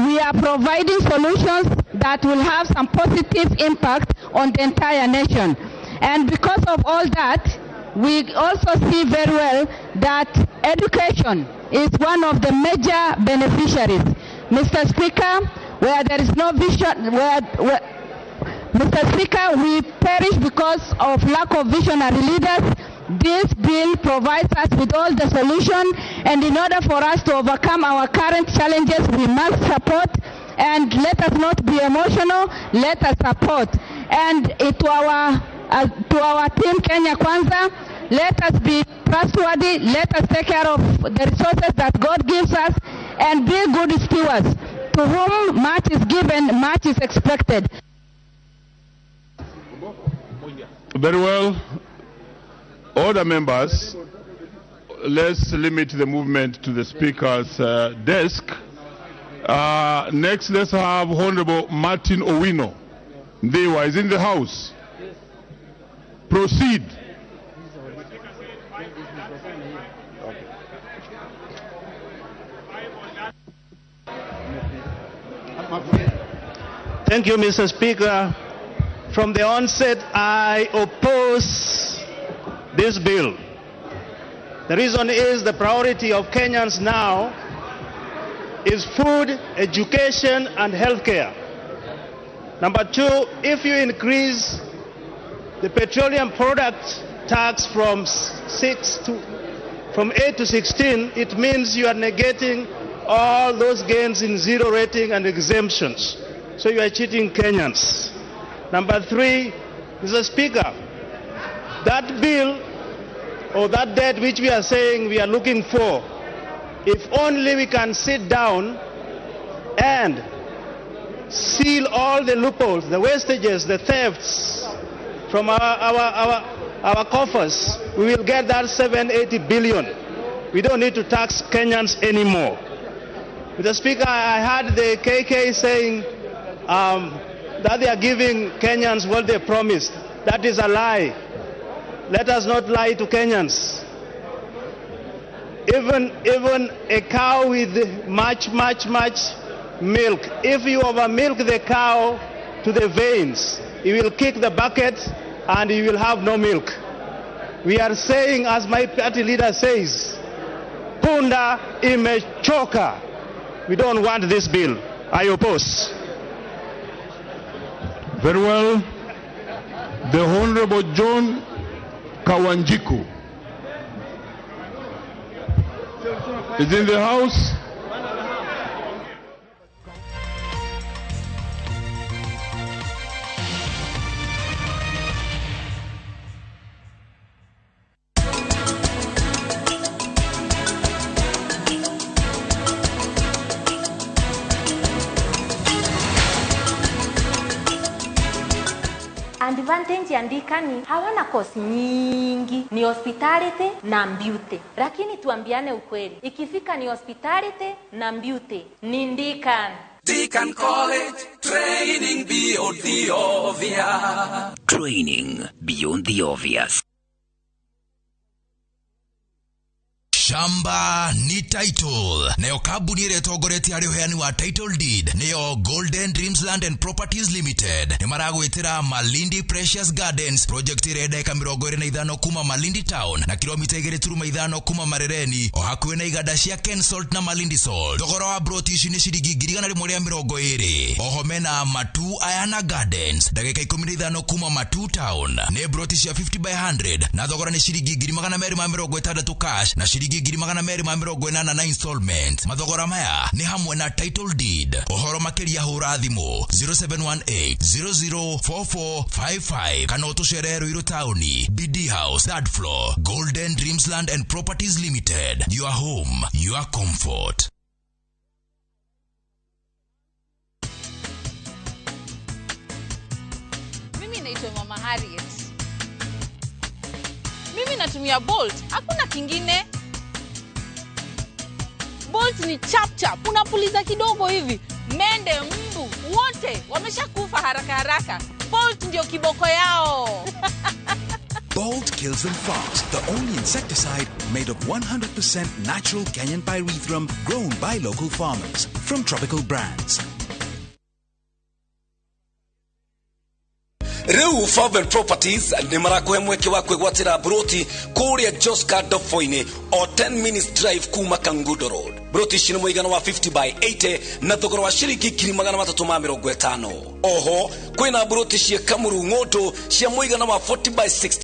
we are providing solutions that will have some positive impact on the entire nation. And because of all that, we also see very well that education is one of the major beneficiaries. Mr. Speaker, where there is no vision, Mr. Speaker, we perish because of lack of visionary leaders. This bill provides us with all the solutions, and in order for us to overcome our current challenges, we must support, and let us not be emotional, let us support. And to our team Kenya Kwanza, let us be trustworthy, let us take care of the resources that God gives us, and be good stewards. To whom much is given, much is expected. Very well. Order, members. Let's limit the movement to the Speaker's desk. Next, let's have Honorable Martin Owino. Ndewa is in the House. Proceed. Thank you, Mr. Speaker. From the onset, I oppose this bill. The reason is the priority of Kenyans now is food, education, and healthcare. Number two, if you increase the petroleum product tax from 8 to 16, it means you are negating all those gains in zero rating and exemptions. So you are cheating Kenyans. Number three, Mr. Speaker, that bill or that debt which we are saying we are looking for, if only we can sit down and seal all the loopholes, the wastages, the thefts from our coffers, we will get that 780 billion. We don't need to tax Kenyans anymore. Mr. Speaker, I heard the KK saying that they are giving Kenyans what they promised. That is a lie. Let us not lie to Kenyans. Even a cow with much milk, if you over milk the cow to the veins, you will kick the bucket and you will have no milk. We are saying, as my party leader says, punda imechoka. We don't want this bill. I oppose. Very well. The Honorable John Kawanjiku is in the House. advantage ya ndikani hawana kosi nyingi, ni hospitality na beauty. Lakini tuambiane ukweli, ikifika ni hospitality na beauty ni ndikani. Deacon College, training beyond the obvious. Training beyond the obvious. Shamba ni title. Neo kabuni ile togoreti ya rioheani wa title deed. Neo Golden Dreams Land and Properties Limited. Ni maragu itira Malindi Precious Gardens. Project ireda eka mirogo na idhano kuma Malindi Town. Na kilomita igere turuma idhano kuma Marereni. Ohakuwe na igadashia Ken Salt na Malindi Salt. Dogoro wa brotishi ni shirigi giriga na rimore ya mirogo ere. Ohomena Matu Ayana Gardens. Dageka ikomini idhano kuma Matu Town. Ne brotishi ya 50 by 100. Na dogoro ni shirigi girimagana meri ma mirogo etadatu cash. Na shirigi giri magana meri ma mirogo enana na installment. Mathogora maya ni hamwe na title deed. Ohoro makeria hura thimo 0718-004455. Kana utusherero iro tauni. BD House, third floor, Golden Dreams Land and Properties Limited. Your home, your comfort. Mimi naitwa Mama Harriet. Mimi natumia Bolt, hakuna kingine. Bolt ni chap chap, unapuliza kidogo hivi, mende, mbu, wote wameshakufa haraka haraka. Bolt ndio kiboko yao. Bolt kills them fast. The only insecticide made of 100% natural Kenyan pyrethrum grown by local farmers from tropical brands. Reu Favel Properties ni marakoe mweke wa kwegwatira broti kuria Joska Dofoine o 10 minutes drive kuma Kangudo Road. Broti shino mwigana wa 50 by 80 na thogoro wa shiriki kiri magana 350. Oho kwina broti shie Kamuru Ngoto shia mwigana wa 40 by 60.